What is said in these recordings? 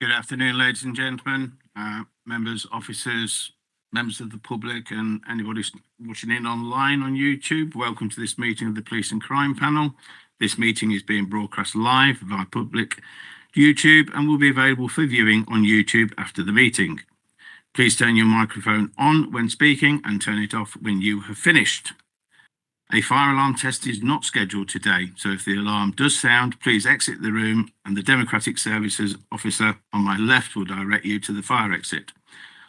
Good afternoon, ladies and gentlemen, members, officers, members of the public, and anybody watching in online on YouTube. Welcome to this meeting of the Police and Crime Panel. This meeting is being broadcast live via public YouTube and will be available for viewing on YouTube after the meeting. Please turn your microphone on when speaking and turn it off when you have finished. A fire alarm test is not scheduled today, so if the alarm does sound, please exit the room and the Democratic Services officer on my left will direct you to the fire exit.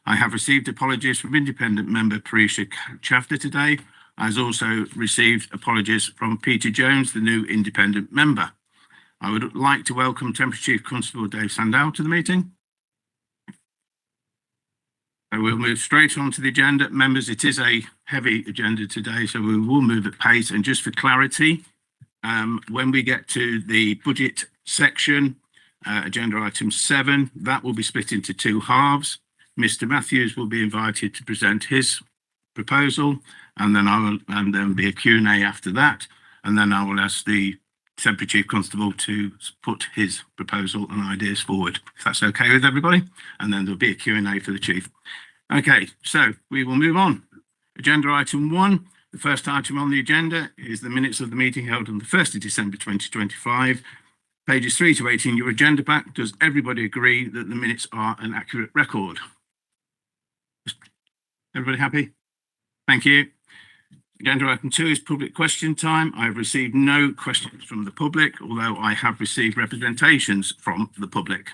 I have received apologies from independent member Parisha Chavda today. I have also received apologies from Peter Jones, the new independent member. I would like to welcome Temporary Chief Constable Dave Sandow to the meeting. We'll move straight on to the agenda. Members, it is a heavy agenda today, so we will move at pace. And just for clarity, when we get to the budget section, agenda item 7, that will be split into two halves. Mr. Matthews will be invited to present his proposal, and then there will be a Q&A after that. And then I will ask the Temporary Chief Constable to put his proposal and ideas forward, if that's okay with everybody. And then there'll be a Q&A for the Chief. Okay, so we will move on. Agenda item 1, the first item on the agenda is the minutes of the meeting held on the 1st of December 2025. Pages 3 to 18, your agenda pack. Does everybody agree that the minutes are an accurate record? Everybody happy? Thank you. Agenda item 2 is public question time. I have received no questions from the public, although I have received representations from the public.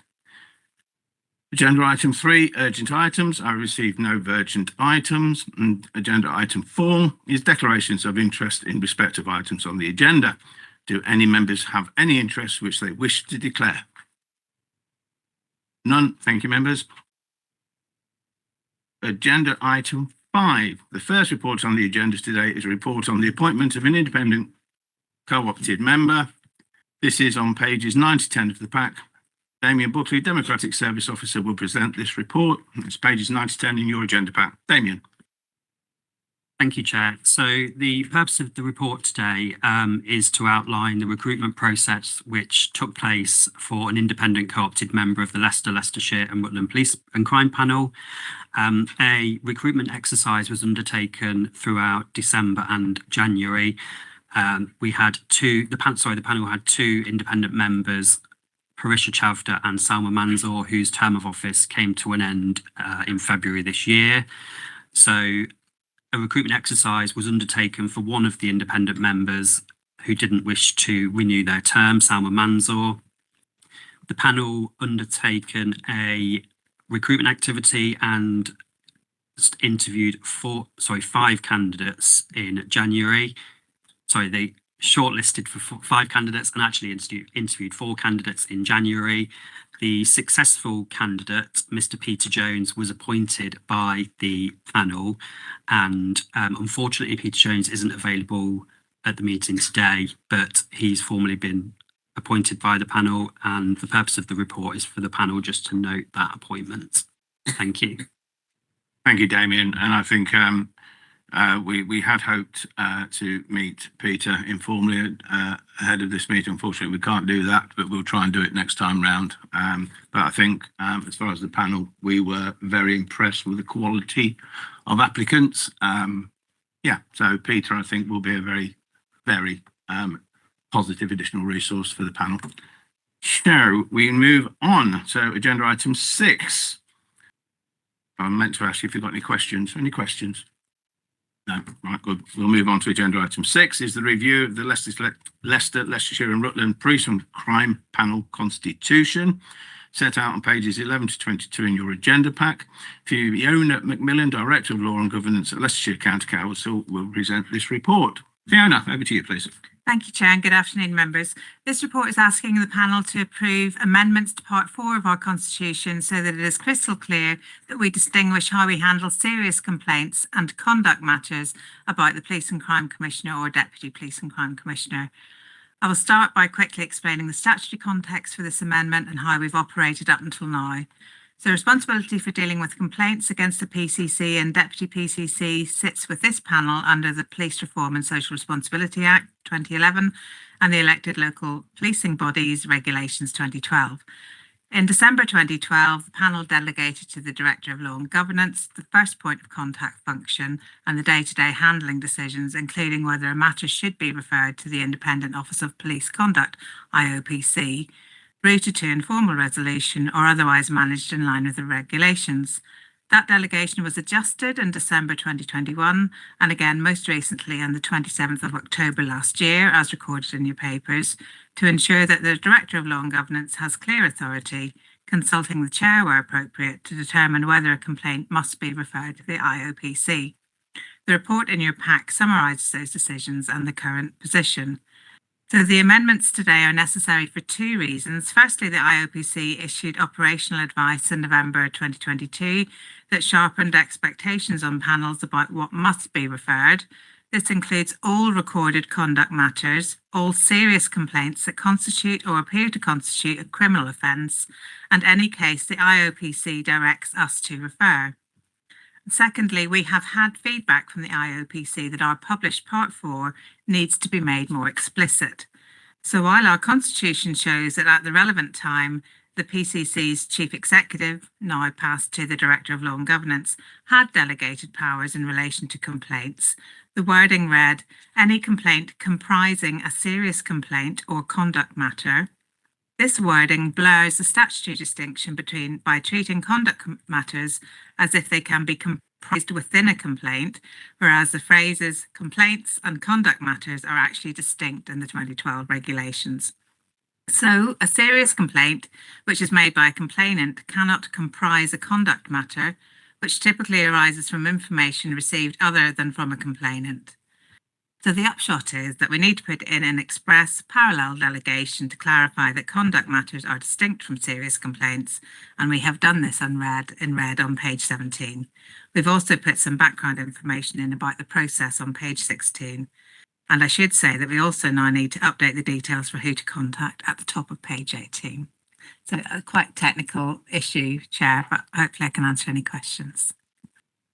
Agenda item 3, urgent items. I received no urgent items. And agenda item 4 is declarations of interest in respect of items on the agenda. Do any members have any interest which they wish to declare? None. Thank you, members. Agenda item 5. The first report on the agenda today is a report on the appointment of an independent co-opted member. This is on pages 9 to 10 of the pack. Damien Buckley, Democratic Service Officer, will present this report. It's pages 9 to 10 in your agenda pack. Damien. Thank you, Chair. So the purpose of the report today is to outline the recruitment process which took place for an independent co-opted member of the Leicester, Leicestershire and Rutland Police and Crime Panel. A recruitment exercise was undertaken throughout December and January. The panel had two independent members, Parisha Chavda and Salma Manzoor, whose term of office came to an end in February this year. So a recruitment exercise was undertaken for one of the independent members who didn't wish to renew their term, Salma Manzoor. The panel undertaken a recruitment activity and interviewed 5 candidates in January. They shortlisted for 5 candidates and actually interviewed 4 candidates in January. The successful candidate, Mr. Peter Jones, was appointed by the panel, and unfortunately Peter Jones isn't available at the meeting today, but he's formally been appointed by the panel, and the purpose of the report is for the panel just to note that appointment. Thank you. Thank you, Damien. And I think we had hoped to meet Peter informally ahead of this meeting. Unfortunately, we can't do that, but we'll try and do it next time round. But I think as far as the panel, we were very impressed with the quality of applicants. So Peter, I think, will be a very, very positive additional resource for the panel. So we move on. So agenda item 6. I meant to ask you if you've got any questions. Any questions? No, right, good. We'll move on to agenda item 6 is the review of the Leicester, Leicestershire and Rutland Police and Crime Panel Constitution, set out on pages 11 to 22 in your agenda pack. Fiona Macmillan, Director of Law and Governance at Leicestershire County Council, will present this report. Fiona, over to you, please. Thank you, Chair, and good afternoon, members. This report is asking the panel to approve amendments to Part 4 of our Constitution so that it is crystal clear that we distinguish how we handle serious complaints and conduct matters about the Police and Crime Commissioner or Deputy Police and Crime Commissioner. I will start by quickly explaining the statutory context for this amendment and how we've operated up until now. So responsibility for dealing with complaints against the PCC and Deputy PCC sits with this panel under the Police Reform and Social Responsibility Act 2011 and the Elected Local Policing Bodies Regulations 2012. In December 2012, the panel delegated to the Director of Law and Governance the first point of contact function and the day-to-day handling decisions, including whether a matter should be referred to the Independent Office of Police Conduct, IOPC, routed to informal resolution or otherwise managed in line with the regulations. That delegation was adjusted in December 2021 and again most recently on the 27th of October last year, as recorded in your papers, to ensure that the Director of Law and Governance has clear authority, consulting the Chair where appropriate, to determine whether a complaint must be referred to the IOPC. The report in your pack summarises those decisions and the current position. So the amendments today are necessary for two reasons. Firstly, the IOPC issued operational advice in November 2022 that sharpened expectations on panels about what must be referred. This includes all recorded conduct matters, all serious complaints that constitute or appear to constitute a criminal offence, and any case the IOPC directs us to refer. Secondly, we have had feedback from the IOPC that our published Part 4 needs to be made more explicit. So while our constitution shows that at the relevant time, the PCC's Chief Executive, now passed to the Director of Law and Governance, had delegated powers in relation to complaints, the wording read, any complaint comprising a serious complaint or conduct matter. This wording blurs the statutory distinction by treating conduct matters as if they can be comprised within a complaint, whereas the phrases complaints and conduct matters are actually distinct in the 2012 regulations. So a serious complaint, which is made by a complainant, cannot comprise a conduct matter, which typically arises from information received other than from a complainant. So the upshot is that we need to put in an express parallel delegation to clarify that conduct matters are distinct from serious complaints, and we have done this in red on page 17. We've also put some background information in about the process on page 16. And I should say that we also now need to update the details for who to contact at the top of page 18. So a quite technical issue, Chair, but hopefully I can answer any questions.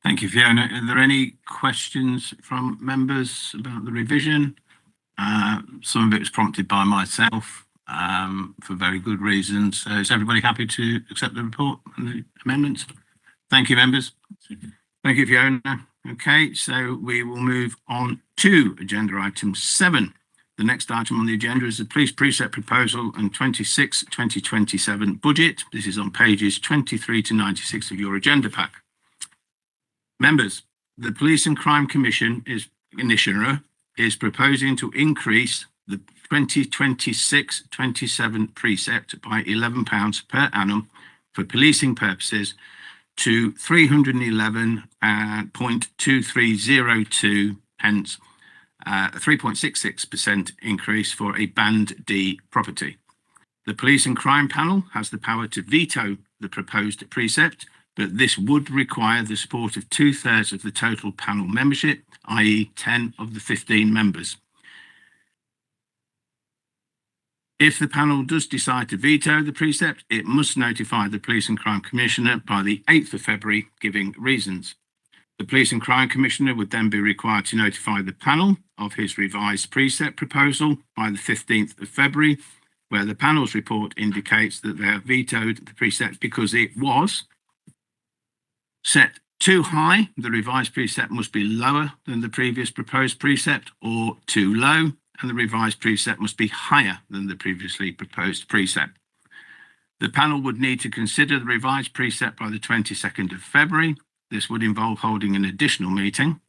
Thank you, Fiona. Are there any questions from members about the revision? Some of it was prompted by myself for very good reasons. So is everybody happy to accept the report and the amendments? Thank you, members. Thank you, Fiona. Okay, so we will move on to agenda item 7. The next item on the agenda is the Police Precept Proposal and 26-2027 budget. This is on pages 23 to 96 of your agenda pack. Members, the Police and Crime Commissioner is proposing to increase the 2026-27 precept by £11 per annum for policing purposes to 311.2302 pence, a 3.66% increase for a Band D property. The Police and Crime Panel has the power to veto the proposed precept, but this would require the support of 2/3 of the total panel membership, i.e. 10 of the 15 members. If the panel does decide to veto the precept, it must notify the Police and Crime Commissioner by the 8th of February, giving reasons. The Police and Crime Commissioner would then be required to notify the panel of his revised precept proposal by the 15th of February, where the panel's report indicates that they have vetoed the precept because it was set too high. The revised precept must be lower than the previous proposed precept, or too low, and the revised precept must be higher than the previously proposed precept. The panel would need to consider the revised precept by the 22nd of February. This would involve holding an additional meeting.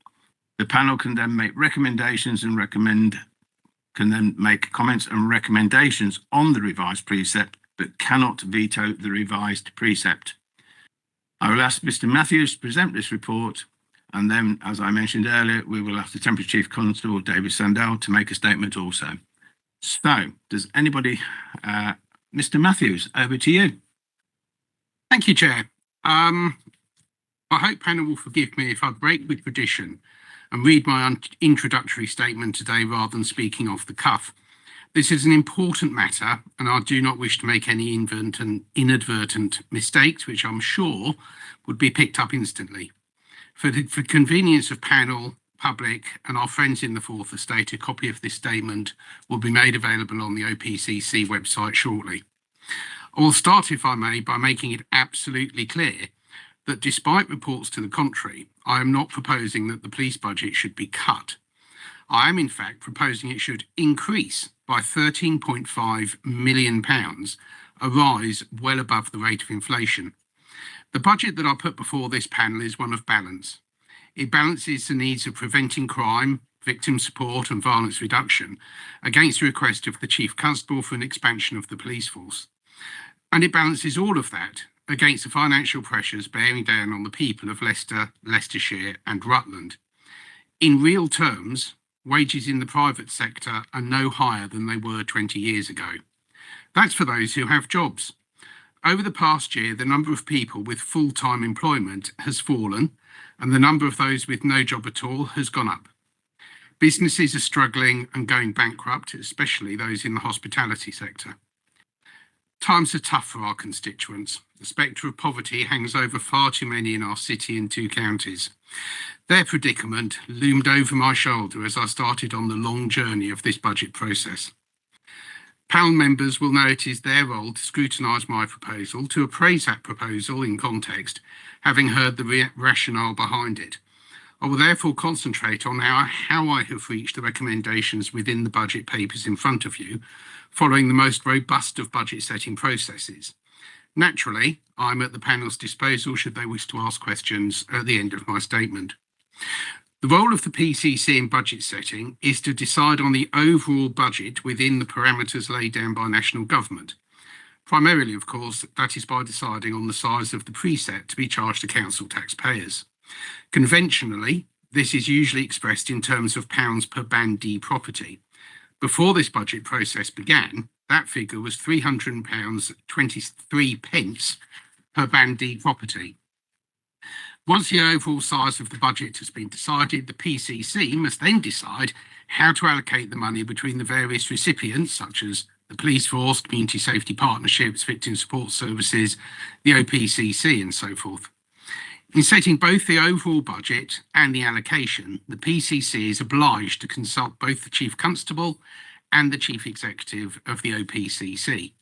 The panel can then make recommendations and make comments and recommendations on the revised precept, but cannot veto the revised precept. I will ask Mr. Matthews to present this report, and then, as I mentioned earlier, we will ask the Temporary Chief Constable, David Sandell, to make a statement also. So, does anybody, Mr. Matthews, over to you. Thank you, Chair. I hope panel will forgive me if I break with tradition and read my introductory statement today rather than speaking off the cuff. This is an important matter, and I do not wish to make any inadvertent mistakes, which I'm sure would be picked up instantly. For convenience of panel, public, and our friends in the Fourth Estate, a copy of this statement will be made available on the OPCC website shortly. I will start, if I may, by making it absolutely clear that despite reports to the contrary, I am not proposing that the police budget should be cut. I am in fact proposing it should increase by £13.5 million, a rise well above the rate of inflation. The budget that I put before this panel is one of balance. It balances the needs of preventing crime, victim support and violence reduction against the request of the Chief Constable for an expansion of the police force. And it balances all of that against the financial pressures bearing down on the people of Leicester, Leicestershire and Rutland. In real terms, wages in the private sector are no higher than they were 20 years ago. That's for those who have jobs. Over the past year, the number of people with full-time employment has fallen, and the number of those with no job at all has gone up. Businesses are struggling and going bankrupt, especially those in the hospitality sector. Times are tough for our constituents. The spectre of poverty hangs over far too many in our city and 2 counties. Their predicament loomed over my shoulder as I started on the long journey of this budget process. Panel members will know it is their role to scrutinise my proposal, to appraise that proposal in context, having heard the rationale behind it. I will therefore concentrate on how I have reached the recommendations within the budget papers in front of you, following the most robust of budget setting processes. Naturally, I'm at the panel's disposal should they wish to ask questions at the end of my statement. The role of the PCC in budget setting is to decide on the overall budget within the parameters laid down by national government. Primarily, of course, that is by deciding on the size of the precept to be charged to council taxpayers. Conventionally, this is usually expressed in terms of pounds per Band D property. Before this budget process began, that figure was £300.23 per Band D property. Once the overall size of the budget has been decided, the PCC must then decide how to allocate the money between the various recipients, such as the police force, community safety partnerships, victim support services, the OPCC and so forth. In setting both the overall budget and the allocation, the PCC is obliged to consult both the Chief Constable and the Chief Executive of the OPCC.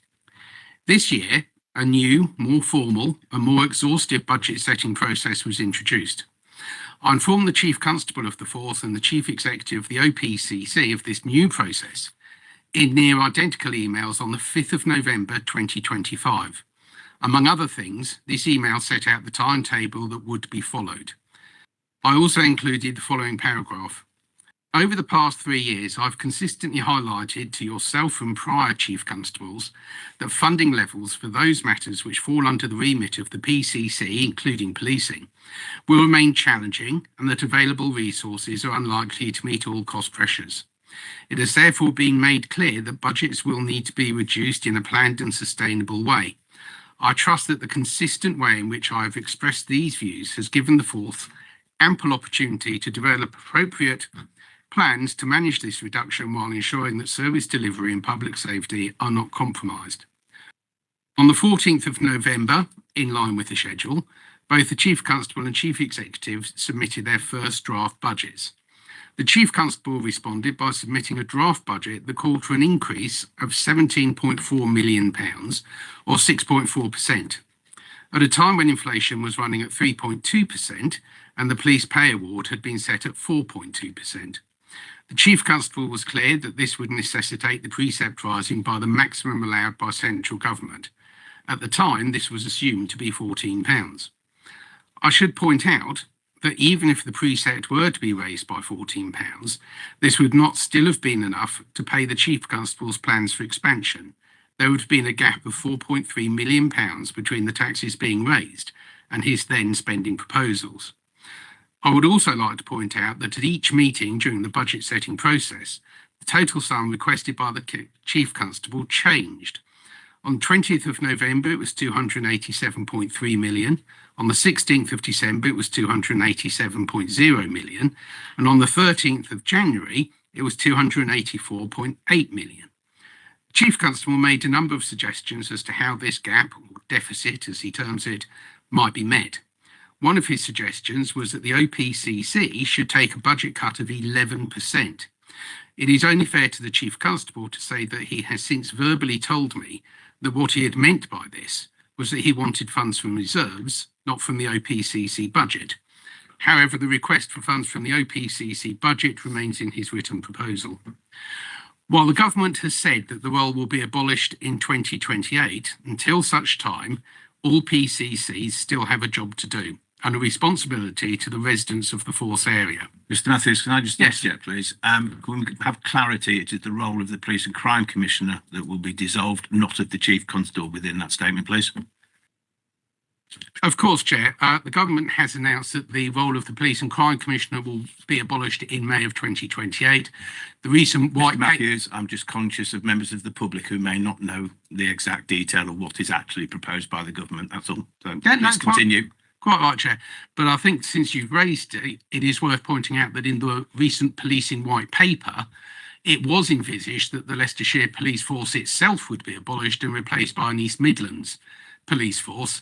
This year, a new, more formal and more exhaustive budget setting process was introduced. I informed the Chief Constable of the Force and the Chief Executive of the OPCC of this new process in near identical emails on the 5th of November 2025. Among other things, this email set out the timetable that would be followed. I also included the following paragraph. Over the past 3 years, I've consistently highlighted to yourself and prior Chief Constables that funding levels for those matters which fall under the remit of the PCC, including policing, will remain challenging and that available resources are unlikely to meet all cost pressures. It has therefore been made clear that budgets will need to be reduced in a planned and sustainable way. I trust that the consistent way in which I have expressed these views has given the Force ample opportunity to develop appropriate plans to manage this reduction while ensuring that service delivery and public safety are not compromised. On the 14th of November, in line with the schedule, both the Chief Constable and Chief Executive submitted their first draft budgets. The Chief Constable responded by submitting a draft budget that called for an increase of £17.4 million, or 6.4%, at a time when inflation was running at 3.2% and the police pay award had been set at 4.2%. The Chief Constable was clear that this would necessitate the precept rising by the maximum allowed by central government. At the time, this was assumed to be £14. I should point out that even if the precept were to be raised by £14, this would not still have been enough to pay the Chief Constable's plans for expansion. There would have been a gap of £4.3 million between the taxes being raised and his then spending proposals. I would also like to point out that at each meeting during the budget setting process, the total sum requested by the Chief Constable changed. On 20th of November, it was £287.3 million. On the 16th of December, it was £287.0 million. And on the 13th of January, it was £284.8 million. The Chief Constable made a number of suggestions as to how this gap, or deficit as he terms it, might be met. One of his suggestions was that the OPCC should take a budget cut of 11%. It is only fair to the Chief Constable to say that he has since verbally told me that what he had meant by this was that he wanted funds from reserves, not from the OPCC budget. However, the request for funds from the OPCC budget remains in his written proposal. While the government has said that the role will be abolished in 2028, until such time, all PCCs still have a job to do and a responsibility to the residents of the force area. Mr. Matthews, can I just Yes. interject, please? Can we have clarity? It is the role of the Police and Crime Commissioner that will be dissolved, not of the Chief Constable within that statement, please. Of course, Chair. The government has announced that the role of the Police and Crime Commissioner will be abolished in May of 2028. The recent Mr. white Matthews, I'm just conscious of members of the public who may not know the exact detail of what is actually proposed by the government. That's all. So Yeah, no, let's continue. Quite right, Chair. But I think since you've raised it, it is worth pointing out that in the recent policing white paper, it was envisaged that the Leicestershire police force itself would be abolished and replaced by an East Midlands police force.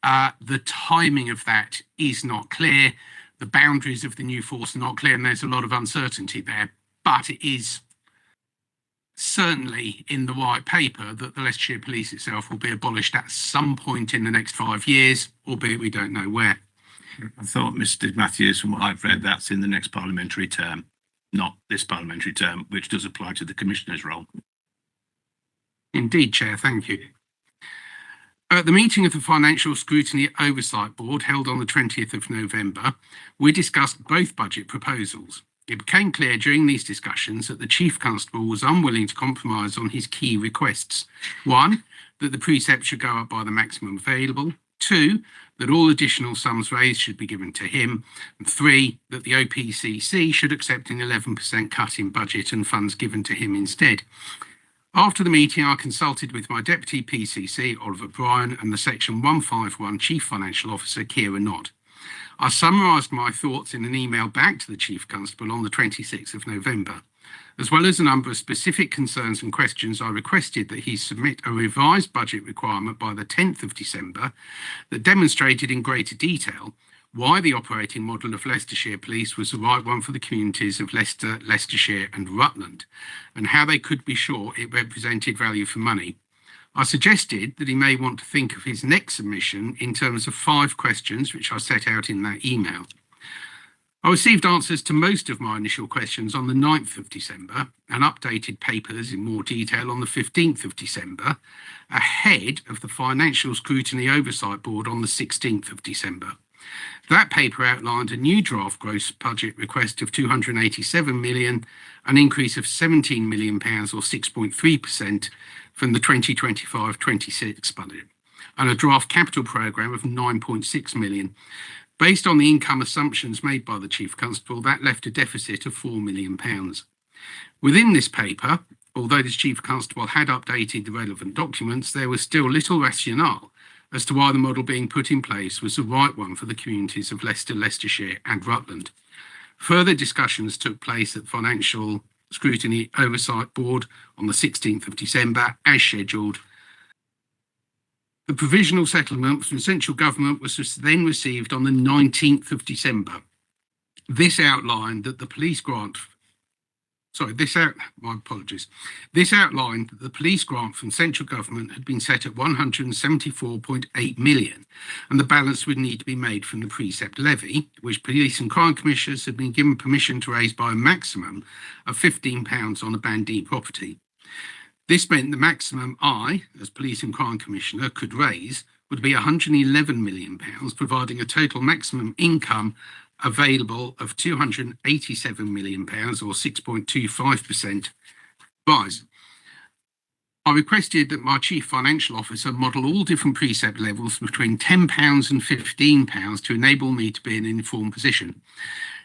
The timing of that is not clear. The boundaries of the new force are not clear, and there's a lot of uncertainty there. But it is certainly in the white paper that the Leicestershire police itself will be abolished at some point in the next 5 years, albeit we don't know where. I thought, Mr. Matthews, from what I've read, that's in the next parliamentary term, not this parliamentary term, which does apply to the Commissioner's role. Indeed, Chair, thank you. At the meeting of the Financial Scrutiny Oversight Board held on the 20th of November, we discussed both budget proposals. It became clear during these discussions that the Chief Constable was unwilling to compromise on his key requests. 1, that the precept should go up by the maximum available. 2, that all additional sums raised should be given to him. And 3, that the OPCC should accept an 11% cut in budget and funds given to him instead. After the meeting, I consulted with my Deputy PCC, Oliver Bryan, and the Section 151 Chief Financial Officer, Kira Nott. I summarised my thoughts in an email back to the Chief Constable on the 26th of November. As well as a number of specific concerns and questions, I requested that he submit a revised budget requirement by the 10th of December that demonstrated in greater detail why the operating model of Leicestershire Police was the right one for the communities of Leicester, Leicestershire and Rutland, and how they could be sure it represented value for money. I suggested that he may want to think of his next submission in terms of 5 questions, which I set out in that email. I received answers to most of my initial questions on the 9th of December and updated papers in more detail on the 15th of December, ahead of the Financial Scrutiny Oversight Board on the 16th of December. That paper outlined a new draft gross budget request of 287 million, an increase of 17 million pounds or 6.3% from the 2025-26 budget, and a draft capital programme of 9.6 million. Based on the income assumptions made by the Chief Constable, that left a deficit of £4 million. Within this paper, although the Chief Constable had updated the relevant documents, there was still little rationale as to why the model being put in place was the right one for the communities of Leicester, Leicestershire and Rutland. Further discussions took place at Financial Scrutiny Oversight Board on the 16th of December, as scheduled. The provisional settlement from central government was then received on the 19th of December. This outlined that the police grant This outlined that the police grant from central government had been set at 174.8 million, and the balance would need to be made from the precept levy, which police and crime commissioners had been given permission to raise by a maximum of £15 on a Band D property. This meant the maximum I, as police and crime commissioner, could raise would be £111 million, providing a total maximum income available of £287 million or 6.25% rise. I requested that my Chief Financial Officer model all different precept levels between £10 and £15 to enable me to be in an informed position.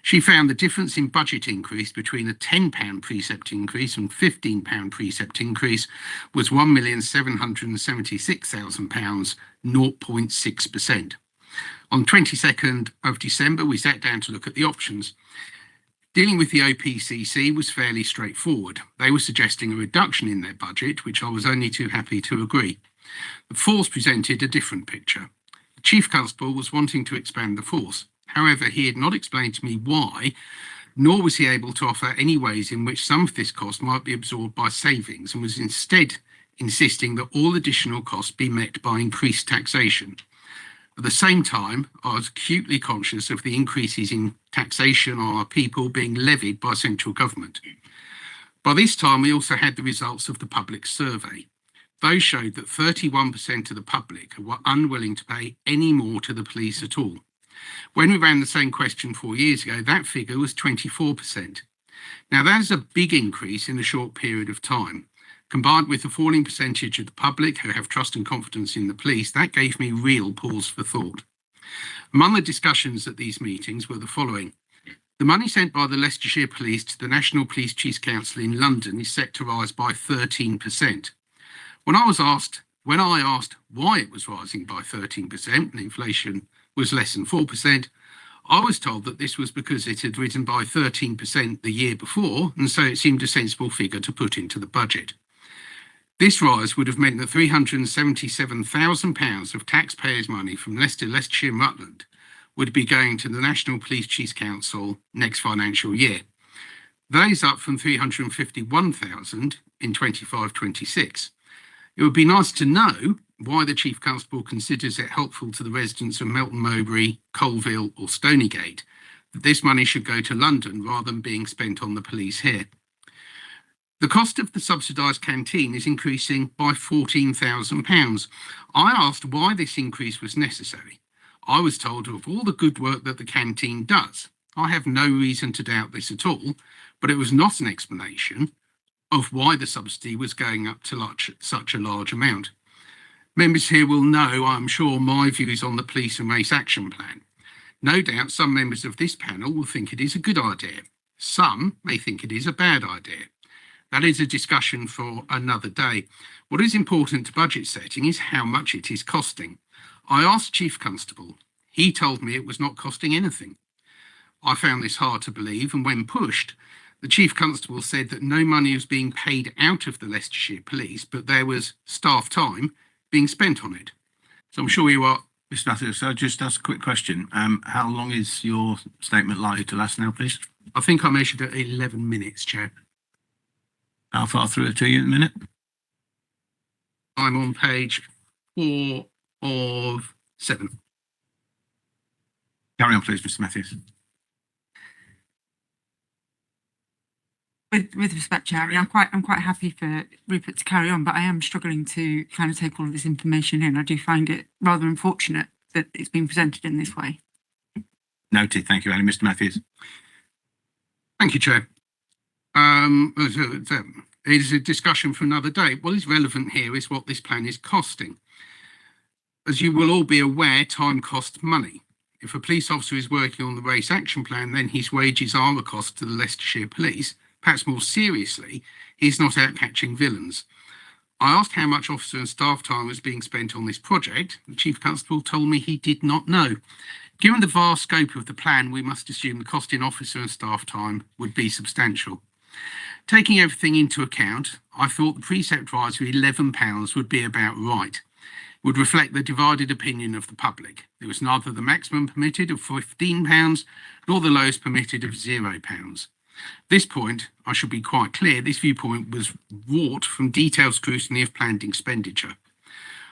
She found the difference in budget increase between a £10 precept increase and £15 precept increase was £1,776,000, 0.6%. On 22nd of December, we sat down to look at the options. Dealing with the OPCC was fairly straightforward. They were suggesting a reduction in their budget, which I was only too happy to agree. The force presented a different picture. The Chief Constable was wanting to expand the force. However, he had not explained to me why, nor was he able to offer any ways in which some of this cost might be absorbed by savings, and was instead insisting that all additional costs be met by increased taxation. At the same time, I was acutely conscious of the increases in taxation on our people being levied by central government. By this time, we also had the results of the public survey. Those showed that 31% of the public were unwilling to pay any more to the police at all. When we ran the same question 4 years ago, that figure was 24%. Now, that is a big increase in a short period of time. Combined with the falling percentage of the public who have trust and confidence in the police, that gave me real pause for thought. Among the discussions at these meetings were the following. The money sent by the Leicestershire Police to the National Police Chiefs Council in London is set to rise by 13%. When I asked why it was rising by 13% and inflation was less than 4%, I was told that this was because it had risen by 13% the year before, and so it seemed a sensible figure to put into the budget. This rise would have meant that £377,000 of taxpayers' money from Leicester, Leicestershire and Rutland would be going to the National Police Chiefs Council next financial year. That is up from £351,000 in 25-26. It would be nice to know why the Chief Constable considers it helpful to the residents of Melton Mowbray, Colville or Stonygate that this money should go to London rather than being spent on the police here. The cost of the subsidised canteen is increasing by £14,000. I asked why this increase was necessary. I was told of all the good work that the canteen does. I have no reason to doubt this at all, but it was not an explanation of why the subsidy was going up to such a large amount. Members here will know, I'm sure, my views on the Police and Race Action Plan. No doubt some members of this panel will think it is a good idea. Some may think it is a bad idea. That is a discussion for another day. What is important to budget setting is how much it is costing. I asked Chief Constable. He told me it was not costing anything. I found this hard to believe, and when pushed, the Chief Constable said that no money was being paid out of the Leicestershire Police, but there was staff time being spent on it. So I'm sure you are. Mr. Matthews, so just ask a quick question. How long is your statement likely to last now, please? I think I measured at 11 minutes, Chair. How far through it are you in a minute? I'm on page 4 of 7. Carry on, please, Mr. Matthews. With respect, Chair, I'm quite happy for Rupert to carry on, but I am struggling to kind of take all of this information in. I do find it rather unfortunate that it's been presented in this way. Noted. Thank you, Annie. Mr. Matthews. Thank you, Chair. It is a discussion for another day. What is relevant here is what this plan is costing. As you will all be aware, time costs money. If a police officer is working on the race action plan, then his wages are a cost to the Leicestershire Police. Perhaps more seriously, he's not out catching villains. I asked how much officer and staff time was being spent on this project. The Chief Constable told me he did not know. Given the vast scope of the plan, we must assume the cost in officer and staff time would be substantial. Taking everything into account, I thought the precept rise of £11 would be about right. It would reflect the divided opinion of the public. There was neither the maximum permitted of £15 nor the lowest permitted of £0. At this point, I should be quite clear, this viewpoint was wrought from detailed scrutiny of planned expenditure.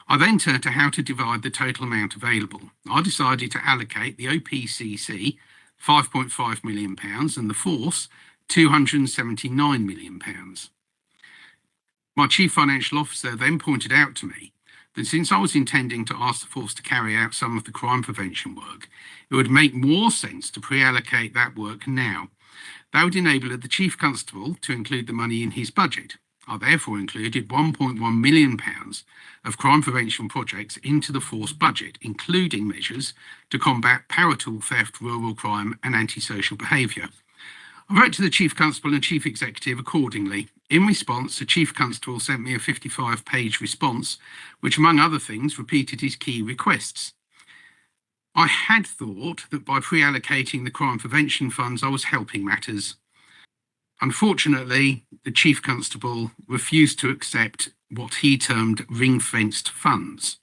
I then turned to how to divide the total amount available. I decided to allocate the OPCC £5.5 million and the Force £279 million. My Chief Financial Officer then pointed out to me that since I was intending to ask the Force to carry out some of the crime prevention work, it would make more sense to pre-allocate that work now. That would enable the Chief Constable to include the money in his budget. I therefore included £1.1 million of crime prevention projects into the Force budget, including measures to combat marital theft, rural crime and antisocial behaviour. I wrote to the Chief Constable and Chief Executive accordingly. In response, the Chief Constable sent me a 55-page response, which among other things repeated his key requests. I had thought that by pre-allocating the crime prevention funds, I was helping matters. Unfortunately, the Chief Constable refused to accept what he termed ring-fenced funds.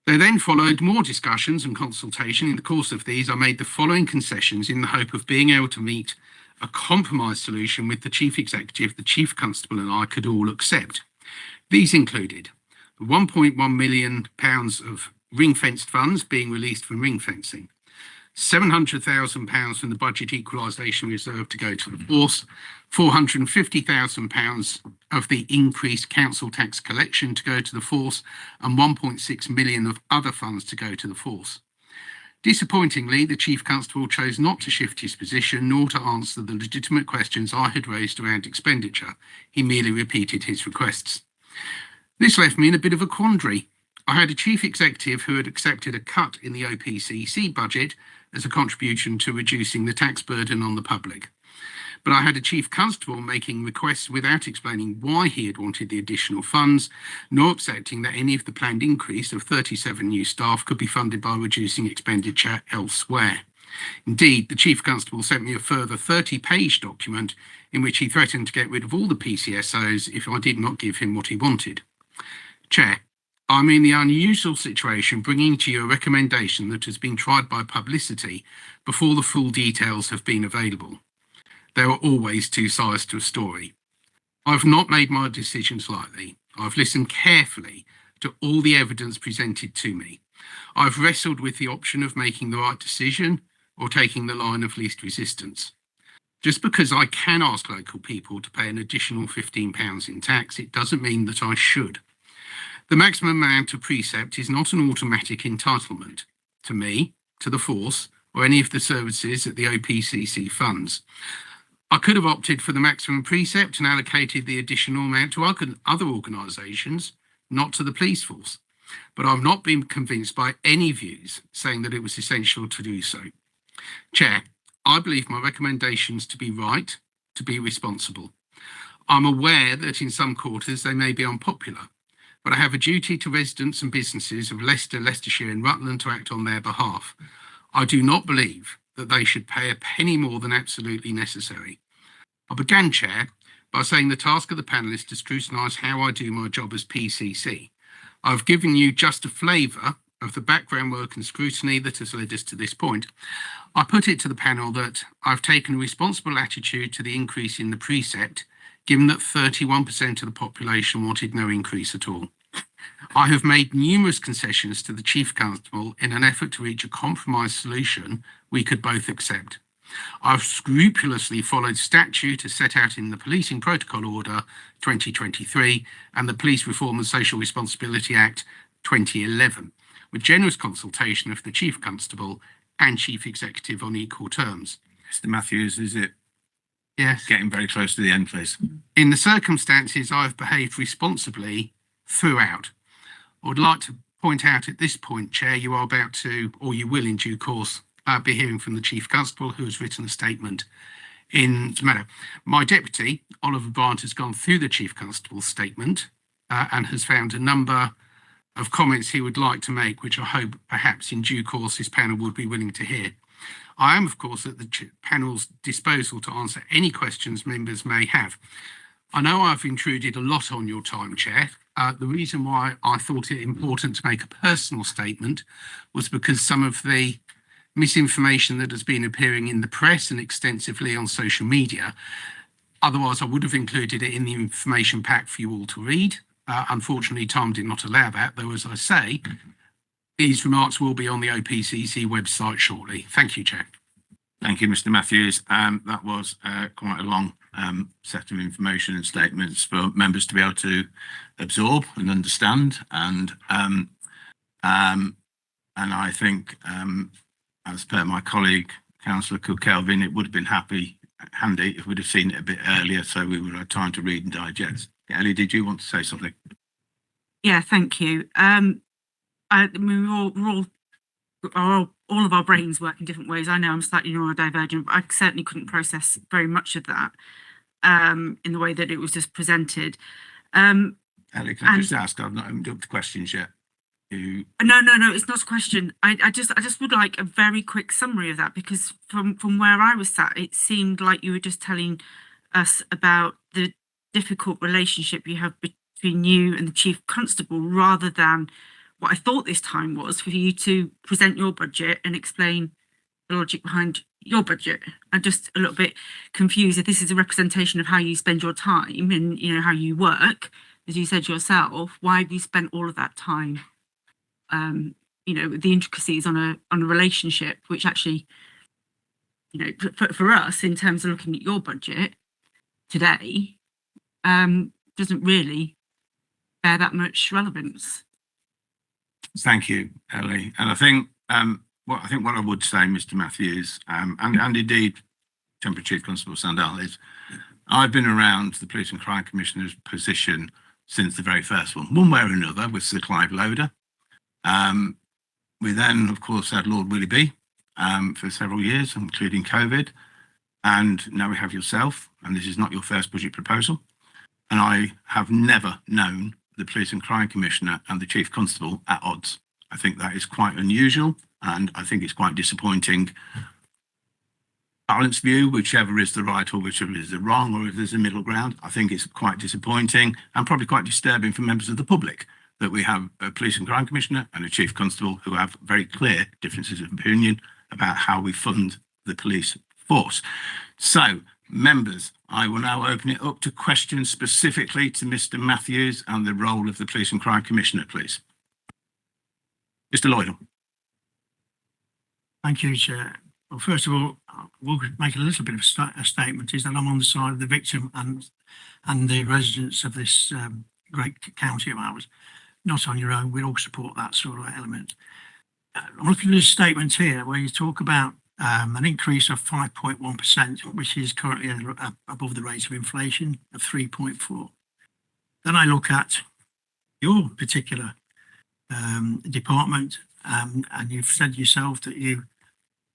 There then followed more discussions and consultation. In the course of these, I made the following concessions in the hope of being able to meet a compromise solution with the Chief Executive, the Chief Constable and I could all accept. These included £1.1 million of ring-fenced funds being released from ring fencing, £700,000 from the budget equalisation reserve to go to the force, £450,000 of the increased council tax collection to go to the force, and £1.6 million of other funds to go to the force. Disappointingly, the Chief Constable chose not to shift his position nor to answer the legitimate questions I had raised around expenditure. He merely repeated his requests. This left me in a bit of a quandary. I had a Chief Executive who had accepted a cut in the OPCC budget as a contribution to reducing the tax burden on the public. But I had a Chief Constable making requests without explaining why he had wanted the additional funds, nor accepting that any of the planned increase of 37 new staff could be funded by reducing expenditure elsewhere. Indeed, the Chief Constable sent me a further 30-page document in which he threatened to get rid of all the PCSOs if I did not give him what he wanted. Chair, I'm in the unusual situation bringing to you a recommendation that has been tried by publicity before the full details have been available. There are always two sides to a story. I've not made my decisions lightly. I've listened carefully to all the evidence presented to me. I've wrestled with the option of making the right decision or taking the line of least resistance. Just because I can ask local people to pay an additional £15 in tax, it doesn't mean that I should. The maximum amount of precept is not an automatic entitlement to me, to the force, or any of the services that the OPCC funds. I could have opted for the maximum precept and allocated the additional amount to other organisations, not to the police force. But I've not been convinced by any views saying that it was essential to do so. Chair, I believe my recommendations to be right, to be responsible. I'm aware that in some quarters they may be unpopular, but I have a duty to residents and businesses of Leicester, Leicestershire and Rutland to act on their behalf. I do not believe that they should pay a penny more than absolutely necessary. I began, Chair, by saying the task of the panel is to scrutinise how I do my job as PCC. I've given you just a flavour of the background work and scrutiny that has led us to this point. I put it to the panel that I've taken a responsible attitude to the increase in the precept, given that 31% of the population wanted no increase at all. I have made numerous concessions to the Chief Constable in an effort to reach a compromise solution we could both accept. I've scrupulously followed statute as set out in the Policing Protocol Order 2023 and the Police Reform and Social Responsibility Act 2011, with generous consultation of the Chief Constable and Chief Executive on equal terms. Mr. Matthews, is it Yes. getting very close to the end, please? In the circumstances, I've behaved responsibly throughout. I would like to point out at this point, Chair, you are about to, or you will in due course, be hearing from the Chief Constable, who has written a statement in the matter. My deputy, Oliver Bryant, has gone through the Chief Constable's statement and has found a number of comments he would like to make, which I hope perhaps in due course this panel would be willing to hear. I am, of course, at the panel's disposal to answer any questions members may have. I know I've intruded a lot on your time, Chair. The reason why I thought it important to make a personal statement was because some of the misinformation that has been appearing in the press and extensively on social media, otherwise I would have included it in the information pack for you all to read. Unfortunately, time did not allow that, though, as I say, these remarks will be on the OPCC website shortly. Thank you, Chair. Thank you, Mr. Matthews. That was quite a long set of information and statements for members to be able to absorb and understand. And I think, as per my colleague, Councillor Cook-Kelvin, it would have been handy if we'd have seen it a bit earlier, so we would have had time to read and digest. Ellie, did you want to say something? Yeah, thank you. I mean, all of our brains work in different ways. I know I'm slightly neurodivergent, but I certainly couldn't process very much of that in the way that it was just presented. Ellie, can I just ask? I've not opened up the questions yet. No, it's not a question. I just would like a very quick summary of that, because from where I was sat, it seemed like you were just telling us about the difficult relationship you have between you and the Chief Constable, rather than what I thought this time was for you to present your budget and explain the logic behind your budget. I'm just a little bit confused if this is a representation of how you spend your time and, you know, how you work, as you said yourself, why have you spent all of that time? You know, the intricacies on a relationship, which actually, you know, for us in terms of looking at your budget today, doesn't really bear that much relevance. Thank you, Ellie. And I think what I would say, Mr. Matthews, and indeed, Temporary Chief Constable Sandal, is I've been around the Police and Crime Commissioner's position since the very first one way or another, with Sir Clive Loader. We then, of course, had Lord Willoughby for several years, including COVID. And now we have yourself, and this is not your first budget proposal. And I have never known the Police and Crime Commissioner and the Chief Constable at odds. I think that is quite unusual, and I think it's quite disappointing. Balanced view, whichever is the right or whichever is the wrong, or if there's a middle ground, I think it's quite disappointing and probably quite disturbing for members of the public that we have a Police and Crime Commissioner and a Chief Constable who have very clear differences of opinion about how we fund the police force. So, members, I will now open it up to questions specifically to Mr. Matthews and the role of the Police and Crime Commissioner, please. Mr. Lloyd. Thank you, Chair. Well, first of all, we'll make a little bit of a statement, is that I'm on the side of the victim and the residents of this great county of ours. Not on your own, we all support that sort of element. I'm looking at this statement here where you talk about an increase of 5.1%, which is currently above the rate of inflation of 3.4. Then I look at your particular department, and you've said yourself that you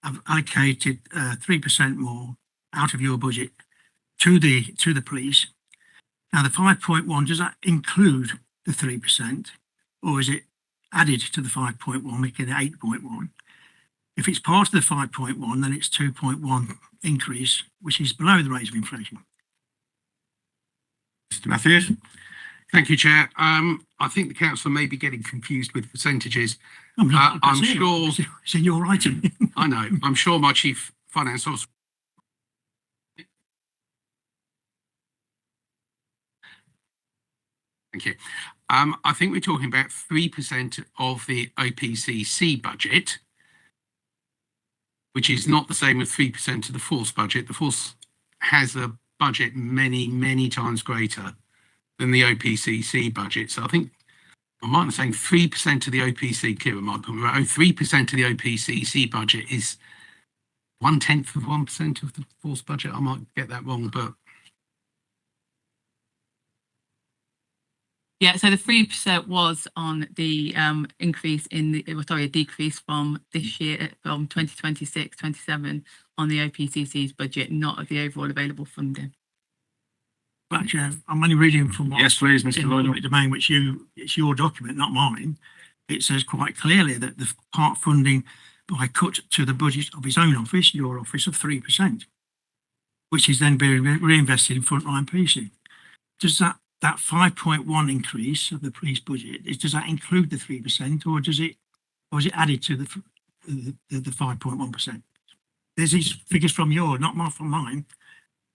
have allocated 3% more out of your budget to the police. Now, the 5.1, does that include the 3%, or is it added to the 5.1, making it 8.1? If it's part of the 5.1, then it's 2.1 increase, which is below the rate of inflation. Mr. Matthews. Thank you, Chair. I think the councillor may be getting confused with percentages. I'm sure it's in your writing. I know. I'm sure my Chief Finance Officer. Thank you. I think we're talking about 3% of the OPCC budget, which is not the same as 3% of the force budget. The force has a budget many times greater than the OPCC budget. So I think I might be saying 3% of the OPC, Kira might put me right, 3% of the OPCC budget is 1/10 of 1% of the force budget. I might get that wrong, but. Yeah, so the 3% was on the increase in the, a decrease from this year, from 2026-27 on the OPCC's budget, not of the overall available funding. But I'm only reading from what Yes, please, Mr. in the Lloyd. public domain, which it's your document, not mine. It says quite clearly that the part funding by cut to the budget of his own office, your office, of 3%, which is then being reinvested in frontline policing. Does that 5.1 increase of the police budget, does that include the 3%, or is it added to the 5.1%? There's these figures from yours, not from mine.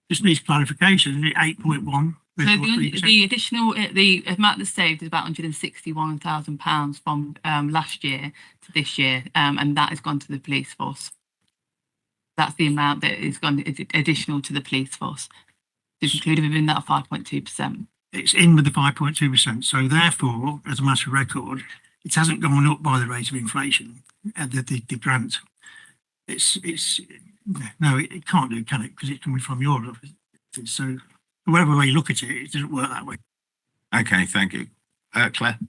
Just needs clarification. Is it 8.1? So the additional, the amount that's saved is about £161,000 from last year to this year, and that has gone to the police force. That's the amount that is gone additional to the police force. It's included within that 5.2%. It's in with the 5.2%. So therefore, as a matter of record, it hasn't gone up by the rate of inflation. The grant, no, it can't do, can it? Because it's coming from your office. So whatever way you look at it, it doesn't work that way. Okay, thank you. Claire.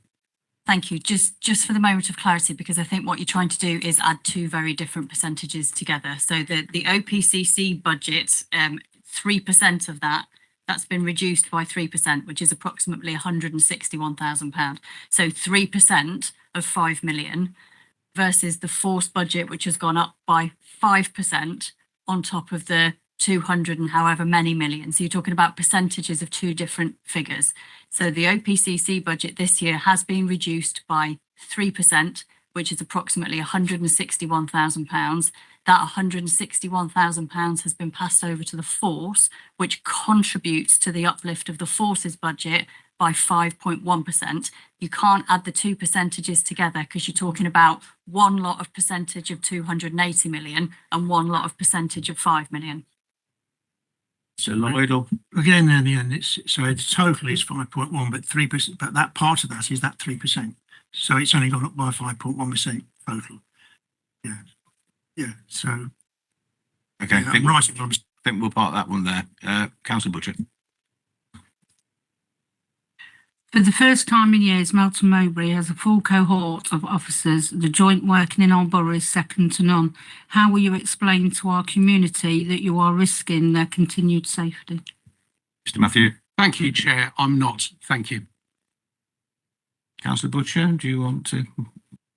Thank you. Just for the moment of clarity, because I think what you're trying to do is add two very different percentages together. So the OPCC budget, 3% of that's been reduced by 3%, which is approximately £161,000. So 3% of 5 million versus the force budget, which has gone up by 5% on top of the 200 and however many million. So you're talking about percentages of two different figures. So the OPCC budget this year has been reduced by 3%, which is approximately £161,000. that £161,000 has been passed over to the force, which contributes to the uplift of the force's budget by 5.1%. You can't add the two percentages together because you're talking about one lot of percentage of 280 million and one lot of percentage of 5 million. So Lloyd, or Again, in the end, it's so the total is 5.1, but 3%, but that part of that is that 3%. So it's only gone up by 5.1% total. Yeah. Yeah. So okay, yeah, I'm right. I'm I think we'll park that one there. Councillor Butcher. For the first time in years, Melton Mowbray has a full cohort of officers. The joint working in our borough is second to none. How will you explain to our community that you are risking their continued safety? Mr. Matthew. Thank you, Chair. I'm not. Thank you. Councillor Butcher, do you want to?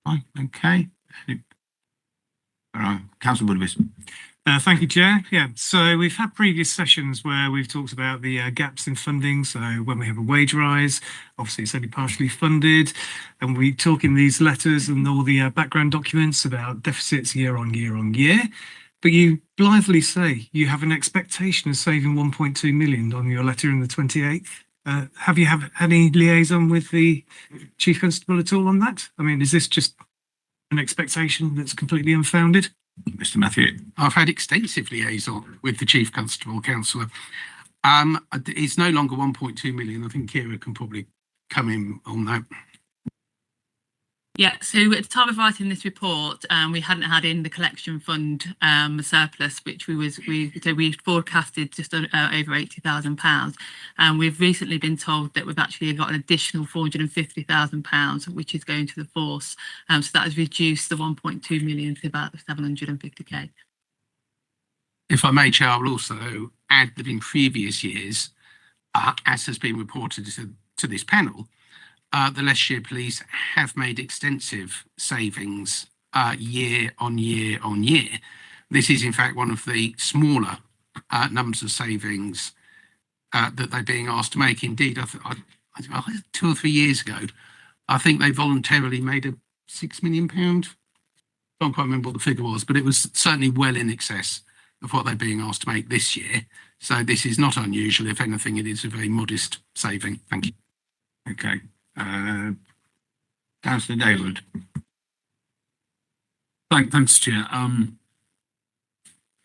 Fine, okay. All right, Councillor Woodvis. Thank you, Chair. Yeah, so we've had previous sessions where we've talked about the gaps in funding. So when we have a wage rise, obviously it's only partially funded, and we talk in these letters and all the background documents about deficits year on year on year. But you blithely say you have an expectation of saving 1.2 million on your letter in the 28th. Have you had any liaison with the Chief Constable at all on that? I mean, is this just an expectation that's completely unfounded? Mr. Matthew. I've had extensive liaison with the Chief Constable, Councillor. It's no longer 1.2 million. I think Kira can probably come in on that. Yeah, so at the time of writing this report, we hadn't had in the collection fund surplus, which we forecasted just over £80,000, and we've recently been told that we've actually got an additional £450,000, which is going to the force. So that has reduced the 1.2 million to about 750k. If I may, Chair, I will also add that in previous years, as has been reported to this panel, the Leicestershire Police have made extensive savings year on year on year. This is in fact one of the smaller numbers of savings that they're being asked to make. Indeed, I think 2 or 3 years ago, I think they voluntarily made a £6 million. I don't quite remember what the figure was, but it was certainly well in excess of what they're being asked to make this year. So this is not unusual. If anything, it is a very modest saving. Thank you. Okay. Councillor David. Thanks, Chair.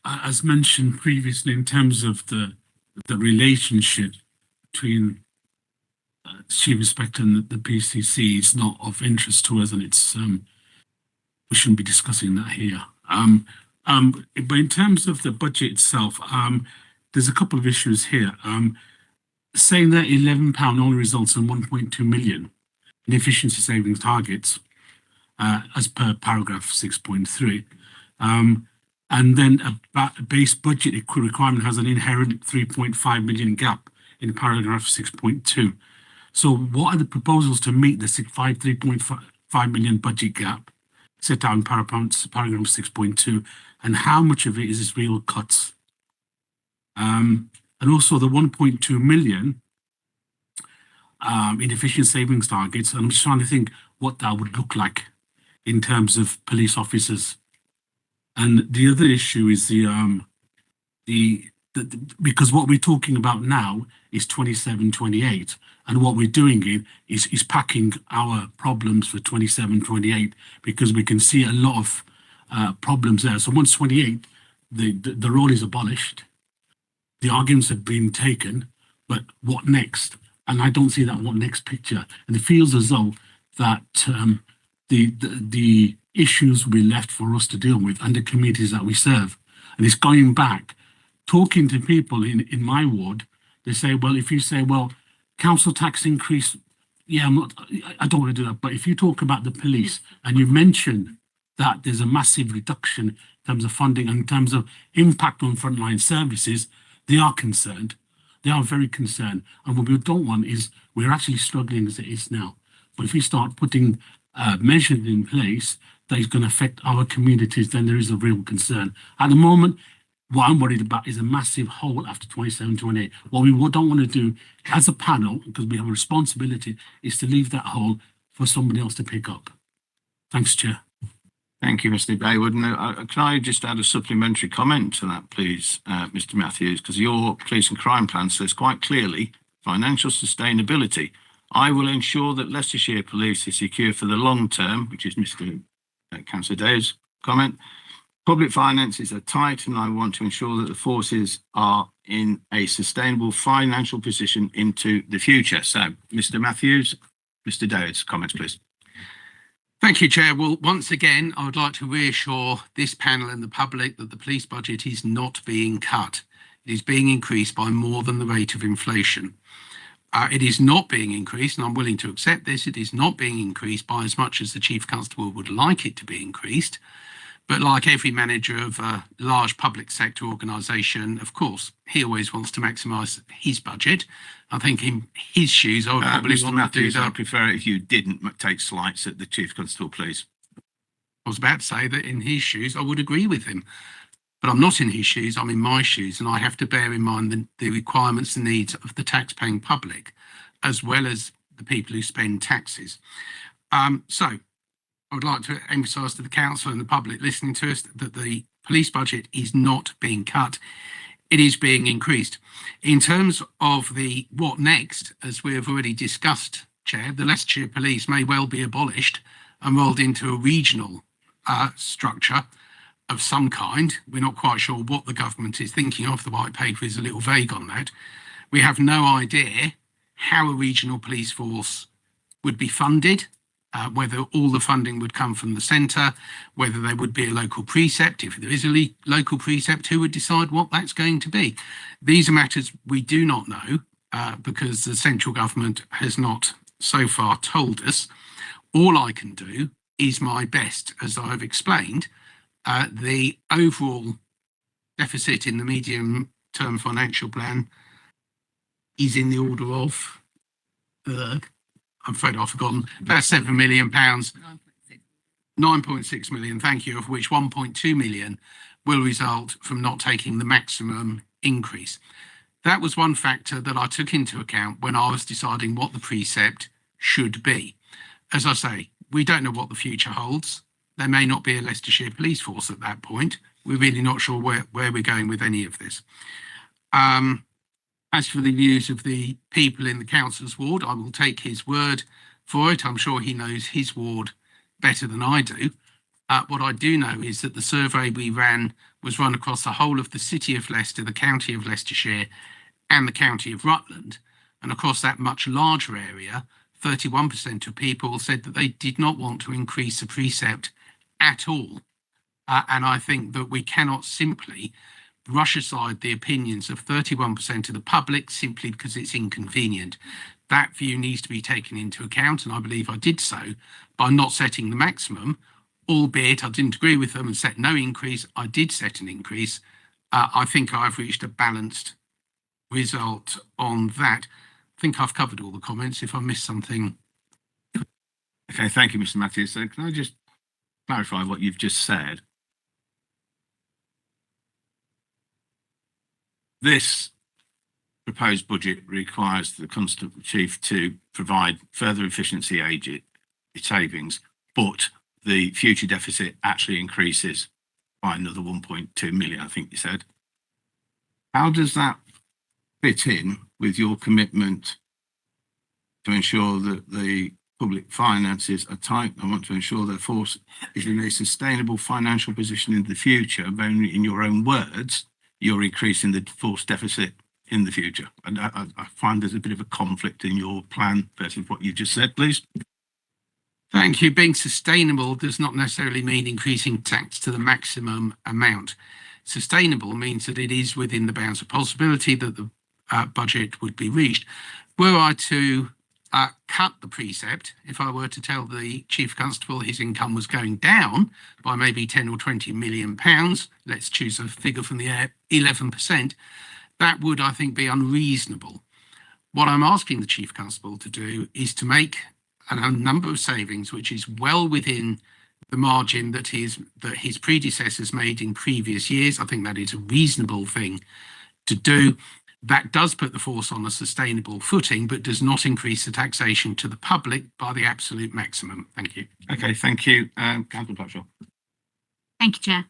As mentioned previously, in terms of the relationship between Chief Inspector and the PCC is not of interest to us, and it's we shouldn't be discussing that here. But in terms of the budget itself, there's a couple of issues here. Saying that £11 only results in 1.2 million in efficiency savings targets, as per paragraph 6.3, and then a base budget requirement has an inherent 3.5 million gap in paragraph 6.2. So what are the proposals to meet the 3.5 million budget gap set out in paragraph 6.2, and how much of it is real cuts? And also the 1.2 million in efficient savings targets. And I'm just trying to think what that would look like in terms of police officers. And the other issue is because what we're talking about now is 27-28, and what we're doing is packing our problems for 27-28, because we can see a lot of problems there. So once 28, the role is abolished. The arguments have been taken, but what next? And I don't see that what next picture. And it feels as though that the issues will be left for us to deal with and the communities that we serve. And it's going back, talking to people in my ward. They say, well, if you say, well, council tax increase, yeah, I don't want to do that. But if you talk about the police and you mention that there's a massive reduction in terms of funding and in terms of impact on frontline services, they are concerned. They are very concerned. And what we don't want is, we're actually struggling as it is now. But if we start putting measures in place that is going to affect our communities, then there is a real concern. At the moment, what I'm worried about is a massive hole after 27-28. What we don't want to do as a panel, because we have a responsibility, is to leave that hole for somebody else to pick up. Thanks, Chair. Thank you, Mr. Daywood. And can I just add a supplementary comment to that, please, Mr. Matthews? Because your police and crime plan says quite clearly financial sustainability. I will ensure that Leicestershire Police is secure for the long term, which is Mr. Councillor Day's comment. Public finances are tight, and I want to ensure that the forces are in a sustainable financial position into the future. So, Mr. Matthews, Mr. David's comments, please. Thank you, Chair. Well, once again, I would like to reassure this panel and the public that the police budget is not being cut. It is being increased by more than the rate of inflation. It is not being increased, and I'm willing to accept this, it is not being increased by as much as the Chief Constable would like it to be increased. But like every manager of a large public sector organisation, of course, he always wants to maximise his budget. I think in his shoes, I would probably Mr. want Matthews, to do that. I'd prefer it if you didn't take slights at the Chief Constable, please. I was about to say that in his shoes, I would agree with him. But I'm not in his shoes, I'm in my shoes, and I have to bear in mind the requirements and needs of the tax-paying public, as well as the people who spend taxes. So I would like to emphasise to the council and the public listening to us that the police budget is not being cut, it is being increased. In terms of the what next, as we have already discussed, Chair, the Leicestershire Police may well be abolished and rolled into a regional structure of some kind. We're not quite sure what the government is thinking of. The white paper is a little vague on that. We have no idea how a regional police force would be funded, whether all the funding would come from the centre, whether there would be a local precept. If there is a local precept, who would decide what that's going to be? These are matters we do not know because the central government has not so far told us. All I can do is my best, as I've explained. The overall deficit in the medium-term financial plan is in the order of, I'm afraid I've forgotten, about £7 million. 9.6 million, thank you, of which 1.2 million will result from not taking the maximum increase. That was one factor that I took into account when I was deciding what the precept should be. As I say, we don't know what the future holds. There may not be a Leicestershire police force at that point. We're really not sure where we're going with any of this. As for the views of the people in the councillor's ward, I will take his word for it. I'm sure he knows his ward better than I do. What I do know is that the survey we ran was run across the whole of the city of Leicester, the county of Leicestershire, and the county of Rutland. And across that much larger area, 31% of people said that they did not want to increase the precept at all. And I think that we cannot simply brush aside the opinions of 31% of the public simply because it's inconvenient. That view needs to be taken into account, and I believe I did so by not setting the maximum, albeit I didn't agree with them and set no increase. I did set an increase. I think I've reached a balanced result on that. I think I've covered all the comments. If I missed something. Okay, thank you, Mr. Matthews. So can I just clarify what you've just said? This proposed budget requires the Constable Chief to provide further efficiency savings, but the future deficit actually increases by another 1.2 million, I think you said. How does that fit in with your commitment to ensure that the public finances are tight? I want to ensure their force is in a sustainable financial position in the future, but only in your own words, you're increasing the force deficit in the future. And I find there's a bit of a conflict in your plan versus what you just said, please. Thank you. Being sustainable does not necessarily mean increasing tax to the maximum amount. Sustainable means that it is within the bounds of possibility that the budget would be reached. Were I to cut the precept, if I were to tell the Chief Constable his income was going down by maybe 10 or 20 million pounds, let's choose a figure from the air, 11%, that would, I think, be unreasonable. What I'm asking the Chief Constable to do is to make a number of savings, which is well within the margin that his predecessors made in previous years. I think that is a reasonable thing to do. That does put the force on a sustainable footing, but does not increase the taxation to the public by the absolute maximum. Thank you. Okay, thank you. Councillor Blackshaw. Thank you, Chair.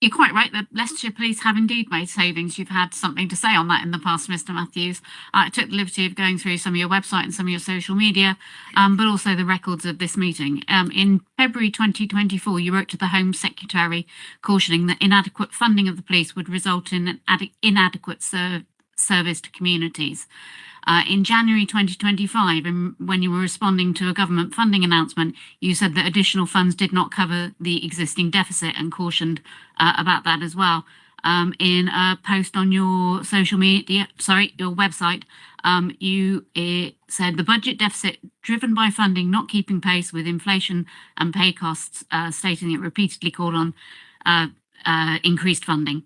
You're quite right that Leicestershire Police have indeed made savings. You've had something to say on that in the past, Mr. Matthews. I took the liberty of going through some of your website and some of your social media, but also the records of this meeting. In February 2024, you wrote to the Home Secretary cautioning that inadequate funding of the police would result in an inadequate service to communities. In January 2025, when you were responding to a government funding announcement, you said that additional funds did not cover the existing deficit and cautioned about that as well. In a post on your social media, your website, you said the budget deficit driven by funding not keeping pace with inflation and pay costs, stating it repeatedly called on increased funding.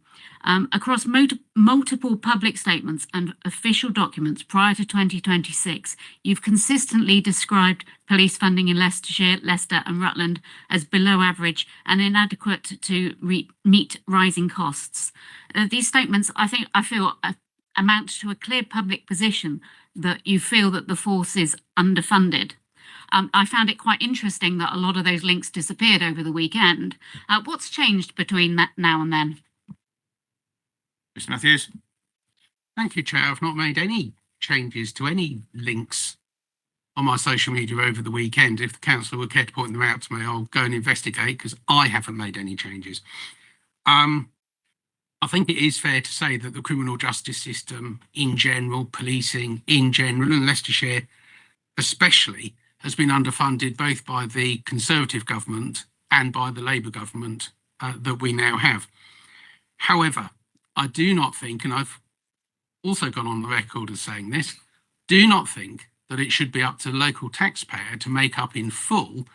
Across multiple public statements and official documents prior to 2026, you've consistently described police funding in Leicestershire, Leicester and Rutland as below average and inadequate to meet rising costs. These statements, I feel, amount to a clear public position that you feel that the force is underfunded. I found it quite interesting that a lot of those links disappeared over the weekend. What's changed between that now and then? Mr. Matthews. Thank you, Chair. I've not made any changes to any links on my social media over the weekend. If the councillor would care to point them out to me, I'll go and investigate because I haven't made any changes. I think it is fair to say that the criminal justice system in general, policing in general, and Leicestershire especially, has been underfunded both by the Conservative government and by the Labour government that we now have. However, I do not think, and I've also gone on the record as saying this, do not think that it should be up to the local taxpayer to make up in full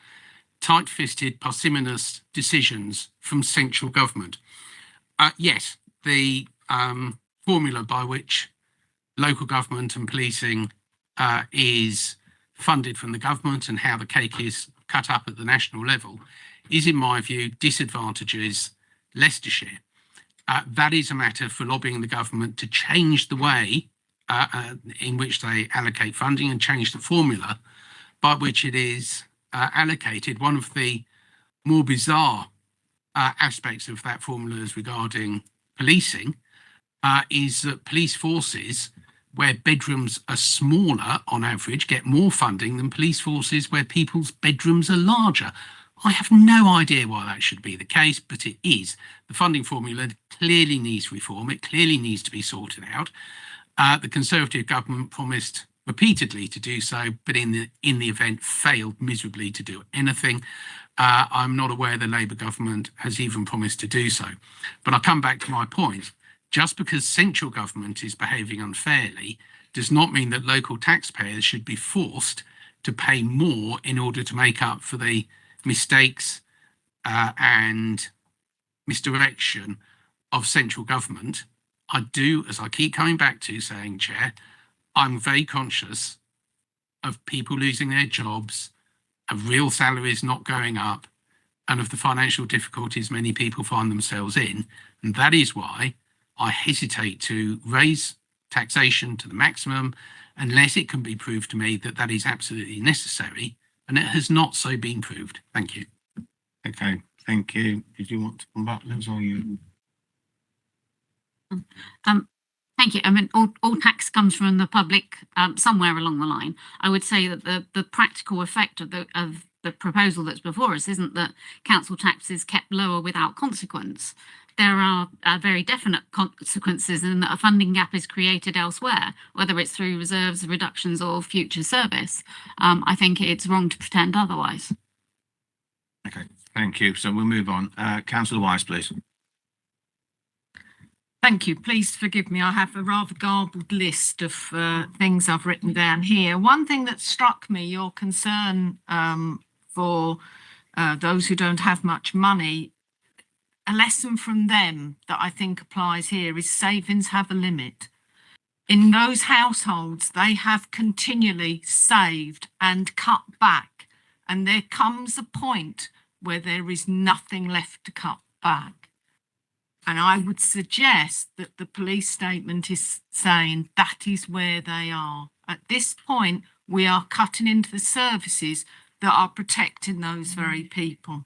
tight-fisted, parsimonious decisions from central government. Yes, the formula by which local government and policing is funded from the government and how the cake is cut up at the national level is, in my view, disadvantages Leicestershire. That is a matter for lobbying the government to change the way in which they allocate funding and change the formula by which it is allocated. One of the more bizarre aspects of that formula is regarding policing is that police forces where bedrooms are smaller on average get more funding than police forces where people's bedrooms are larger. I have no idea why that should be the case, but it is. The funding formula clearly needs reform. It clearly needs to be sorted out. The Conservative government promised repeatedly to do so, but in the event failed miserably to do anything. I'm not aware the Labour government has even promised to do so. But I'll come back to my point. Just because central government is behaving unfairly does not mean that local taxpayers should be forced to pay more in order to make up for the mistakes and misdirection of central government. I do, as I keep coming back to saying, Chair, I'm very conscious of people losing their jobs, of real salaries not going up, and of the financial difficulties many people find themselves in. And that is why I hesitate to raise taxation to the maximum unless it can be proved to me that that is absolutely necessary, and it has not so been proved. Thank you. Okay, thank you. Did you want to come back, Liz, or you? Thank you. I mean, all tax comes from the public somewhere along the line. I would say that the practical effect of the proposal that's before us isn't that council tax is kept lower without consequence. There are very definite consequences in that a funding gap is created elsewhere, whether it's through reserves, reductions or future service. I think it's wrong to pretend otherwise. Okay, thank you. So we'll move on. Councillor Wise, please. Thank you. Please forgive me. I have a rather garbled list of things I've written down here. One thing that struck me, your concern for those who don't have much money, a lesson from them that I think applies here is savings have a limit. In those households, they have continually saved and cut back, and there comes a point where there is nothing left to cut back. And I would suggest that the police statement is saying that is where they are. At this point, we are cutting into the services that are protecting those very people.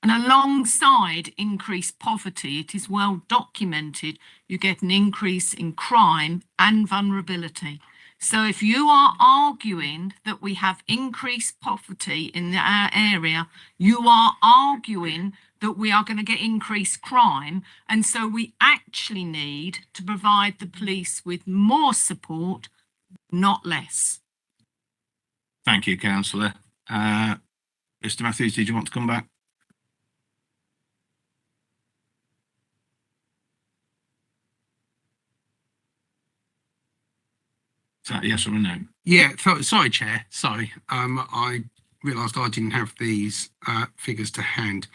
And alongside increased poverty, it is well documented, you get an increase in crime and vulnerability. So if you are arguing that we have increased poverty in our area, you are arguing that we are going to get increased crime. And so we actually need to provide the police with more support, not less. Thank you, councillor. Mr Matthews, did you want to come back? Is that a yes or a no? Yeah, sorry, Chair. Sorry. I realised I didn't have these figures to hand.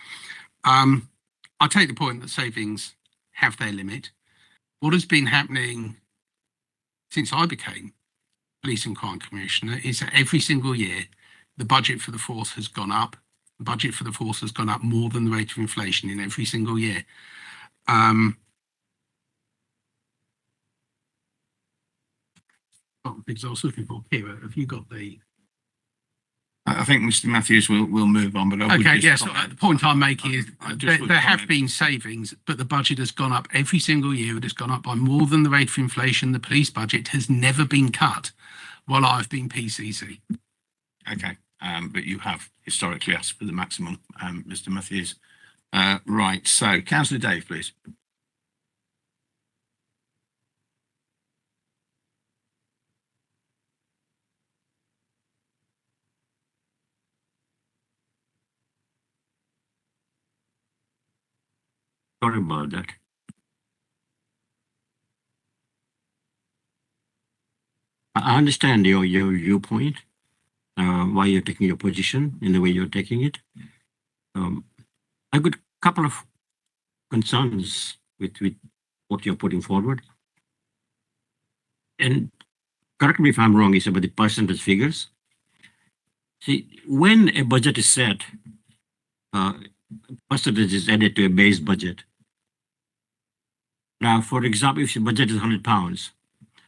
I take the point that savings have their limit. What has been happening since I became Police and Crime Commissioner is that every single year the budget for the force has gone up. The budget for the force has gone up more than the rate of inflation in every single year. Because I was looking for here. Have you got the? I think Mr Matthews will move on, but I would Okay, just yes. comment. The point I'm making is just would there have comment. been savings, but the budget has gone up every single year. It has gone up by more than the rate of inflation. The police budget has never been cut while I've been PCC. Okay, but you have historically asked for the maximum, Mr Matthews. Right, so councillor Dave, please. Sorry about that. I understand your viewpoint, why you're taking your position in the way you're taking it. I've got a couple of concerns with what you're putting forward. And correct me if I'm wrong, it's about the percentage figures. See, when a budget is set, percentage is added to a base budget. Now, for example, if the budget is £100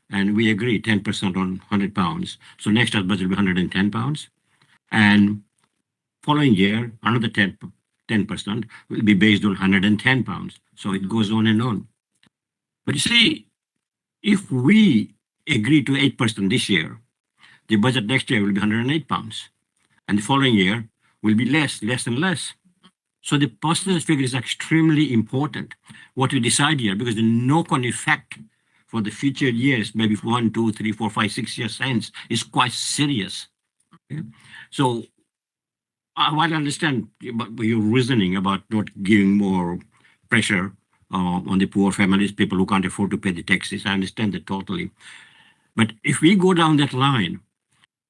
and we agree 10% on £100, so next year's budget will be £110, and following year, another 10% will be based on £110. So it goes on and on. But you see, if we agree to 8% this year, the budget next year will be £108, and the following year will be less and less. So the percentage figure is extremely important, what we decide here, because the knock-on effect for the future years, maybe 1, 2, 3, 4, 5, 6 years hence, is quite serious. Okay? So while I understand your reasoning about not giving more pressure on the poor families, people who can't afford to pay the taxes, I understand that totally. But if we go down that line,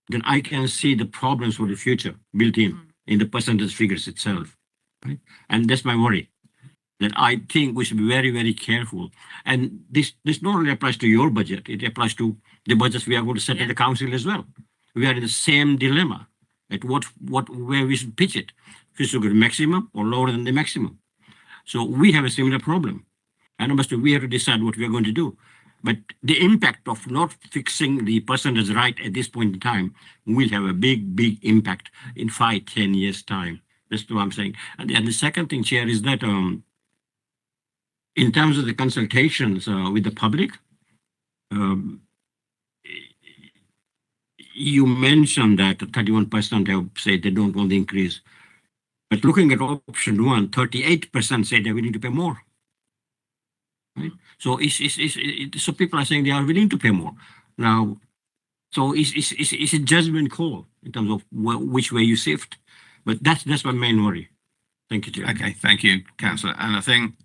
then I can see the problems for the future built in the percentage figures itself. Right? And that's my worry, that I think we should be very, very careful. And this not only applies to your budget, it applies to the budgets we are going to set at the council as well. We are in the same dilemma at where we should pitch it. If we should go to maximum or lower than the maximum. So we have a similar problem. And obviously we have to decide what we are going to do. But the impact of not fixing the percentage right at this point in time will have a big impact in 5, 10 years' time. That's what I'm saying. And the second thing, Chair, is that in terms of the consultations with the public, you mentioned that 31% have said they don't want the increase. But looking at option 1, 38% say they're willing to pay more. Right? So so people are saying they are willing to pay more. Now, so it's a judgment call in terms of which way you shift. But that's my main worry. Thank you, Chair. Okay, thank you, councillor. And I think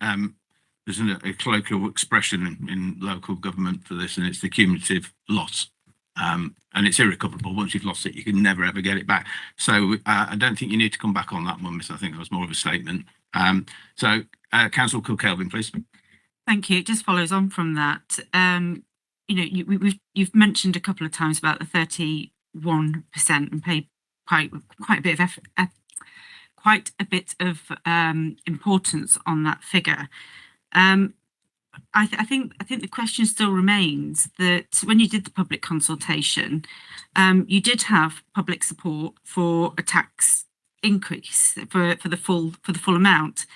there's a colloquial expression in local government for this, and it's the cumulative loss. And it's irrecoverable. Once you've lost it, you can never ever get it back. So I don't think you need to come back on that one, Miss. I think that was more of a statement. So Councillor Kilkelvin, please. Thank you. It just follows on from that. You know, you've mentioned a couple of times about the 31% and pay quite a bit of effort, quite a bit of importance on that figure. I think the question still remains that when you did the public consultation, you did have public support for a tax increase for the full amount.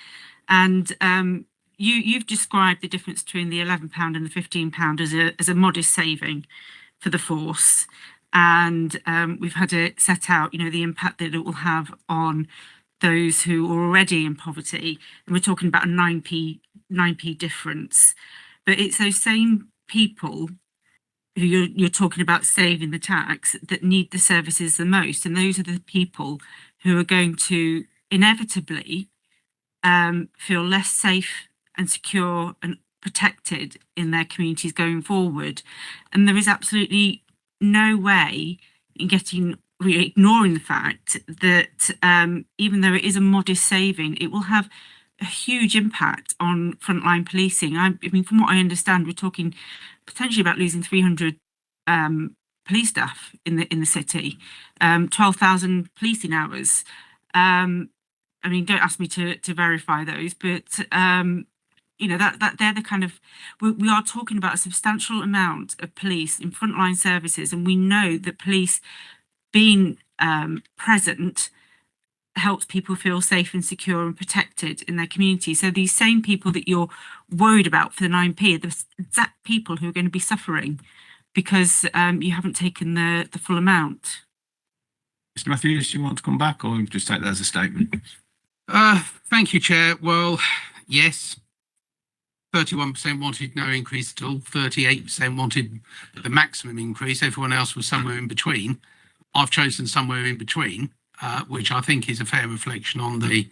And you've described the difference between the £11 and the £15 as a modest saving for the force. And we've had it set out, you know, the impact that it will have on those who are already in poverty. And we're talking about a 9p difference. But it's those same people who you're talking about saving the tax that need the services the most. And those are the people who are going to inevitably feel less safe and secure and protected in their communities going forward. And there is absolutely no way in ignoring the fact that even though it is a modest saving, it will have a huge impact on frontline policing. I mean, from what I understand, we're talking potentially about losing 300 police staff in the city, 12,000 policing hours. I mean, don't ask me to verify those, but you know, that they're the kind of, we are talking about a substantial amount of police in frontline services, and we know that police being present helps people feel safe and secure and protected in their community. So these same people that you're worried about for the 9p are the exact people who are going to be suffering because you haven't taken the full amount. Mr. Matthews, do you want to come back, or just take that as a statement? Thank you, Chair. Well, yes, 31% wanted no increase at all. 38% wanted the maximum increase. Everyone else was somewhere in between. I've chosen somewhere in between, which I think is a fair reflection on the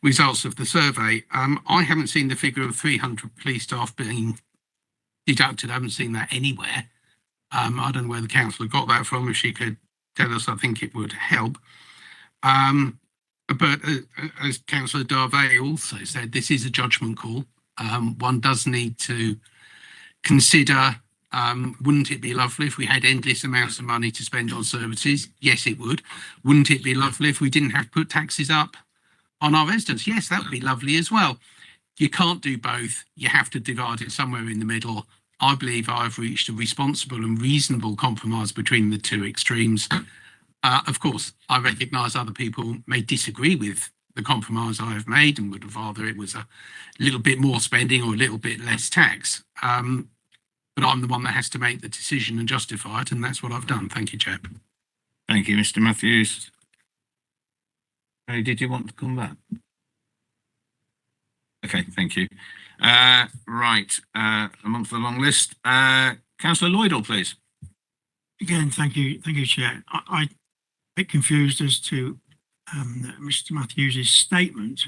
results of the survey. I haven't seen the figure of 300 police staff being deducted. I haven't seen that anywhere. I don't know where the councillor got that from. If she could tell us, I think it would help. But as Councillor Darvey also said, this is a judgment call. One does need to consider, wouldn't it be lovely if we had endless amounts of money to spend on services? Yes, it would. Wouldn't it be lovely if we didn't have to put taxes up on our residents? Yes, that would be lovely as well. You can't do both. You have to divide it somewhere in the middle. I believe I've reached a responsible and reasonable compromise between the two extremes. Of course, I recognise other people may disagree with the compromise I have made and would have rather it was a little bit more spending or a little bit less tax. But I'm the one that has to make the decision and justify it, and that's what I've done. Thank you, Chair. Thank you, Mr. Matthews. Hey, did you want to come back? Okay, thank you. Right, amongst the long list, Councillor Lloydall, please. Again, thank you, Chair. I'm a bit confused as to Mr. Matthews' statement.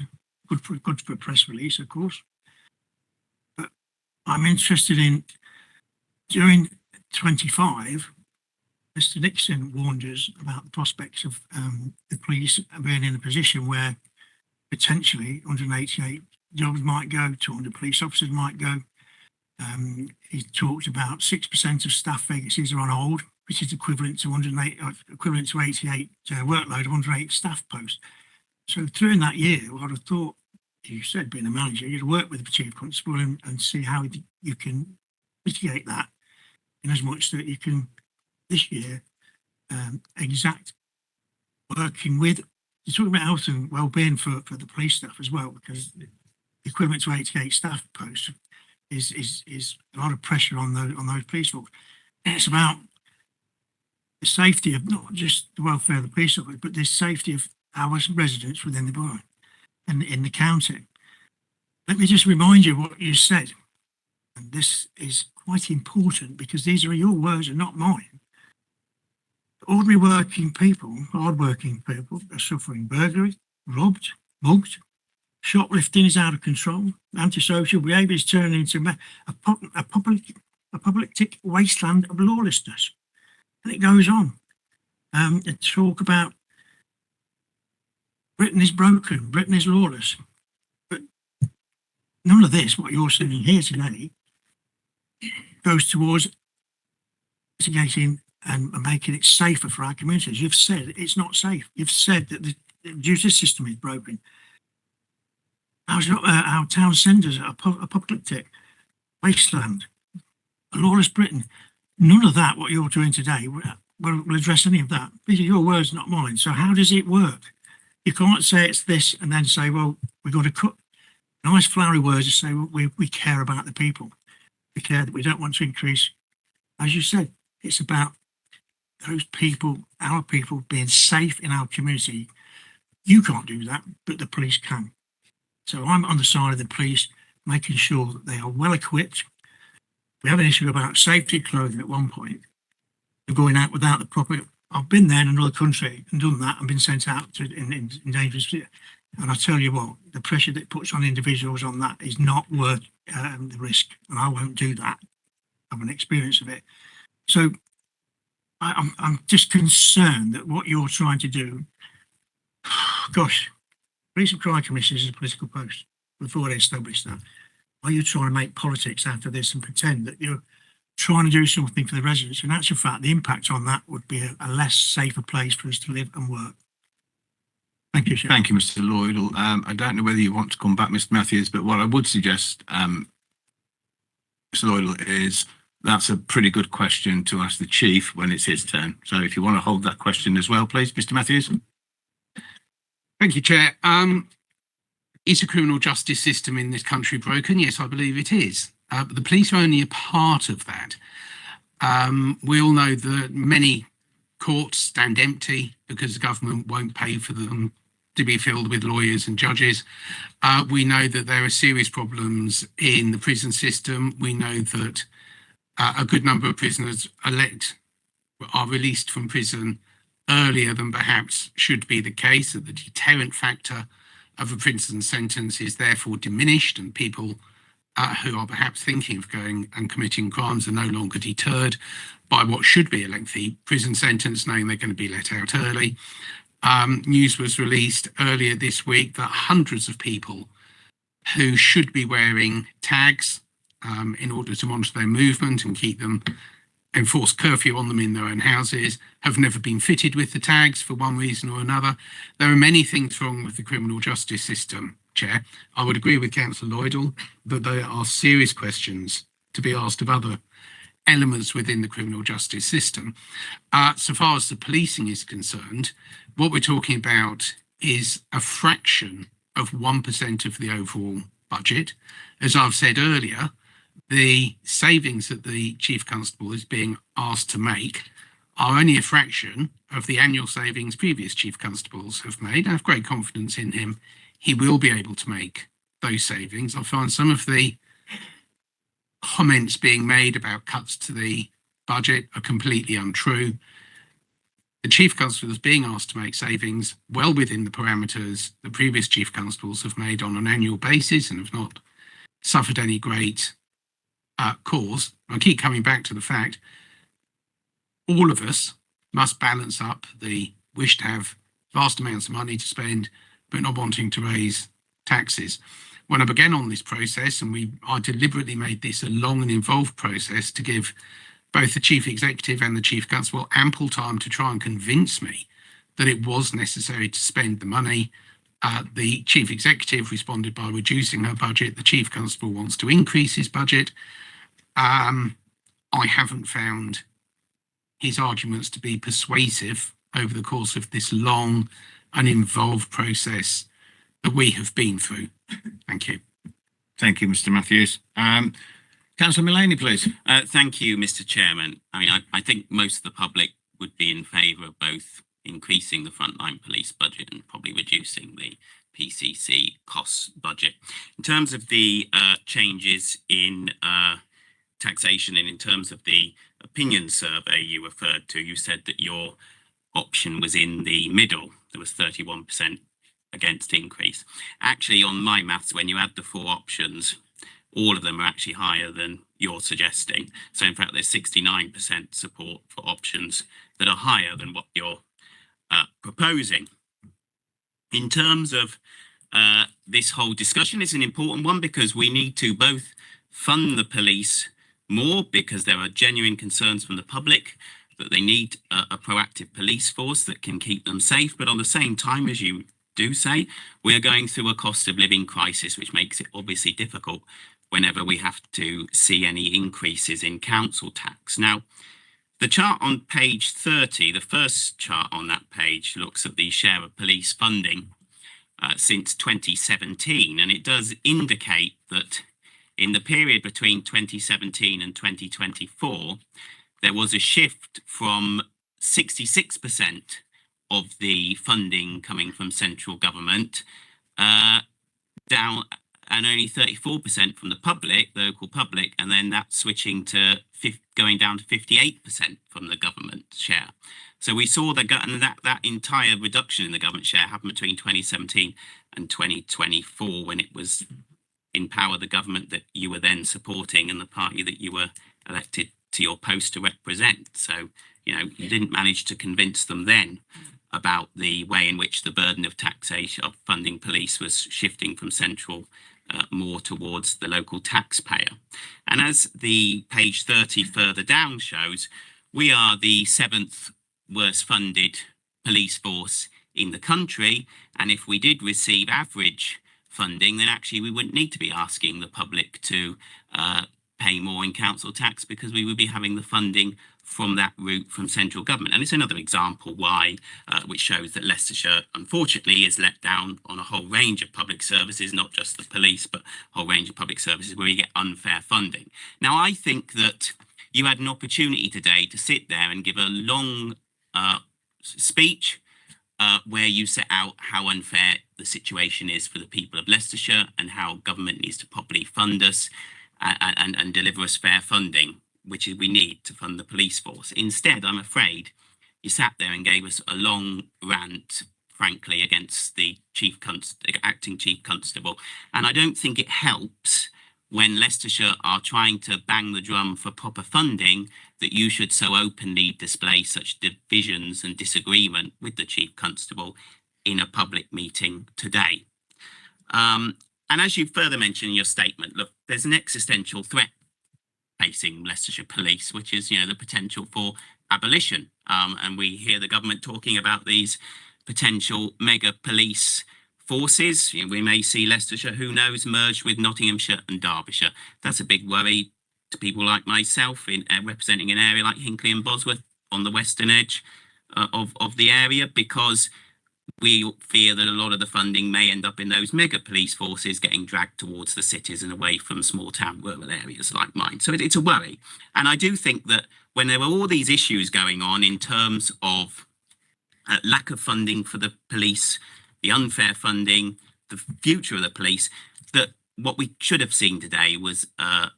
Good for a press release, of course. But I'm interested in, during 25, Mr. Nixon warned us about the prospects of the police being in a position where potentially 188 jobs might go, 200 police officers might go. He talked about 6% of staff vacancies are on hold, which is equivalent to 88 workload of 108 staff posts. So during that year, I would have thought, you said being a manager, you'd work with the chief constable and see how you can mitigate that, in as much that you can this year exact working with. You're talking about health and well-being for the police staff as well, because the equivalent to 88 staff posts is a lot of pressure on those police folks. It's about the safety of not just the welfare of the police officers, but the safety of our residents within the borough and in the county. Let me just remind you what you said, and this is quite important because these are your words and not mine. Ordinary working people, hard-working people, are suffering burglary, robbed, mugged. Shoplifting is out of control. Antisocial behaviour is turning into a public wasteland of lawlessness. And it goes on. To talk about Britain is broken, Britain is lawless. But none of this, what you're saying here today, goes towards mitigating and making it safer for our communities. You've said it's not safe. You've said that the justice system is broken. Our town centres are apocalyptic, wasteland, a lawless Britain. None of that, what you're doing today, will address any of that. These are your words, not mine. So how does it work? You can't say it's this and then say, well, we've got to cut nice flowery words to say, well, we care about the people. We care that we don't want to increase. As you said, it's about those people, our people being safe in our community. You can't do that, but the police can. So I'm on the side of the police, making sure that they are well equipped. We have an issue about safety clothing at one point. They're going out without the proper. I've been there in another country and done that and been sent out to in dangerous. And I tell you what, the pressure that it puts on individuals on that is not worth the risk. And I won't do that. I have an experience of it. So I'm just concerned that what you're trying to do, gosh, Police and Crime Commission is a political post. Before they established that, are you trying to make politics out of this and pretend that you're trying to do something for the residents? In actual fact, the impact on that would be a less safer place for us to live and work. Thank you, Chair. Thank you, Mr. Lloydell. I don't know whether you want to come back, Mr. Matthews, but what I would suggest, Mr. Lloydell, is that's a pretty good question to ask the Chief when it's his turn. So if you want to hold that question as well, please, Mr. Matthews. Thank you, Chair. Is the criminal justice system in this country broken? Yes, I believe it is. But the police are only a part of that. We all know that many courts stand empty because the government won't pay for them to be filled with lawyers and judges. We know that there are serious problems in the prison system. We know that a good number of prisoners are released from prison earlier than perhaps should be the case, that the deterrent factor of a prison sentence is therefore diminished, and people who are perhaps thinking of going and committing crimes are no longer deterred by what should be a lengthy prison sentence, knowing they're going to be let out early. News was released earlier this week that hundreds of people who should be wearing tags in order to monitor their movement and keep them, enforce curfew on them in their own houses, have never been fitted with the tags for one reason or another. There are many things wrong with the criminal justice system, Chair. I would agree with Councillor Lloydell that there are serious questions to be asked of other elements within the criminal justice system. So far as the policing is concerned, what we're talking about is a fraction of 1% of the overall budget. As I've said earlier, the savings that the Chief Constable is being asked to make are only a fraction of the annual savings previous Chief Constables have made. I have great confidence in him. He will be able to make those savings. I find some of the comments being made about cuts to the budget are completely untrue. The Chief Constable is being asked to make savings well within the parameters the previous Chief Constables have made on an annual basis and have not suffered any great cause. I keep coming back to the fact all of us must balance up the wish to have vast amounts of money to spend but not wanting to raise taxes. When I began on this process, and I deliberately made this a long and involved process to give both the Chief Executive and the Chief Constable ample time to try and convince me that it was necessary to spend the money. The Chief Executive responded by reducing her budget. The Chief Constable wants to increase his budget. I haven't found his arguments to be persuasive over the course of this long and involved process that we have been through. Thank you. Thank you, Mr. Matthews. Councillor Mullaney, please. Thank you, Mr. Chairman. I mean, I think most of the public would be in favour of both increasing the frontline police budget and probably reducing the PCC costs budget. In terms of the changes in taxation and in terms of the opinion survey you referred to, you said that your option was in the middle. There was 31% against increase. Actually, on my maths, when you add the four options, all of them are actually higher than you're suggesting. So in fact, there's 69% support for options that are higher than what you're proposing. In terms of this whole discussion, it's an important one because we need to both fund the police more because there are genuine concerns from the public that they need a proactive police force that can keep them safe. But on the same time, as you do say, we are going through a cost of living crisis, which makes it obviously difficult whenever we have to see any increases in council tax. Now, the chart on page 30, the first chart on that page, looks at the share of police funding since 2017, and it does indicate that in the period between 2017 and 2024, there was a shift from 66% of the funding coming from central government down, and only 34% from the public, the local public, and then that switching to going down to 58% from the government share. So we saw that entire reduction in the government share happened between 2017 and 2024, when it was in power, the government that you were then supporting and the party that you were elected to your post to represent. So, you know, you didn't manage to convince them then about the way in which the burden of taxation of funding police was shifting from central more towards the local taxpayer. And as the page 30 further down shows, we are the 7th worst funded police force in the country. And if we did receive average funding, then actually we wouldn't need to be asking the public to pay more in council tax, because we would be having the funding from that route from central government. And it's another example why, which shows that Leicestershire, unfortunately, is let down on a whole range of public services, not just the police, but a whole range of public services where you get unfair funding. Now, I think that you had an opportunity today to sit there and give a long speech where you set out how unfair the situation is for the people of Leicestershire and how government needs to properly fund us and deliver us fair funding, which is we need to fund the police force. Instead, I'm afraid you sat there and gave us a long rant, frankly, against the acting chief constable. And I don't think it helps when Leicestershire are trying to bang the drum for proper funding that you should so openly display such divisions and disagreement with the chief constable in a public meeting today. And as you further mentioned in your statement, look, there's an existential threat facing Leicestershire Police, which is, you know, the potential for abolition. And we hear the government talking about these potential mega police forces. You know, we may see Leicestershire, who knows, merged with Nottinghamshire and Derbyshire. That's a big worry to people like myself in representing an area like Hinckley and Bosworth on the western edge of the area, because we fear that a lot of the funding may end up in those mega police forces getting dragged towards the cities and away from small town rural areas like mine. So it's a worry. And I do think that when there were all these issues going on in terms of lack of funding for the police, the unfair funding, the future of the police, that what we should have seen today was a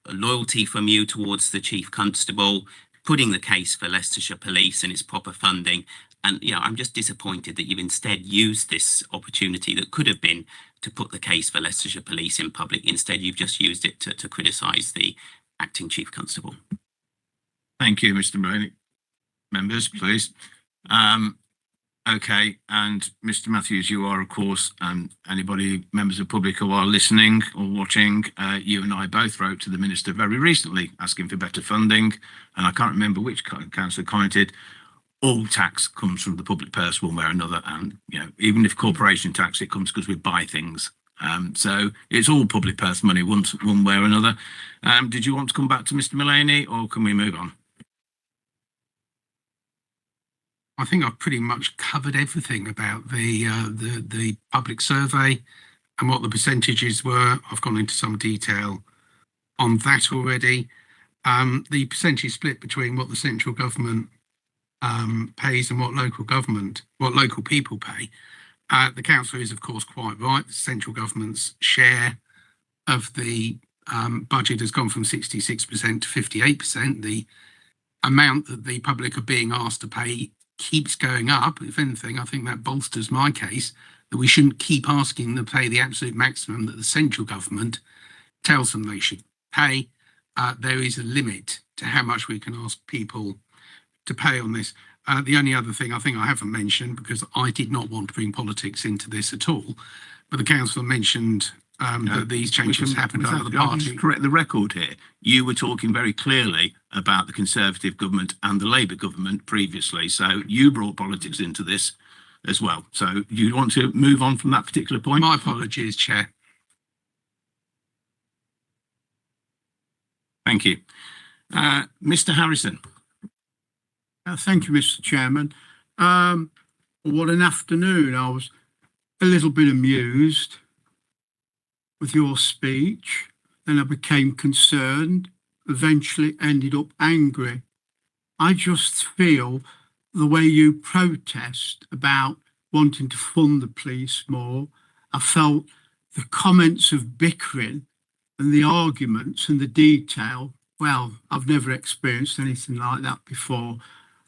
loyalty from you towards the chief constable, putting the case for Leicestershire Police and its proper funding. And, you know, I'm just disappointed that you've instead used this opportunity that could have been to put the case for Leicestershire Police in public. Instead, you've just used it to criticise the acting chief constable. Thank you, Mr. Brady. Members, please. Okay, and Mr. Matthews, you are, of course, anybody, members of the public who are listening or watching, you and I both wrote to the Minister very recently asking for better funding, and I can't remember which councillor commented, all tax comes from the public purse one way or another, and, you know, even if corporation tax, it comes because we buy things. So it's all public purse money one way or another. Did you want to come back to Mr. Mullaney, or can we move on? I think I've pretty much covered everything about the public survey and what the percentages were. I've gone into some detail on that already. The percentage split between what the central government pays and what local people pay. The councillor is, of course, quite right. The central government's share of the budget has gone from 66% to 58%. The amount that the public are being asked to pay keeps going up. If anything, I think that bolsters my case that we shouldn't keep asking them to pay the absolute maximum that the central government tells them they should pay. There is a limit to how much we can ask people to pay on this. The only other thing I think I haven't mentioned, because I did not want to bring politics into this at all, but the councillor mentioned that these changes happened under the party. Correct the record here. You were talking very clearly about the Conservative government and the Labour government previously, so you brought politics into this as well. So you want to move on from that particular point? My apologies, Chair. Thank you. Mr. Harrison. Thank you, Mr. Chairman. What an afternoon. I was a little bit amused with your speech, then I became concerned, eventually ended up angry. I just feel the way you protest about wanting to fund the police more, I felt the comments of bickering and the arguments and the detail, well, I've never experienced anything like that before.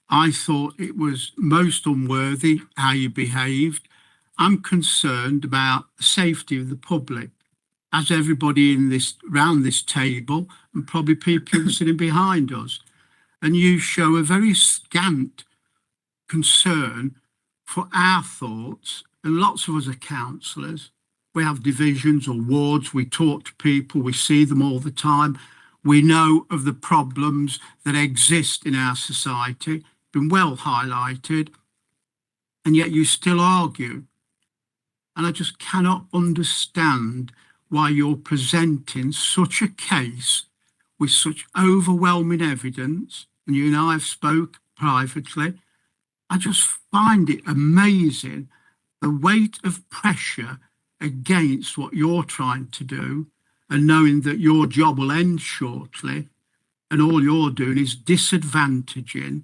I thought it was most unworthy how you behaved. I'm concerned about the safety of the public, as everybody in this round this table and probably people sitting behind us. And you show a very scant concern for our thoughts. And lots of us are councillors. We have divisions or wards. We talk to people. We see them all the time. We know of the problems that exist in our society, been well highlighted, and yet you still argue. And I just cannot understand why you're presenting such a case with such overwhelming evidence. And you and I have spoke privately. I just find it amazing the weight of pressure against what you're trying to do, and knowing that your job will end shortly, and all you're doing is disadvantaging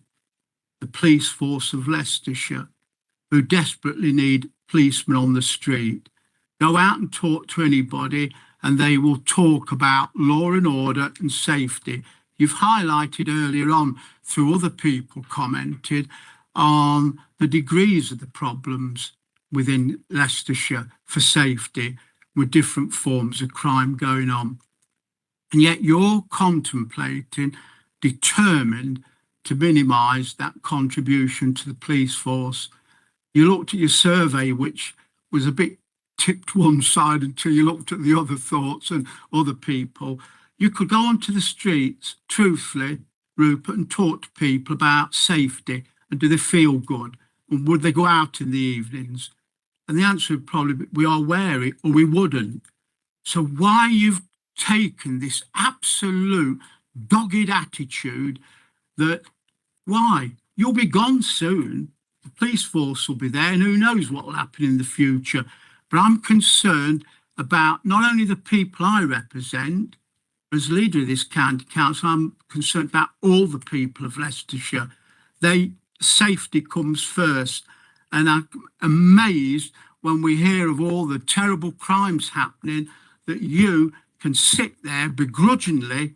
the police force of Leicestershire, who desperately need policemen on the street. Go out and talk to anybody and they will talk about law and order and safety. You've highlighted earlier on, through other people commented, on the degrees of the problems within Leicestershire for safety, with different forms of crime going on. And yet you're contemplating, determined to minimise that contribution to the police force. You looked at your survey, which was a bit tipped one side until you looked at the other thoughts and other people. You could go onto the streets, truthfully, Rupert, and talk to people about safety and do they feel good? And would they go out in the evenings? And the answer would probably be, we are wary, or we wouldn't. So why you've taken this absolute dogged attitude that, why? You'll be gone soon. The police force will be there, and who knows what will happen in the future. But I'm concerned about not only the people I represent, as leader of this county council, I'm concerned about all the people of Leicestershire. Safety comes first. And I'm amazed when we hear of all the terrible crimes happening, that you can sit there begrudgingly,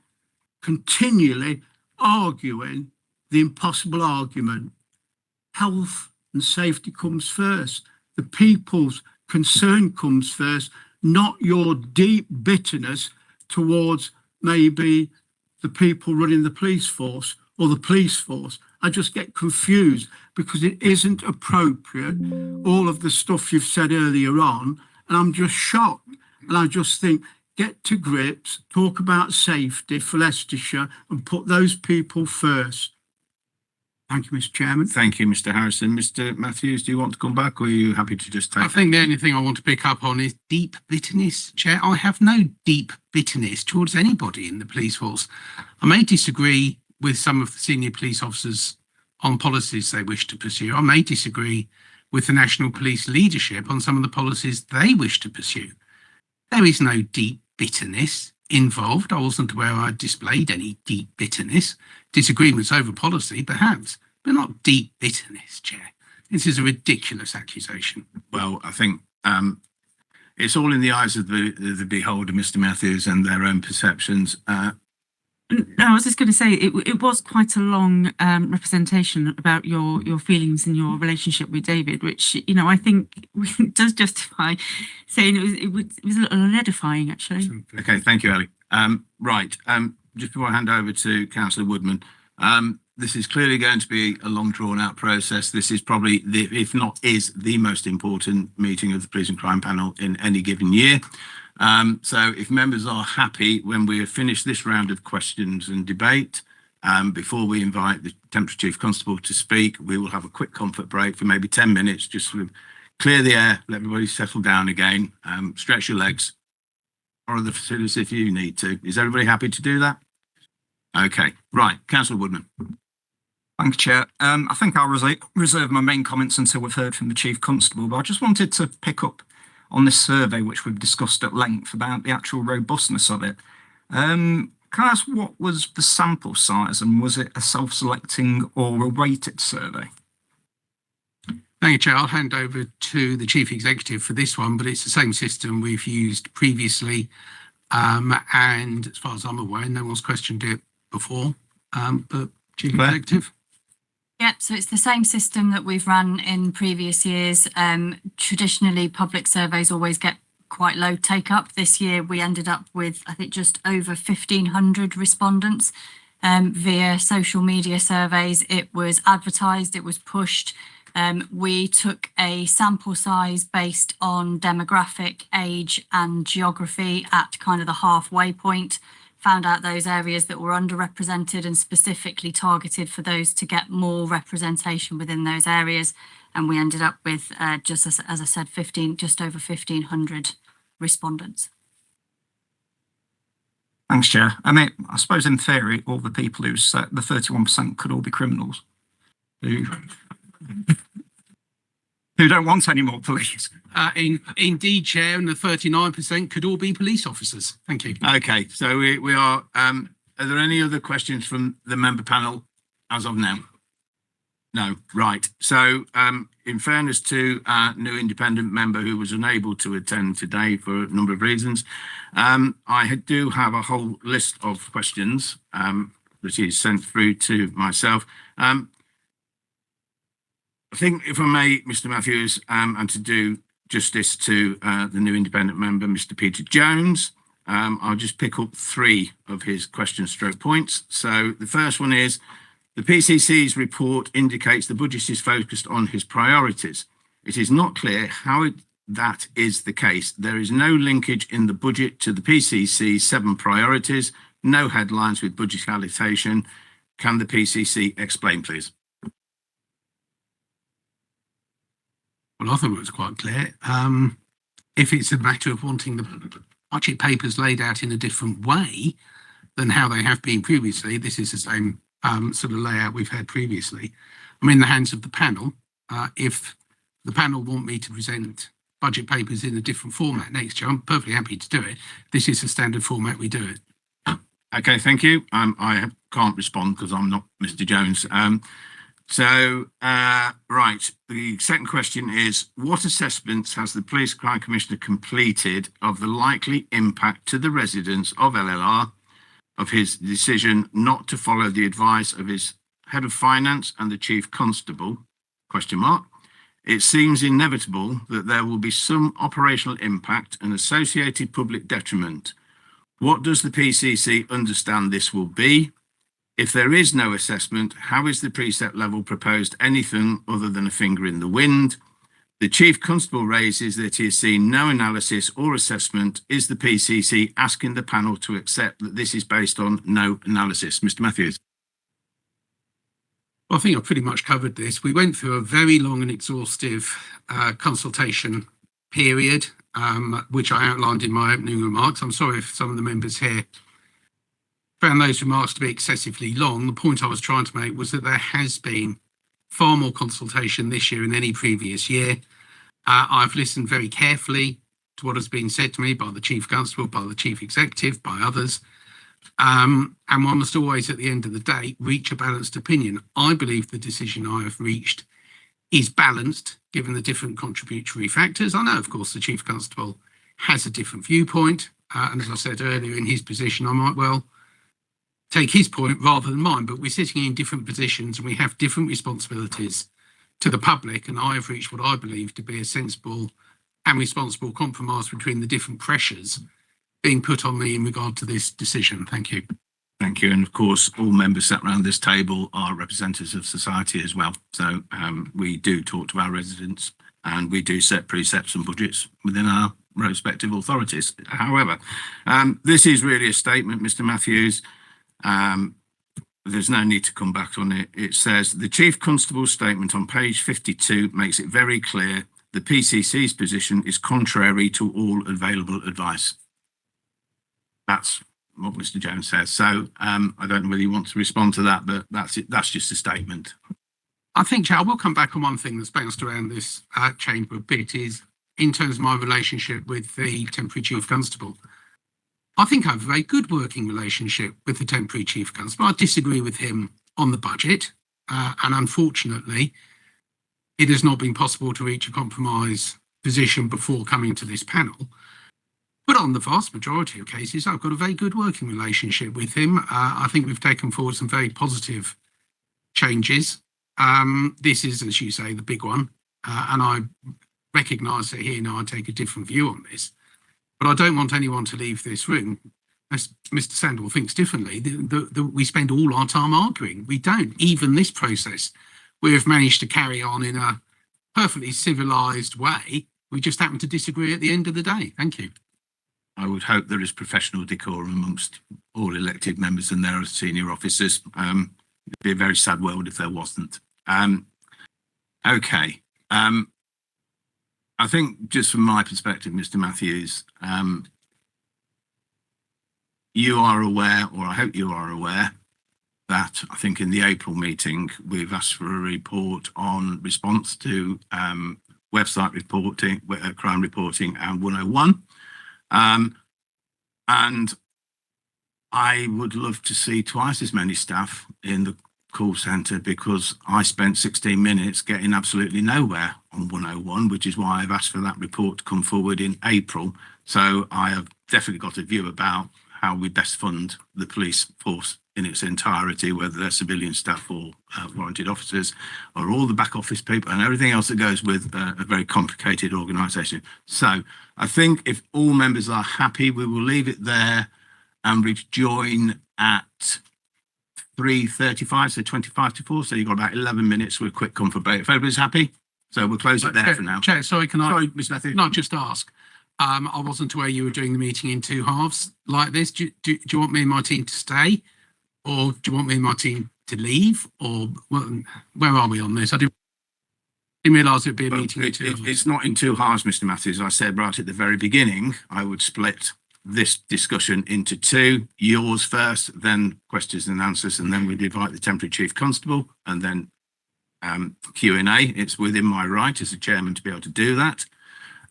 continually arguing the impossible argument. Health and safety comes first. The people's concern comes first, not your deep bitterness towards maybe the people running the police force or the police force. I just get confused because it isn't appropriate, all of the stuff you've said earlier on, and I'm just shocked. And I just think, get to grips, talk about safety for Leicestershire and put those people first. Thank you, Mr. Chairman. Thank you, Mr. Harrison. Mr. Matthews, do you want to come back, or are you happy to just take? I think the only thing I want to pick up on is deep bitterness, Chair. I have no deep bitterness towards anybody in the police force. I may disagree with some of the senior police officers on policies they wish to pursue. I may disagree with the National Police leadership on some of the policies they wish to pursue. There is no deep bitterness involved. I wasn't aware I displayed any deep bitterness. Disagreements over policy, perhaps, but not deep bitterness, Chair. This is a ridiculous accusation. Well, I think it's all in the eyes of the beholder, Mr. Matthews, and their own perceptions. No, I was just going to say it was quite a long representation about your feelings and your relationship with David, which, you know, I think does justify saying it was a little edifying, actually. Okay, thank you, Ali. Right, just before I hand over to Councillor Woodman, this is clearly going to be a long, drawn-out process. This is probably, if not is, the most important meeting of the Police and Crime Panel in any given year. So if members are happy, when we have finished this round of questions and debate, before we invite the Temporary Chief Constable to speak, we will have a quick comfort break for maybe 10 minutes, just sort of clear the air, let everybody settle down again, stretch your legs, or the facilities if you need to. Is everybody happy to do that? Okay, right, Councillor Woodman. Thank you, Chair. I think I'll reserve my main comments until we've heard from the Chief Constable, but I just wanted to pick up on this survey, which we've discussed at length about the actual robustness of it. Can I ask what was the sample size, and was it a self-selecting or a weighted survey? Thank you, Chair. I'll hand over to the Chief Executive for this one, but it's the same system we've used previously. And as far as I'm aware, no one's questioned it before. But Chief Executive? Yep, so it's the same system that we've run in previous years. Traditionally, public surveys always get quite low take up. This year, we ended up with, I think, just over 1,500 respondents via social media surveys. It was advertised, it was pushed. We took a sample size based on demographic, age and geography at kind of the halfway point, found out those areas that were underrepresented and specifically targeted for those to get more representation within those areas. And we ended up with, just as I said, just over 1,500 respondents. Thanks, Chair. I mean, I suppose in theory, all the people who set the 31% could all be criminals who don't want any more police. Indeed, Chair, and the 39% could all be police officers. Thank you. Okay, so we are, are there any other questions from the member panel as of now? No, right. So in fairness to our new independent member who was unable to attend today for a number of reasons, I do have a whole list of questions that is sent through to myself. I think, if I may, Mr. Matthews, and to do justice to the new independent member, Mr. Peter Jones, I'll just pick up 3 of his question stroke points. So the first one is, the PCC's report indicates the budget is focused on his priorities. It is not clear how that is the case. There is no linkage in the budget to the PCC's 7 priorities, no headlines with budget allocation. Can the PCC explain, please? Well, I thought it was quite clear. If it's a matter of wanting the budget papers laid out in a different way than how they have been previously, this is the same sort of layout we've had previously. I'm in the hands of the panel. If the panel want me to present budget papers in a different format next year, I'm perfectly happy to do it. This is the standard format we do it. Okay, thank you. I can't respond because I'm not Mr. Jones. Right, the second question is, what assessments has the Police Crime Commissioner completed of the likely impact to the residents of LLR of his decision not to follow the advice of his head of finance and the Chief Constable? ? It seems inevitable that there will be some operational impact and associated public detriment. What does the PCC understand this will be? If there is no assessment, how is the precept level proposed anything other than a finger in the wind? The Chief Constable raises that he has seen no analysis or assessment. Is the PCC asking the panel to accept that this is based on no analysis? Mr. Matthews. Well, I think I've pretty much covered this. We went through a very long and exhaustive consultation period, which I outlined in my opening remarks. I'm sorry if some of the members here found those remarks to be excessively long. The point I was trying to make was that there has been far more consultation this year than any previous year. I've listened very carefully to what has been said to me by the Chief Constable, by the Chief Executive, by others. And one must always, at the end of the day, reach a balanced opinion. I believe the decision I have reached is balanced, given the different contributory factors. I know, of course, the Chief Constable has a different viewpoint. And as I said earlier, in his position, I might well take his point rather than mine, but we're sitting in different positions and we have different responsibilities to the public, and I have reached what I believe to be a sensible and responsible compromise between the different pressures being put on me in regard to this decision. Thank you. Thank you. And of course, all members sat around this table are representatives of society as well. So we do talk to our residents and we do set precepts and budgets within our respective authorities. However, this is really a statement, Mr. Matthews. There's no need to come back on it. It says the Chief Constable's statement on page 52 makes it very clear the PCC's position is contrary to all available advice. That's what Mr. Jones says. So I don't know whether you want to respond to that, but that's it. That's just a statement. I think, Chair, I will come back on one thing that's bounced around this chamber a bit is in terms of my relationship with the temporary chief constable. I think I have a very good working relationship with the temporary chief constable. I disagree with him on the budget, and unfortunately, it has not been possible to reach a compromise position before coming to this panel. But on the vast majority of cases, I've got a very good working relationship with him. I think we've taken forward some very positive changes. This is, as you say, the big one, and I recognise that here now I take a different view on this. But I don't want anyone to leave this room, as Mr. Sandwell thinks differently, that we spend all our time arguing. We don't. Even this process, we have managed to carry on in a perfectly civilised way. We just happen to disagree at the end of the day. Thank you. I would hope there is professional decorum amongst all elected members and their senior officers. It'd be a very sad world if there wasn't. Okay. I think just from my perspective, Mr. Matthews, you are aware, or I hope you are aware, that I think in the April meeting, we've asked for a report on response to website reporting, crime reporting and 101. And I would love to see twice as many staff in the call centre because I spent 16 minutes getting absolutely nowhere on 101, which is why I've asked for that report to come forward in April. So I have definitely got a view about how we best fund the police force in its entirety, whether they're civilian staff or warranted officers or all the back office people and everything else that goes with a very complicated organisation. So I think if all members are happy, we will leave it there and rejoin at 3:35, so 25 to 4. So you've got about 11 minutes for a quick comfort break. If everybody's happy, so we'll close it there for now. Chair, sorry, can I? Sorry, Mr. Matthews. Not just ask. I wasn't aware you were doing the meeting in two halves like this. Do you want me and my team to stay, or do you want me and my team to leave, or where are we on this? I didn't realise it'd be a meeting in two halves. It's not in two halves, Mr. Matthews. I said right at the very beginning, I would split this discussion into two, yours first, then questions and answers, and then we'd invite the temporary chief constable and then Q&A. It's within my right as a chairman to be able to do that.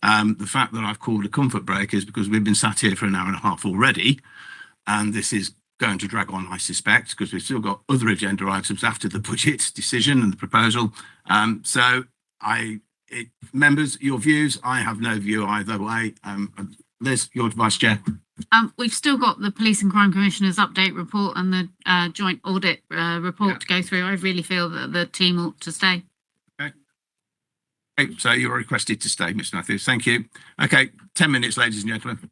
The fact that I've called a comfort break is because we've been sat here for an hour and a half already, and this is going to drag on, I suspect, because we've still got other agenda items after the budget decision and the proposal. Members, your views, I have no view either way. Liz, your vice chair. We've still got the Police and Crime Commissioner's update report and the joint audit report to go through. I really feel that the team ought to stay. Okay, so you're requested to stay, Mr. Matthews. Thank you. Okay, 10 minutes, ladies and gentlemen.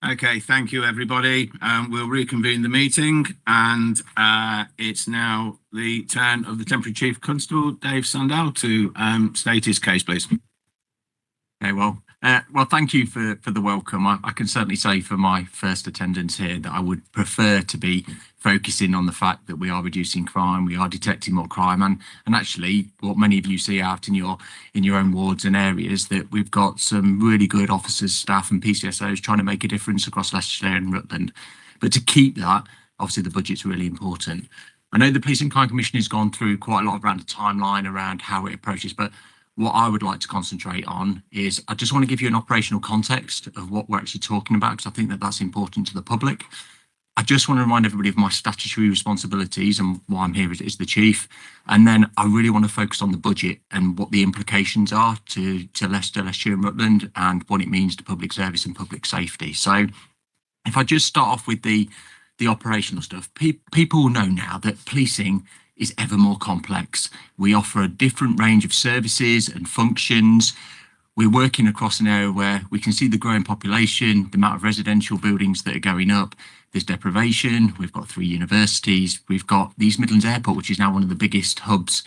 Okay, thank you, everybody. We'll reconvene the meeting, and it's now the turn of the Temporary Chief Constable, Dave Sandell, to state his case, please. Okay, well, thank you for the welcome. I can certainly say for my first attendance here that I would prefer to be focusing on the fact that we are reducing crime, we are detecting more crime, and actually what many of you see out in your own wards and areas, that we've got some really good officers, staff and PCSOs trying to make a difference across Leicestershire and Rutland. But to keep that, obviously the budget's really important. I know the Police and Crime Commission has gone through quite a lot around the timeline around how it approaches, but what I would like to concentrate on is I just want to give you an operational context of what we're actually talking about, because I think that that's important to the public. I just want to remind everybody of my statutory responsibilities and why I'm here as the chief. And then I really want to focus on the budget and what the implications are to Leicester, Leicestershire and Rutland, and what it means to public service and public safety. So if I just start off with the operational stuff, people know now that policing is ever more complex. We offer a different range of services and functions. We're working across an area where we can see the growing population, the amount of residential buildings that are going up. There's deprivation. We've got 3 universities. We've got the East Midlands Airport, which is now one of the biggest hubs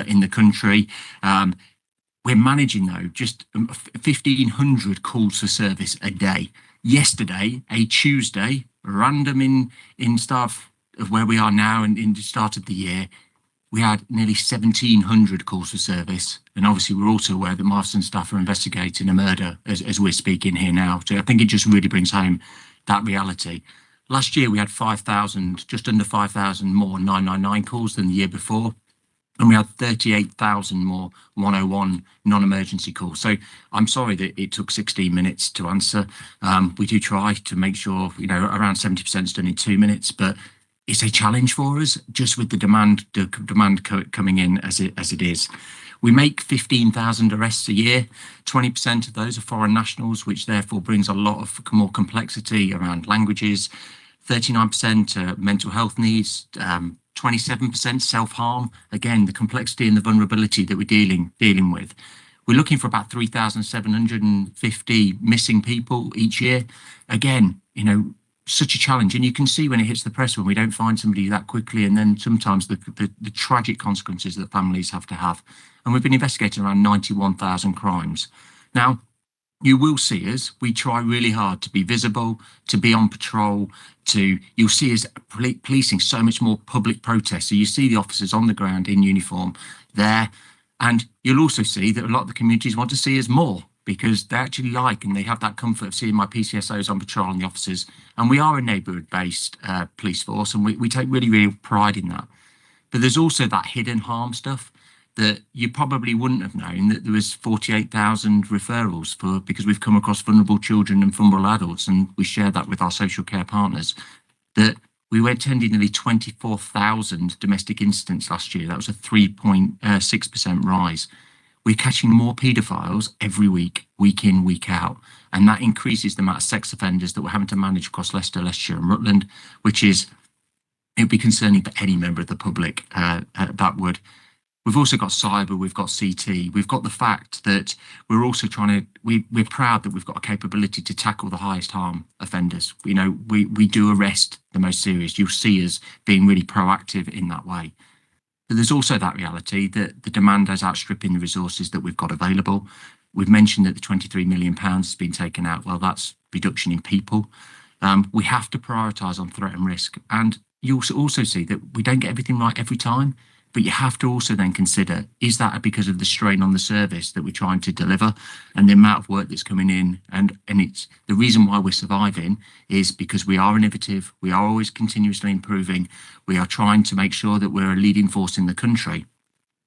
in the country. We're managing, though, just 1,500 calls for service a day. Yesterday, a Tuesday, random in staff of where we are now and in the start of the year, we had nearly 1,700 calls for service. And obviously, we're also aware that Marston staff are investigating a murder as we're speaking here now. So I think it just really brings home that reality. Last year, we had 5,000, just under 5,000 more 999 calls than the year before. And we had 38,000 more 101 non-emergency calls. So I'm sorry that it took 16 minutes to answer. We do try to make sure, around 70% is done in 2 minutes, but it's a challenge for us just with the demand coming in as it is. We make 15,000 arrests a year. 20% of those are foreign nationals, which therefore brings a lot of more complexity around languages. 39% are mental health needs. 27% self-harm. Again, the complexity and the vulnerability that we're dealing with. We're looking for about 3,750 missing people each year. Again, such a challenge. And you can see when it hits the press when we don't find somebody that quickly, and then sometimes the tragic consequences that families have to have. And we've been investigating around 91,000 crimes. Now, you will see us. We try really hard to be visible, to be on patrol, you'll see us policing so much more public protest. So you see the officers on the ground in uniform there. And you'll also see that a lot of the communities want to see us more because they actually like and they have that comfort of seeing my PCSOs on patrol and the officers. And we are a neighbourhood-based police force, and we take really, really pride in that. But there's also that hidden harm stuff that you probably wouldn't have known, that there was 48,000 referrals because we've come across vulnerable children and vulnerable adults, and we share that with our social care partners, that we were attending nearly 24,000 domestic incidents last year. That was a 3.6% rise. We're catching more paedophiles every week, week in, week out, and that increases the amount of sex offenders that we're having to manage across Leicester, Leicestershire and Rutland, which is, it would be concerning for any member of the public that would. We've also got cyber, we've got CT, we've got the fact that we're also we're proud that we've got a capability to tackle the highest harm offenders. We do arrest the most serious. You'll see us being really proactive in that way. But there's also that reality that the demand is outstripping the resources that we've got available. We've mentioned that the £23 million has been taken out. Well, that's reduction in people. We have to prioritise on threat and risk. And you also see that we don't get everything right every time. But you have to also then consider, is that because of the strain on the service that we're trying to deliver and the amount of work that's coming in? And it's the reason why we're surviving is because we are innovative. We are always continuously improving. We are trying to make sure that we're a leading force in the country.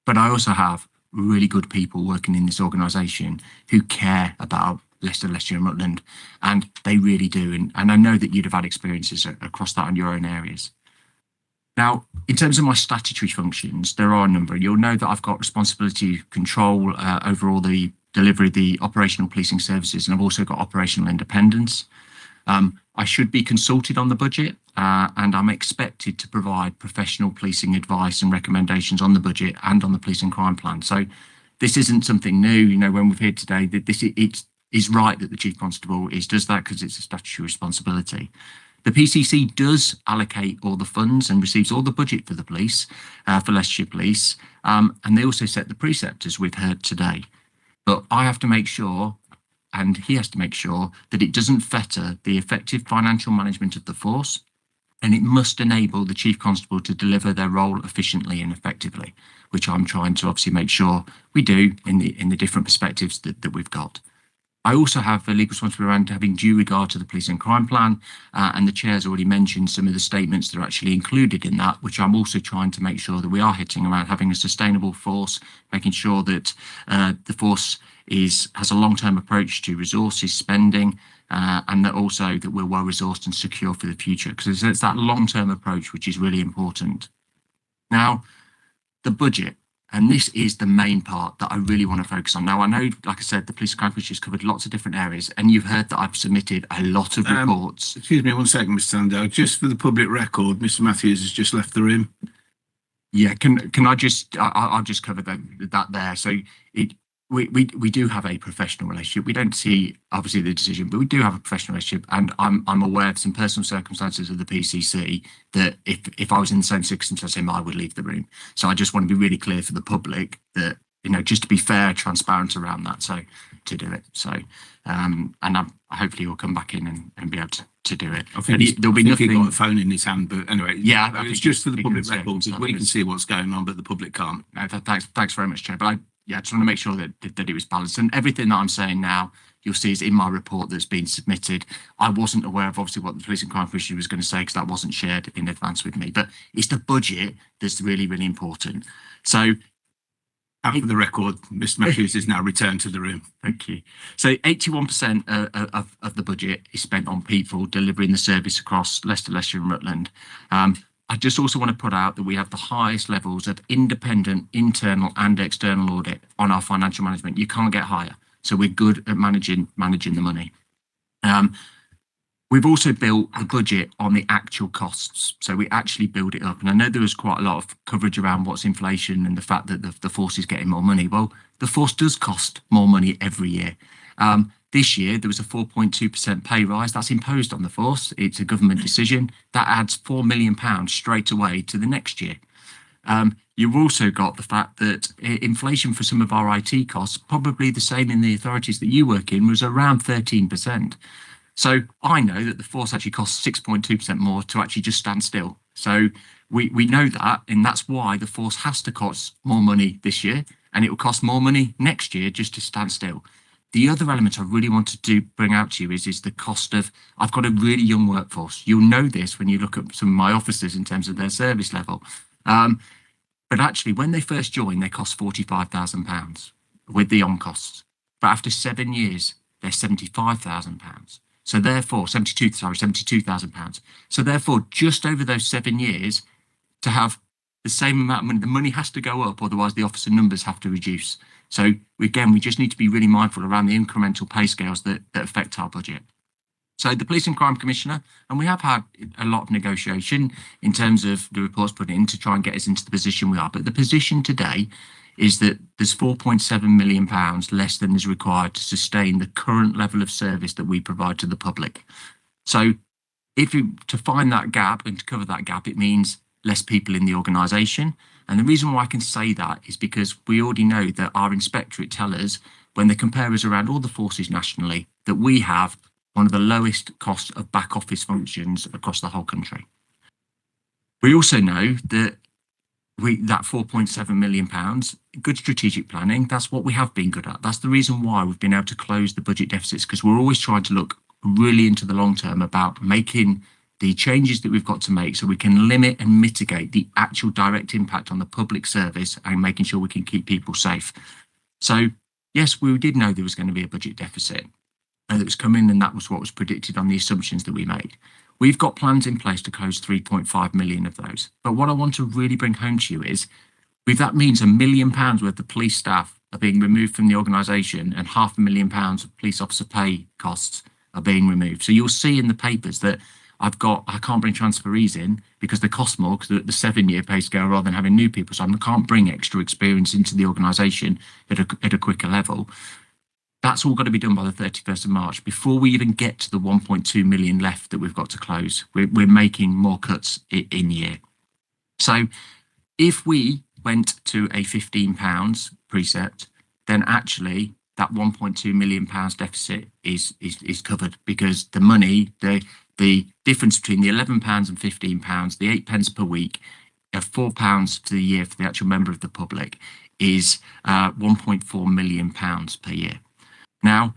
But I also have really good people working in this organisation who care about Leicester, Leicestershire and Rutland, and they really do. And I know that you'd have had experiences across that in your own areas. Now, in terms of my statutory functions, there are a number. You'll know that I've got responsibility control over all the delivery of the operational policing services, and I've also got operational independence. I should be consulted on the budget, and I'm expected to provide professional policing advice and recommendations on the budget and on the police and crime plan. So this isn't something new. When we're here today, is right that the Chief Constable does that because it's a statutory responsibility. The PCC does allocate all the funds and receives all the budget for the police, for Leicestershire Police, and they also set the precept, as we've heard today. But I have to make sure, and he has to make sure, that it doesn't fetter the effective financial management of the force, and it must enable the Chief Constable to deliver their role efficiently and effectively, which I'm trying to obviously make sure we do in the different perspectives that we've got. I also have a legal responsibility around having due regard to the police and crime plan, and the chair's already mentioned some of the statements that are actually included in that, which I'm also trying to make sure that we are hitting around having a sustainable force, making sure that the force has a long-term approach to resources spending, and that also that we're well resourced and secure for the future, because it's that long-term approach which is really important. Now, the budget. And this is the main part that I really want to focus on. Now, I know, like I said, the Police and Crime Commission has covered lots of different areas, and you've heard that I've submitted a lot of reports. Excuse me 1 second, Mr. Sandow. Just for the public record, Mr. Matthews has just left the room. Yeah, can I just, I'll just cover that there. So we do have a professional relationship. We don't see, obviously, the decision, but we do have a professional relationship, and I'm aware of some personal circumstances of the PCC that if I was in the same circumstance as him, I would leave the room. So I just want to be really clear for the public that, you know, just to be fair, transparent around that, so to do it. So, and hopefully he'll come back in and be able to do it. I think there'll be nothing. He got a phone in his hand, but anyway, yeah, it's just for the public record, because we can see what's going on, but the public can't. No, thanks very much, Chair. But I just want to make sure that it was balanced, and everything that I'm saying now, you'll see is in my report that's been submitted. I wasn't aware of obviously what the Police and Crime Commission was going to say because that wasn't shared in advance with me. But it's the budget that's really, really important. So, and for the record, Mr. Matthews is now returned to the room. Thank you. So 81% of the budget is spent on people delivering the service across Leicester, Leicestershire and Rutland. I just also want to put out that we have the highest levels of independent, internal and external audit on our financial management. You can't get higher. So we're good at managing the money. We've also built a budget on the actual costs. So we actually build it up. And I know there was quite a lot of coverage around what's inflation and the fact that the force is getting more money. Well, the force does cost more money every year. This year, there was a 4.2% pay rise that's imposed on the force. It's a government decision. That adds £4 million straight away to the next year. You've also got the fact that inflation for some of our IT costs, probably the same in the authorities that you work in, was around 13%. So I know that the force actually costs 6.2% more to actually just stand still. So we know that, and that's why the force has to cost more money this year, and it will cost more money next year just to stand still. The other element I really wanted to bring out to you is the cost of, I've got a really young workforce. You'll know this when you look at some of my officers in terms of their service level. But actually, when they first joined, they cost £45,000 with the on costs. But after 7 years, they're £75,000. So therefore, £72,000. So therefore, just over those 7 years, to have the same amount of money, the money has to go up, otherwise the officer numbers have to reduce. So again, we just need to be really mindful around the incremental pay scales that affect our budget. So the Police and Crime Commissioner, and we have had a lot of negotiation in terms of the reports put in to try and get us into the position we are. But the position today is that there's £4.7 million less than is required to sustain the current level of service that we provide to the public. So to find that gap and to cover that gap, it means less people in the organisation. And the reason why I can say that is because we already know that our inspectorate tell us, when they compare us around all the forces nationally, that we have one of the lowest costs of back office functions across the whole country. We also know that that £4.7 million, good strategic planning, that's what we have been good at. That's the reason why we've been able to close the budget deficits, because we're always trying to look really into the long term about making the changes that we've got to make so we can limit and mitigate the actual direct impact on the public service and making sure we can keep people safe. So yes, we did know there was going to be a budget deficit that was coming, and that was what was predicted on the assumptions that we made. We've got plans in place to close 3.5 million of those. But what I want to really bring home to you is, if that means £1 million worth of police staff are being removed from the organisation and £500,000 of police officer pay costs are being removed. So you'll see in the papers that I can't bring transferees in because they cost more because they're at the 7-year pay scale rather than having new people. So I can't bring extra experience into the organisation at a quicker level. That's all got to be done by the 31st of March before we even get to the 1.2 million left that we've got to close. We're making more cuts in year. So if we went to a £15 precept, then actually that £1.2 million deficit is covered, because the money, the difference between the £11 and £15, the 8 pence per week, £4 for the year for the actual member of the public, is £1.4 million per year. Now,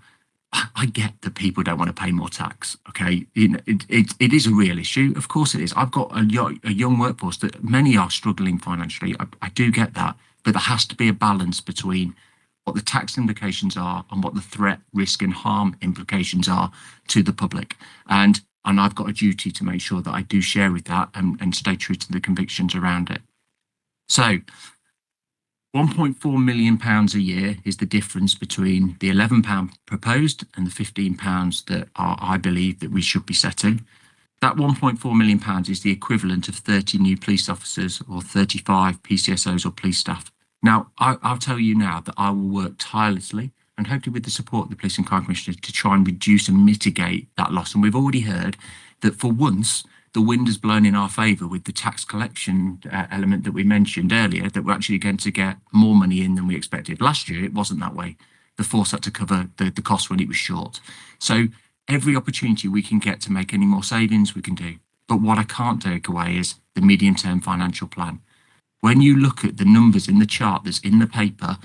I get that people don't want to pay more tax. Okay, it is a real issue. Of course it is. I've got a young workforce that many are struggling financially. I do get that, but there has to be a balance between what the tax implications are and what the threat, risk and harm implications are to the public. And I've got a duty to make sure that I do share with that and stay true to the convictions around it. So £1.4 million a year is the difference between the £11 proposed and the £15 that I believe that we should be setting. That £1.4 million is the equivalent of 30 new police officers or 35 PCSOs or police staff. Now, I'll tell you now that I will work tirelessly and hopefully with the support of the Police and Crime Commissioner to try and reduce and mitigate that loss. And we've already heard that for once, the wind has blown in our favour with the tax collection element that we mentioned earlier, that we're actually going to get more money in than we expected. Last year, it wasn't that way. The force had to cover the cost when it was short. So every opportunity we can get to make any more savings, we can do. But what I can't take away is the medium-term financial plan. When you look at the numbers in the chart that's in the paper,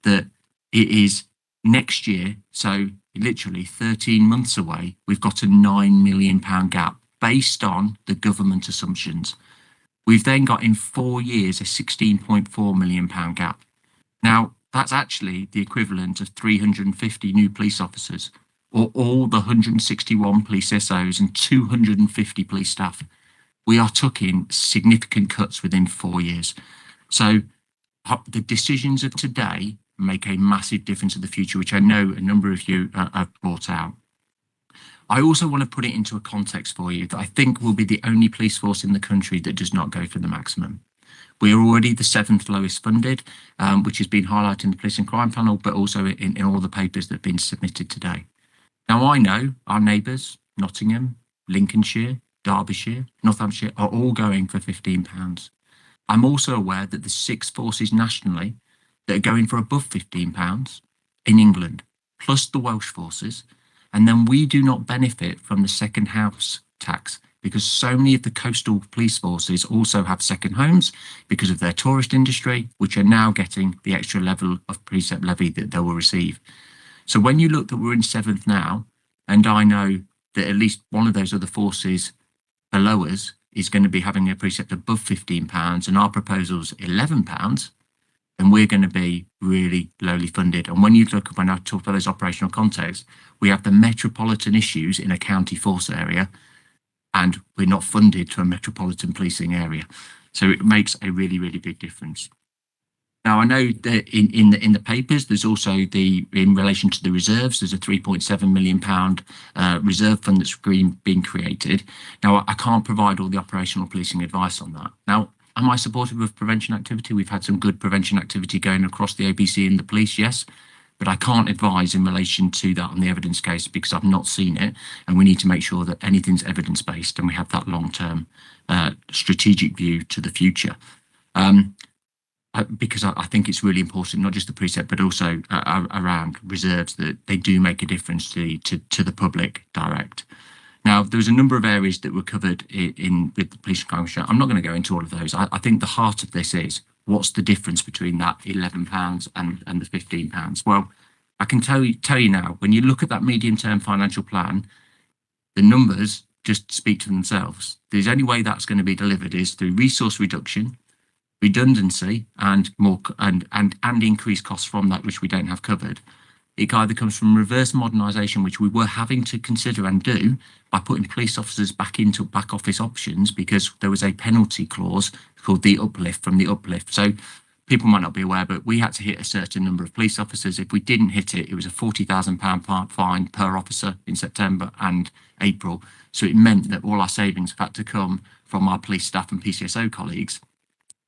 that it is next year, so literally 13 months away, we've got a £9 million gap based on the government assumptions. We've then got in 4 years a £16.4 million gap. Now, that's actually the equivalent of 350 new police officers, or all the 161 police SOs and 250 police staff. We are talking significant cuts within 4 years. So the decisions of today make a massive difference in the future, which I know a number of you have brought out. I also want to put it into a context for you that I think will be the only police force in the country that does not go for the maximum. We are already the 7th lowest funded, which has been highlighted in the Police and Crime Panel, but also in all the papers that have been submitted today. Now, I know our neighbours, Nottingham, Lincolnshire, Derbyshire, Northamptonshire, are all going for £15. I'm also aware that there's 6 forces nationally that are going for above £15 in England, plus the Welsh forces. And then we do not benefit from the second house tax because so many of the coastal police forces also have second homes because of their tourist industry, which are now getting the extra level of precept levy that they will receive. So when you look that we're in 7th now, and I know that at least one of those other forces below us is going to be having a precept above £15 and our proposal's £11, then we're going to be really lowly funded. And when you look, when I talk about those operational contexts, we have the metropolitan issues in a county force area, and we're not funded to a metropolitan policing area. So it makes a really, really big difference. Now, I know that in the papers, there's also in relation to the reserves, there's a £3.7 million reserve fund that's been created. Now, I can't provide all the operational policing advice on that. Now, am I supportive of prevention activity? We've had some good prevention activity going across the OPC and the police, yes, but I can't advise in relation to that on the evidence case because I've not seen it, and we need to make sure that anything's evidence-based and we have that long-term strategic view to the future. Because I think it's really important, not just the precept, but also around reserves, that they do make a difference to the public direct. Now, there was a number of areas that were covered with the Police and Crime Commissioner. I'm not going to go into all of those. I think the heart of this is, what's the difference between that £11 and the £15? Well, I can tell you now, when you look at that medium-term financial plan, the numbers just speak to themselves. The only way that's going to be delivered is through resource reduction, redundancy, and more and increased costs from that which we don't have covered. It either comes from reverse modernisation, which we were having to consider and do by putting police officers back into back office options because there was a penalty clause called the uplift from the uplift. So people might not be aware, but we had to hit a certain number of police officers. If we didn't hit it, it was a £40,000 fine per officer in September and April. So it meant that all our savings had to come from our police staff and PCSO colleagues.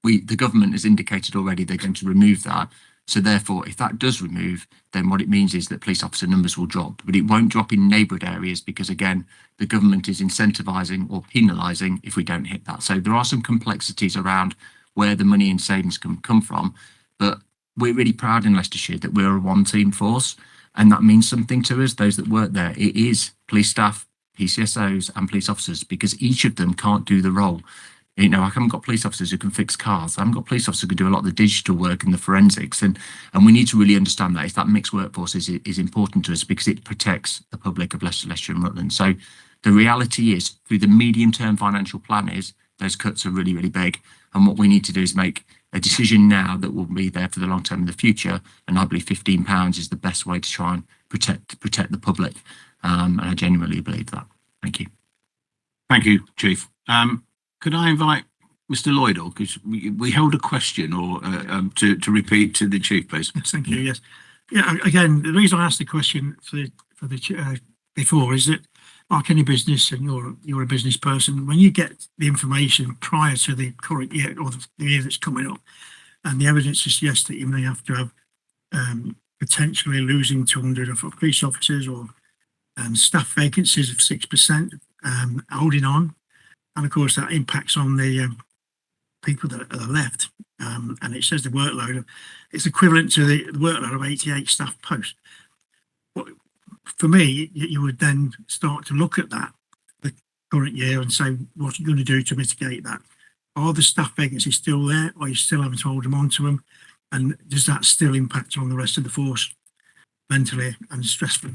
The government has indicated already they're going to remove that. So therefore, if that does remove, then what it means is that police officer numbers will drop, but it won't drop in neighbourhood areas because, again, the government is incentivising or penalising if we don't hit that. So there are some complexities around where the money and savings can come from, but we're really proud in Leicestershire that we're a one-team force, and that means something to us, those that work there. It is police staff, PCSOs and police officers, because each of them can't do the role. You know, I haven't got police officers who can fix cars. I haven't got police officers who can do a lot of the digital work and the forensics. And we need to really understand that that mixed workforce is important to us because it protects the public of Leicester, Leicestershire and Rutland. So the reality is, through the medium-term financial plan, is those cuts are really, really big. And what we need to do is make a decision now that will be there for the long term in the future. And I believe £15 is the best way to try and protect the public. And I genuinely believe that. Thank you. Thank you, Chief. Could I invite Mr. Lloydall, because we held a question or to repeat to the Chief, please? Yes, thank you. Yes. Yeah, again, the reason I asked the question before is that, like any business, and you're a business person, when you get the information prior to the current year or the year that's coming up, and the evidence suggests that you may have to have potentially losing 200 of police officers or staff vacancies of 6%, holding on, and of course that impacts on the people that are left, and it says the workload it's equivalent to the workload of 88 staff posts. For me, you would then start to look at that, the current year, and say, what are you going to do to mitigate that? Are the staff vacancies still there? Or are you still having to hold them onto them? And does that still impact on the rest of the force mentally and stressful?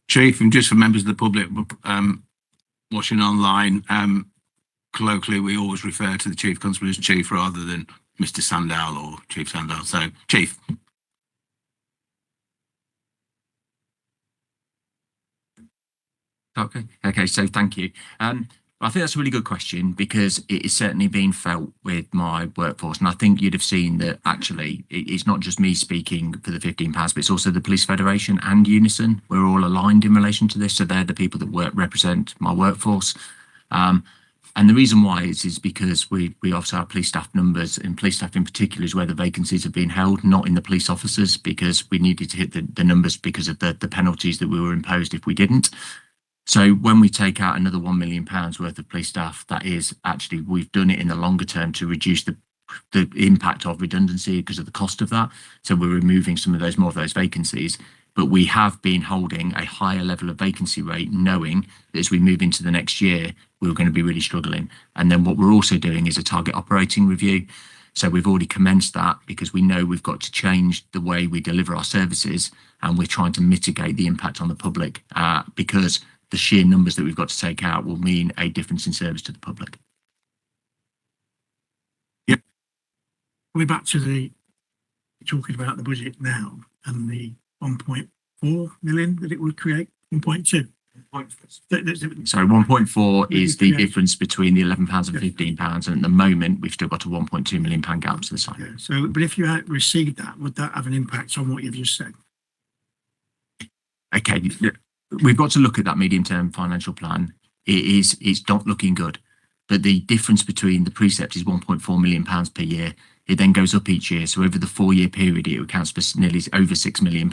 Chief, and just for members of the public watching online, colloquially, we always refer to the Chief Constable as Chief rather than Mr. Sandal or Chief Sandal. So, Chief. Okay, so thank you. I think that's a really good question because it is certainly being felt with my workforce. And I think you'd have seen that actually it's not just me speaking for the £15, but it's also the Police Federation and Unison. We're all aligned in relation to this. So they're the people that represent my workforce. And the reason why is because we obviously have police staff numbers, and police staff in particular is where the vacancies have been held, not in the police officers, because we needed to hit the numbers because of the penalties that we were imposed if we didn't. So when we take out another £1 million worth of police staff, that is actually, we've done it in the longer term to reduce the impact of redundancy because of the cost of that. So we're removing more of those vacancies, but we have been holding a higher level of vacancy rate, knowing that as we move into the next year, we're going to be really struggling. And then what we're also doing is a target operating review. So we've already commenced that because we know we've got to change the way we deliver our services, and we're trying to mitigate the impact on the public because the sheer numbers that we've got to take out will mean a difference in service to the public. Yep. We're back to talking about the budget now and the 1.4 million that it would create, 1.2. Sorry, 1.4 is the difference between the £11 and £15, and at the moment we've still got a £1.2 million gap to the side. Yeah, so, but if you had received that, would that have an impact on what you've just said? Okay, we've got to look at that medium-term financial plan. It's not looking good, but the difference between the precept is £1.4 million per year. It then goes up each year. So over the 4-year period, it accounts for nearly over £6 million.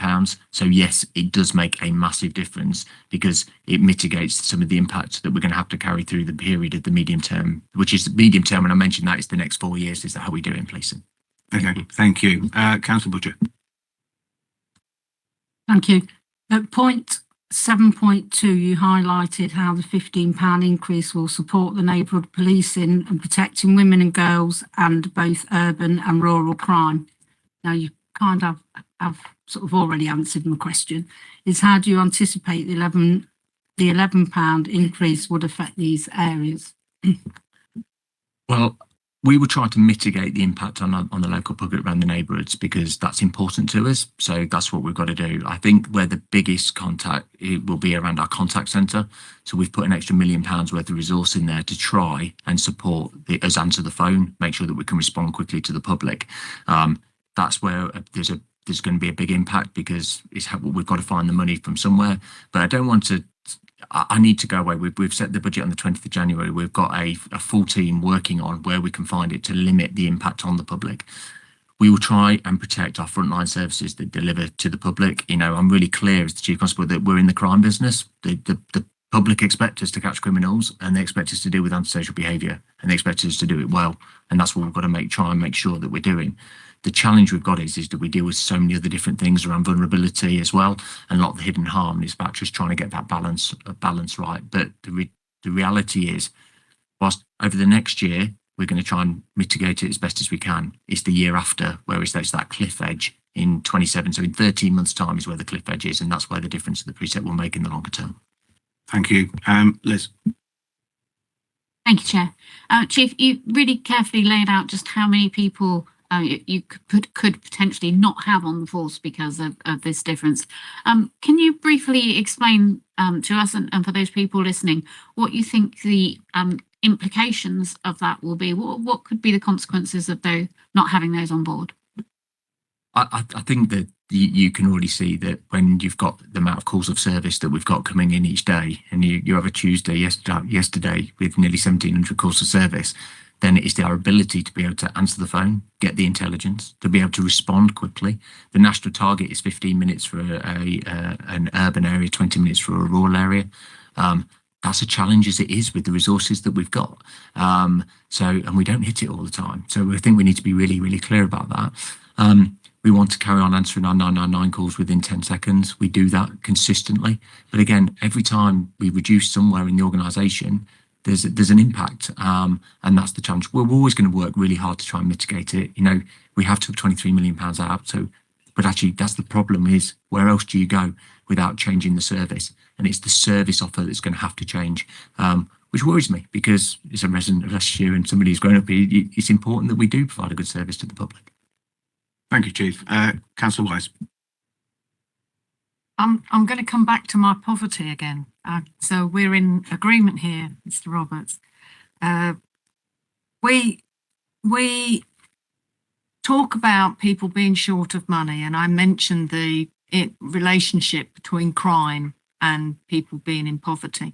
So yes, it does make a massive difference because it mitigates some of the impact that we're going to have to carry through the period of the medium term, which is medium term. When I mentioned that, is the next 4 years. Is that how we do it in policing? Okay, thank you. Councillor Butcher. Thank you. At point 7.2, you highlighted how the £15 increase will support the neighbourhood policing and protecting women and girls and both urban and rural crime. Now, you kind of have sort of already answered my question, is how do you anticipate the £11 increase would affect these areas? Well, we will try to mitigate the impact on the local public around the neighbourhoods because that's important to us. So that's what we've got to do. I think where the biggest contact it will be around our contact centre. So we've put an extra £1 million worth of resource in there to try and support us answer the phone, make sure that we can respond quickly to the public. That's where there's going to be a big impact because we've got to find the money from somewhere. But I don't want to. I need to go away. We've set the budget on the 20th of January. We've got a full team working on where we can find it to limit the impact on the public. we will try and protect our frontline services that deliver to the public. You know, I'm really clear as the Chief Constable that we're in the crime business. The public expect us to catch criminals, and they expect us to deal with antisocial behaviour, and they expect us to do it well. And that's what we've got to try and make sure that we're doing. The challenge we've got is that we deal with so many other different things around vulnerability as well, and a lot of the hidden harm is about just trying to get that balance right. But the reality is, whilst over the next year, we're going to try and mitigate it as best as we can. It's the year after where it's that cliff edge in 27. So in 13 months' time is where the cliff edge is, and that's where the difference of the precept will make in the longer term. Thank you. Liz. Thank you, Chair. Chief, you really carefully laid out just how many people you could potentially not have on the force because of this difference. Can you briefly explain to us and for those people listening what you think the implications of that will be? What could be the consequences of not having those on board? I think that you can already see that when you've got the amount of calls of service that we've got coming in each day, and you have a Tuesday yesterday with nearly 1,700 calls of service, then it is our ability to be able to answer the phone, get the intelligence, to be able to respond quickly. The national target is 15 minutes for an urban area, 20 minutes for a rural area. That's a challenge as it is with the resources that we've got. And we don't hit it all the time. So I think we need to be really, really clear about that. We want to carry on answering our 999 calls within 10 seconds. We do that consistently. But again, every time we reduce somewhere in the organisation, there's an impact, and that's the challenge. We're always going to work really hard to try and mitigate it. You know, we have took £23 million out, but actually that's the problem is where else do you go without changing the service? And it's the service offer that's going to have to change, which worries me because as a resident of Leicestershire and somebody who's grown up here, it's important that we do provide a good service to the public. Thank you, Chief. Councillor Wise. I'm going to come back to my poverty again. So we're in agreement here, Mr. Roberts. We talk about people being short of money, and I mentioned the relationship between crime and people being in poverty.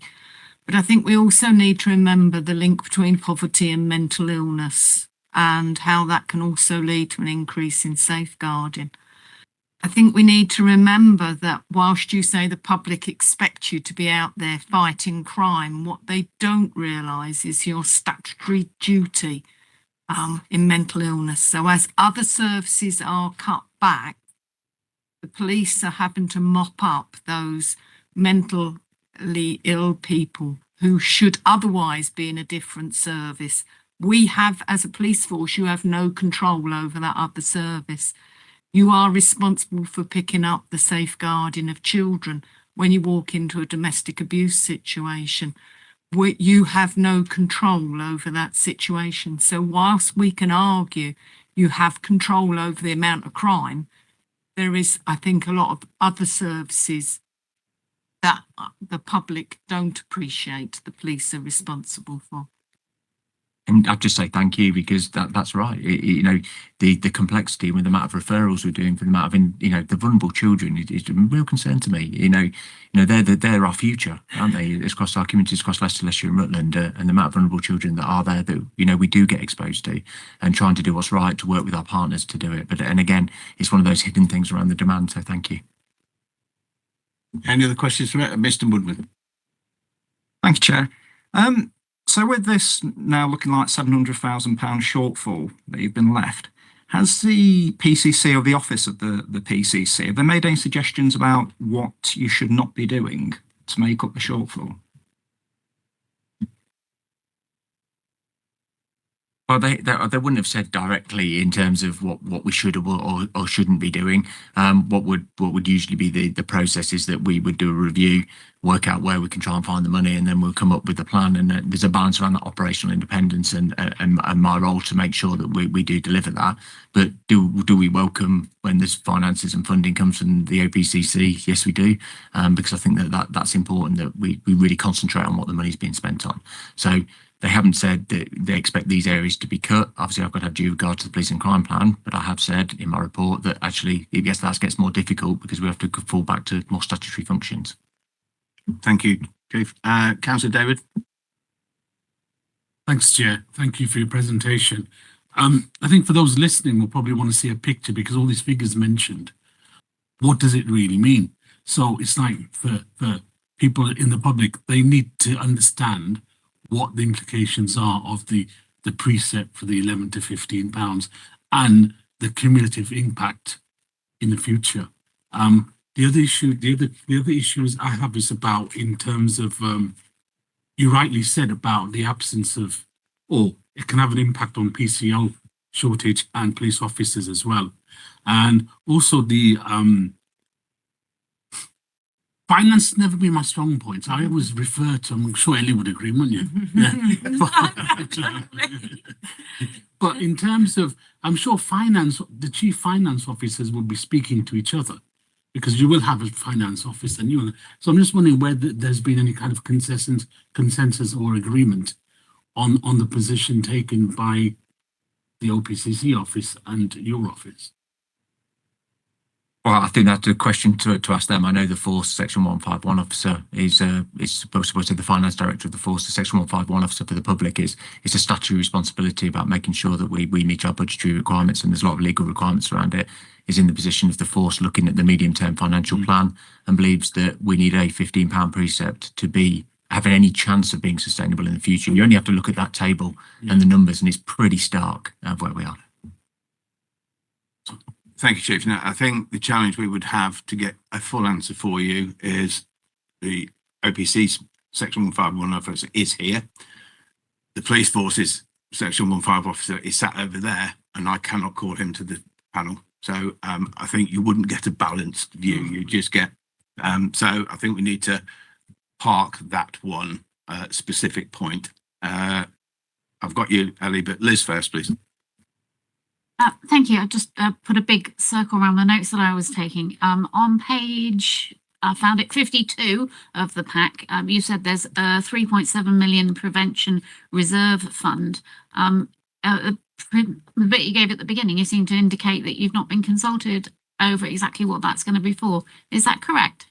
But I think we also need to remember the link between poverty and mental illness and how that can also lead to an increase in safeguarding. I think we need to remember that whilst you say the public expect you to be out there fighting crime, what they don't realise is your statutory duty in mental illness. So as other services are cut back, the police are having to mop up those mentally ill people who should otherwise be in a different service. We have, as a police force, you have no control over that other service. You are responsible for picking up the safeguarding of children when you walk into a domestic abuse situation. You have no control over that situation. So whilst we can argue you have control over the amount of crime, there is, I think, a lot of other services that the public don't appreciate the police are responsible for. And I'd just say thank you because that's right. You know, the complexity with the amount of referrals we're doing for the amount of, the vulnerable children is a real concern to me. They're our future, aren't they? Across our communities, across Leicester, Leicestershire and Rutland, and the amount of vulnerable children that are there that, we do get exposed to, and trying to do what's right to work with our partners to do it. And again, it's one of those hidden things around the demand. So thank you. Any other questions from Mr. Woodman? Thank you, Chair. So with this now looking like £700,000 shortfall that you've been left, has the PCC or the office of the PCC, have they made any suggestions about what you should not be doing to make up the shortfall? Well, they wouldn't have said directly in terms of what we should or shouldn't be doing. What would usually be the process is that we would do a review, work out where we can try and find the money, and then we'll come up with a plan. And there's a balance around that operational independence and my role to make sure that we do deliver that. But do we welcome when there's finances and funding comes from the OPCC? Yes, we do, because I think that's important that we really concentrate on what the money's being spent on. So they haven't said that they expect these areas to be cut. Obviously, I've got to have due regard to the police and crime plan, but I have said in my report that actually that gets more difficult because we have to fall back to more statutory functions. Thank you, Chief. Councillor David. Thanks, Chair. Thank you for your presentation. I think for those listening, will probably want to see a picture because all these figures mentioned, what does it really mean? So it's like for people in the public, they need to understand what the implications are of the precept for the 11 to 15 pounds and the cumulative impact in the future. The other issues I have is about in terms of you rightly said about the absence of, or it can have an impact on PCO shortage and police officers as well, and also the finance never been my strong point. I always refer to, I'm sure Ellie would agree, wouldn't you? Yeah. But in terms of, I'm sure finance, the chief finance officers will be speaking to each other because you will have a finance office and you will. So I'm just wondering whether there's been any kind of consensus or agreement on the position taken by the OPCC office and your office. Well, I think that's a question to ask them. I know the Force Section 151 officer is supposed to be the finance director of the Force. The Section 151 officer for the public is a statutory responsibility about making sure that we meet our budgetary requirements, and there's a lot of legal requirements around it. Is in the position of the Force looking at the medium-term financial plan and believes that we need a £15 precept to be having any chance of being sustainable in the future. You only have to look at that table and the numbers, and it's pretty stark of where we are. Thank you, Chief. Now, I think the challenge we would have to get a full answer for you is the OPC Section 151 officer is here. The police force's Section 15 officer is sat over there, and I cannot call him to the panel. So I think you wouldn't get a balanced view. You just get, so I think we need to park that one specific point. I've got you, Ellie, but Liz first, please. Thank you. I just put a big circle around the notes that I was taking. On page, I found it 52 of the pack. You said there's a 3.7 million prevention reserve fund. The bit you gave at the beginning, you seem to indicate that you've not been consulted over exactly what that's going to be for. Is that correct?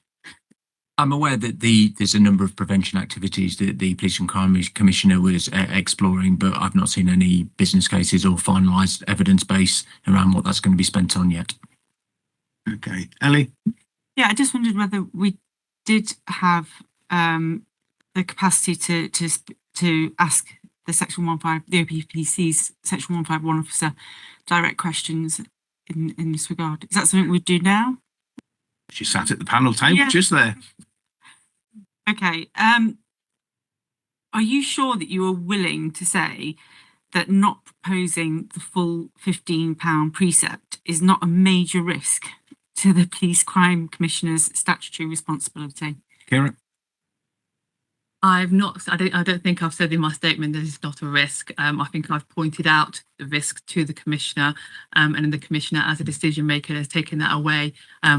I'm aware that there's a number of prevention activities that the Police and Crime Commissioner was exploring, but I've not seen any business cases or finalised evidence base around what that's going to be spent on yet. Okay, Ellie? Yeah, I just wondered whether we did have the capacity to ask the Section 15, the OPPC's Section 151 officer direct questions in this regard. Is that something we'd do now? She sat at the panel table just there. Okay. Are you sure that you are willing to say that not proposing the full £15 precept is not a major risk to the Police Crime Commissioner's statutory responsibility? Kira? I don't think I've said in my statement that it's not a risk. I think I've pointed out the risk to the Commissioner, and the Commissioner as a decision maker has taken that away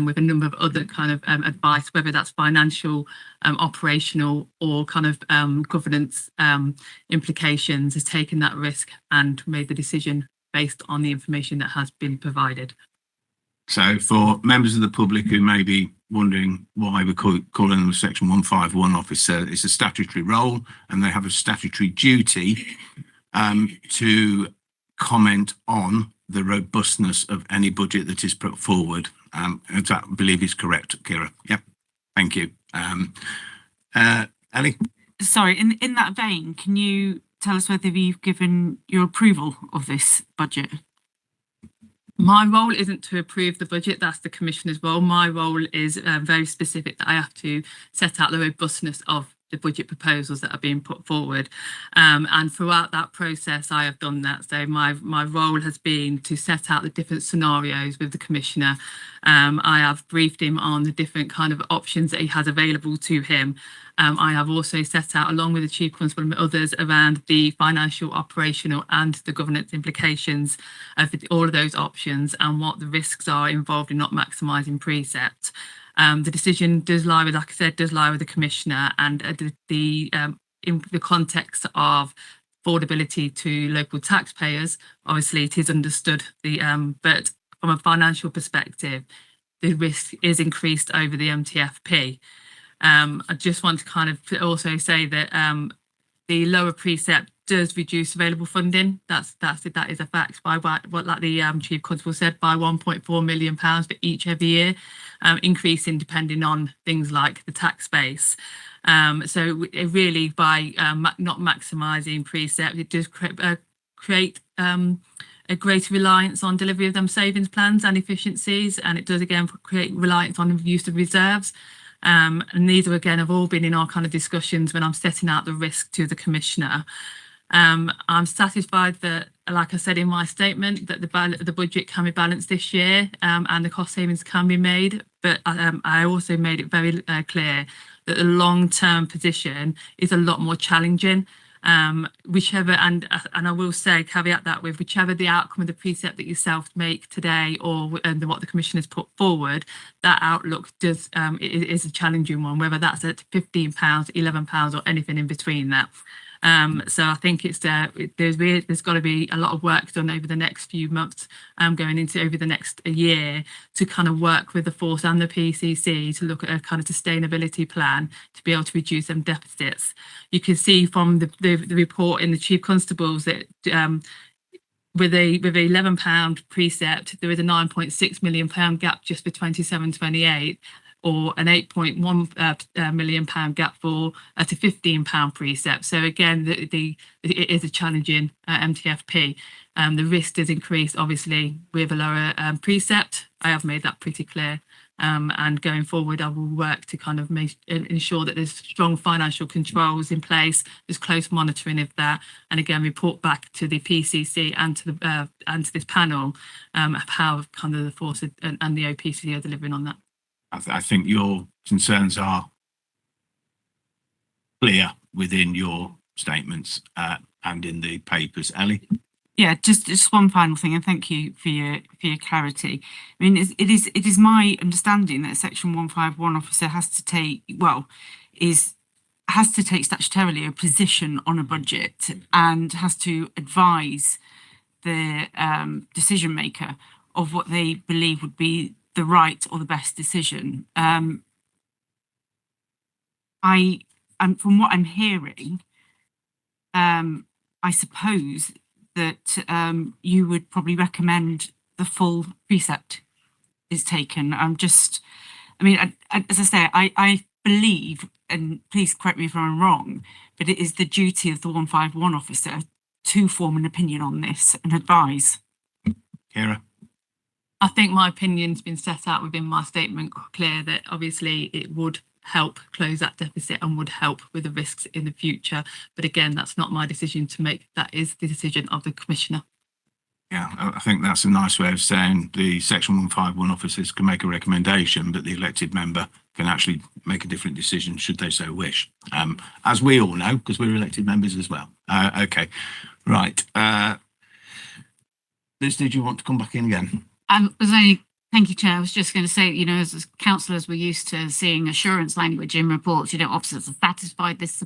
with a number of other kind of advice, whether that's financial, operational or kind of governance implications, has taken that risk and made the decision based on the information that has been provided. So for members of the public who may be wondering why we're calling them a Section 151 officer, it's a statutory role and they have a statutory duty to comment on the robustness of any budget that is put forward. That I believe is correct, Kira. Yep, thank you. Ellie? Sorry, in that vein, can you tell us whether you've given your approval of this budget? My role isn't to approve the budget, that's the Commissioner's role. My role is very specific, that I have to set out the robustness of the budget proposals that are being put forward. And throughout that process, I have done that. So my role has been to set out the different scenarios with the Commissioner. I have briefed him on the different kind of options that he has available to him. I have also set out, along with the Chief Constable and others, around the financial, operational and the governance implications of all of those options and what the risks are involved in not maximising precept. The decision does lie with, like I said, the Commissioner, and in the context of affordability to local taxpayers, obviously it is understood, but from a financial perspective, the risk is increased over the MTFP. I just want to kind of also say that the lower precept does reduce available funding. That is a fact by what like the Chief Constable said, by £1.4 million for each every year, increasing depending on things like the tax base. So it really by not maximising precept, it does create a greater reliance on delivery of them savings plans and efficiencies, and it does again create reliance on the use of reserves. And these are again have all been in our kind of discussions when I'm setting out the risk to the Commissioner. I'm satisfied that, like I said in my statement, that the budget can be balanced this year and the cost savings can be made. But I also made it very clear that the long-term position is a lot more challenging. Whichever, and I will say, caveat that with whichever the outcome of the precept that yourself make today or what the Commission has put forward, that outlook does is a challenging one, whether that's at £15, £11 or anything in between that. So I think it's there's got to be a lot of work done over the next few months, going into over the next year, to kind of work with the force and the PCC to look at a kind of sustainability plan to be able to reduce them deficits. You can see from the report in the Chief Constables that with a £11 precept, there is a £9.6 million gap just for 27-28. Or an £8.1 million gap for at a £15 precept. So again, it is a challenging MTFP. The risk does increase, obviously, with a lower precept. I have made that pretty clear. And going forward, I will work to kind of ensure that there's strong financial controls in place, there's close monitoring of that, and again report back to the PCC and to this panel of how kind of the force and the OPC are delivering on that. I think your concerns are clear within your statements and in the papers. Ellie? Yeah, just one final thing, and thank you for your clarity. I mean, it is my understanding that a Section 151 officer has to take statutorily a position on a budget and has to advise the decision maker of what they believe would be the right or the best decision. From what I'm hearing, I suppose that you would probably recommend the full precept is taken. As I say, I believe, and please correct me if I'm wrong, but it is the duty of the 151 officer to form an opinion on this and advise. Kira? I think my opinion's been set out within my statement, clear that obviously it would help close that deficit and would help with the risks in the future. But again, that's not my decision to make. That is the decision of the Commissioner. Yeah, I think that's a nice way of saying the Section 151 officers can make a recommendation, but the elected member can actually make a different decision should they so wish. As we all know, because we're elected members as well. Okay, right. Liz, did you want to come back in again? Thank you, Chair. I was just going to say, you know, as councillors, we're used to seeing assurance language in reports. You know, officers are satisfied this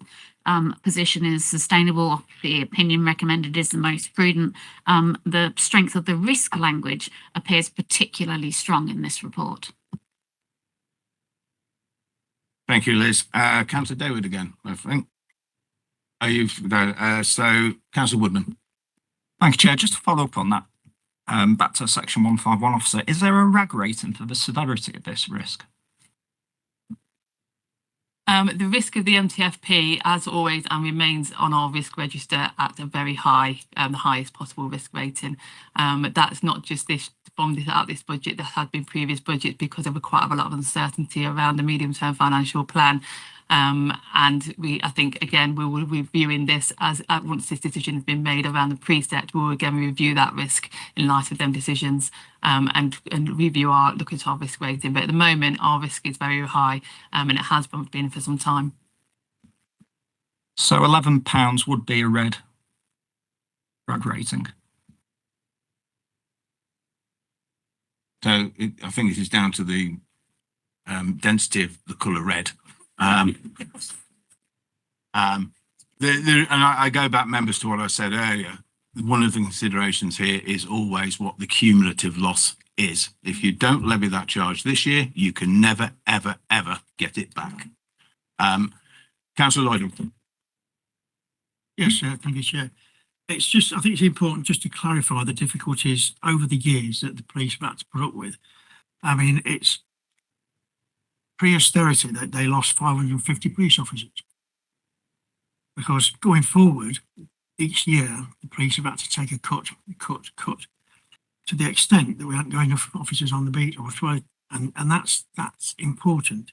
position is sustainable. The opinion recommended is the most prudent. The strength of the risk language appears particularly strong in this report. Thank you, Liz. Councillor David again, I think. So, Councillor Woodman. Thank you, Chair. Just to follow up on that, back to Section 151 officer, is there a RAG rating for the severity of this risk? The risk of the MTFP, as always, and remains on our risk register at a very high, the highest possible risk rating. That's not just this budget, that had been previous budgets because of quite a lot of uncertainty around the medium-term financial plan. And I think, again, we will be reviewing this as once this decision has been made around the precept, we will again review that risk in light of them decisions and review look at our risk rating. But at the moment, our risk is very high and it has been for some time. So £11 would be a red RAG rating. So I think it is down to the density of the colour red. And I go back, members, to what I said earlier. One of the considerations here is always what the cumulative loss is. If you don't levy that charge this year, you can never, ever, ever get it back. Councillor Lloyd. Yes, thank you, Chair. It's just, I think it's important just to clarify the difficulties over the years that the police have had to put up with. I mean, it's pre-austerity that they lost 550 police officers. Because going forward, each year, the police have had to take a cut, to the extent that we haven't got enough officers on the beat or throw, and that's important.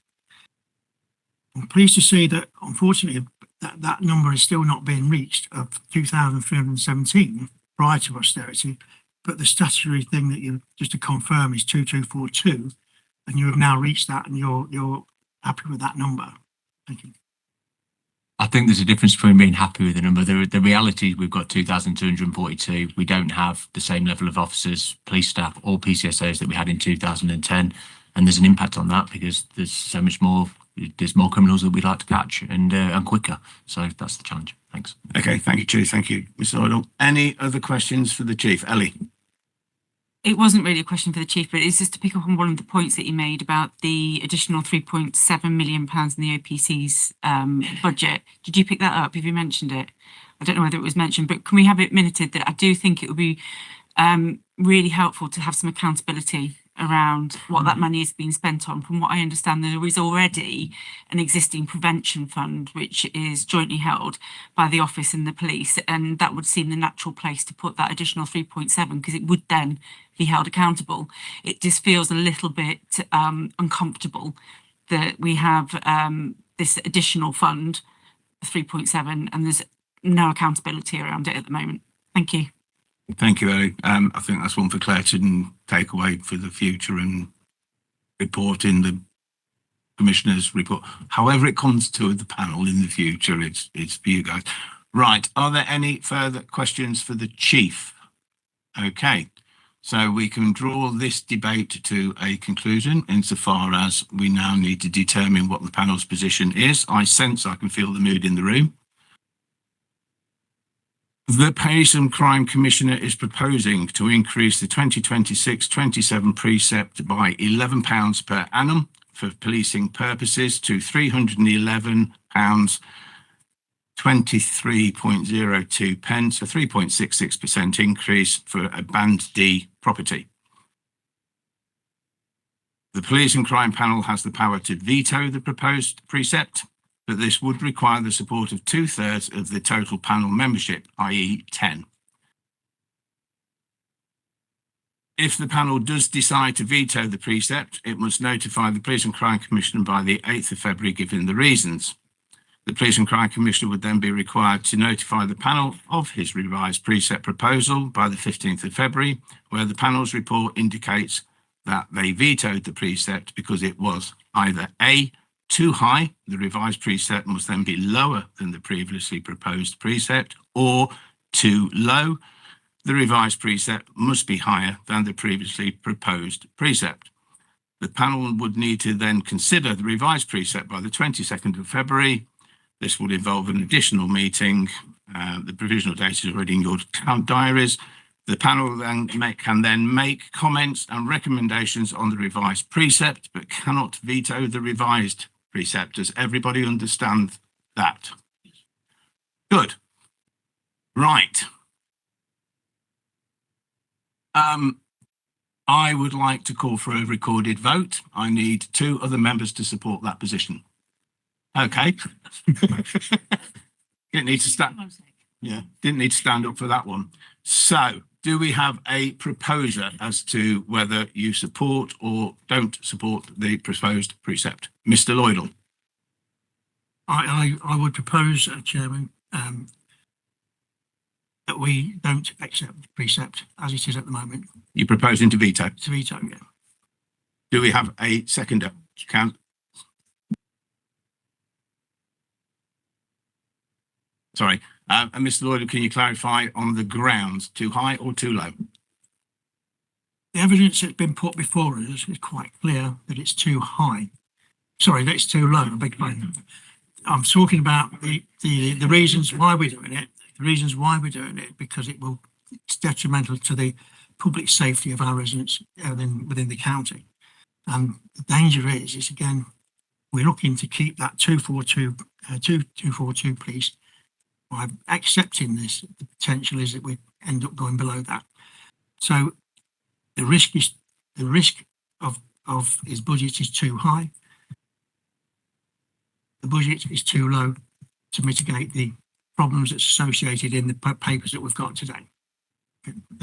I'm pleased to see that, unfortunately, that number is still not being reached of 2,317 prior to austerity, but the statutory thing that you, just to confirm, is 2242, and you have now reached that, and you're happy with that number. Thank you. I think there's a difference between being happy with the number. The reality is we've got 2,242. We don't have the same level of officers, police staff or PCSOs that we had in 2010. And there's an impact on that because there's so much more, there's more criminals that we'd like to catch and quicker. So that's the challenge. Thanks. Okay, thank you, Chief. Thank you, Mr. Idle. Any other questions for the Chief? Ellie? It wasn't really a question for the Chief, but it's just to pick up on one of the points that you made about the additional £3.7 million in the OPC's budget. Did you pick that up? Have you mentioned it? I don't know whether it was mentioned, but can we have it minuted that I do think it would be really helpful to have some accountability around what that money is being spent on. From what I understand, there is already an existing prevention fund which is jointly held by the office and the police, and that would seem the natural place to put that additional 3.7 because it would then be held accountable. It just feels a little bit uncomfortable that we have this additional fund, 3.7, and there's no accountability around it at the moment. Thank you. Thank you, Ellie. I think that's one for Claire to take away for the future and report in the Commissioner's report. However it comes to the panel in the future, it's for you guys. Right, are there any further questions for the Chief? Okay, so we can draw this debate to a conclusion insofar as we now need to determine what the panel's position is. I can feel the mood in the room. The Police and Crime Commissioner is proposing to increase the 2026-27 precept by £11 per annum for policing purposes to £311 23.02 pence, a 3.66% increase for a Band D property. The Police and Crime Panel has the power to veto the proposed precept, but this would require the support of 2/3 of the total panel membership, i.e. 10. If the panel does decide to veto the precept, it must notify the Police and Crime Commissioner by the 8th of February, given the reasons. The Police and Crime Commissioner would then be required to notify the panel of his revised precept proposal by the 15th of February, where the panel's report indicates that they vetoed the precept because it was either A, too high, the revised precept must then be lower than the previously proposed precept, or too low, the revised precept must be higher than the previously proposed precept. The panel would need to then consider the revised precept by the 22nd of February. This would involve an additional meeting. The provisional date is already in your diaries. The panel then can then make comments and recommendations on the revised precept, but cannot veto the revised precept. Does everybody understand that? Good. Right. I would like to call for a recorded vote. I need 2 other members to support that position. Okay. Didn't need to stand. Yeah, didn't need to stand up for that one. So, do we have a proposer as to whether you support or don't support the proposed precept? Mr. Lloydell. I would propose, Chairman, that we don't accept the precept as it is at the moment. You're proposing to veto? To veto, yeah. Do we have a seconder? Sorry. And Mr. Lloydell, can you clarify on the grounds, too high or too low? The evidence that's been put before us is quite clear that it's too high. Sorry, that's too low. I beg your pardon. I'm talking about the reasons why we're doing it. The reasons why we're doing it, because it's detrimental to the public safety of our residents within the county. And the danger is again, we're looking to keep that 242 police by accepting this, the potential is that we end up going below that. So the risk of his budget is too high. The budget is too low to mitigate the problems that's associated in the papers that we've got today.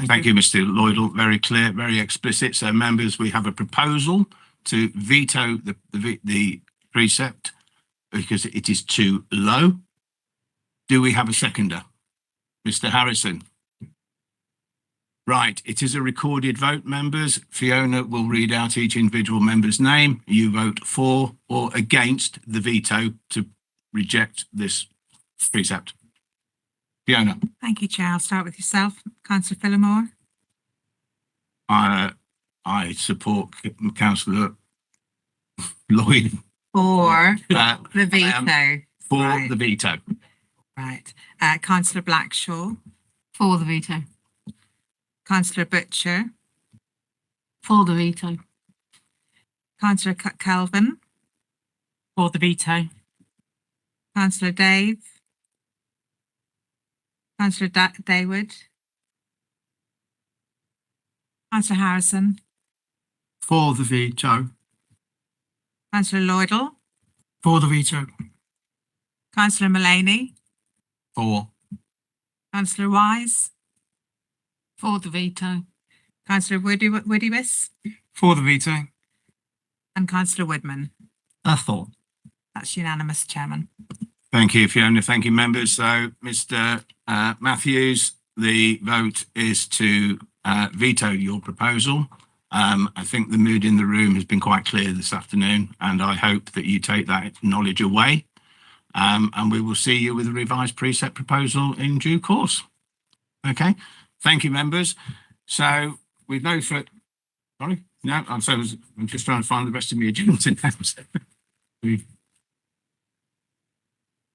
Thank you, Mr. Lloydell. Very clear, very explicit. So, members, we have a proposal to veto the precept because it is too low. Do we have a seconder? Mr. Harrison. Right, it is a recorded vote, members. Fiona will read out each individual member's name. You vote for or against the veto to reject this precept. Fiona. Thank you, Chair. I'll start with yourself. Councillor Phillimore. I support Councillor Lloyd. For the veto. For the veto. Right. Councillor Blackshaw. For the veto. Councillor Butcher. For the veto. Councillor Kelvin. For the veto. Councillor Dave. Councillor Daywood. Councillor Harrison. For the veto. Councillor Lloydell. For the veto. Councillor Mullaney. For. Councillor Wise. For the veto. Councillor Woodywis. For the veto. And Councillor Woodman. For. That's unanimous, Chairman. Thank you, Fiona. Thank you, members. So, Mr. Matthews, the vote is to veto your proposal. I think the mood in the room has been quite clear this afternoon, and I hope that you take that knowledge away. And we will see you with a revised precept proposal in due course. Okay. Thank you, members. So we've no further. Sorry, no. I'm just trying to find the rest of my agenda now.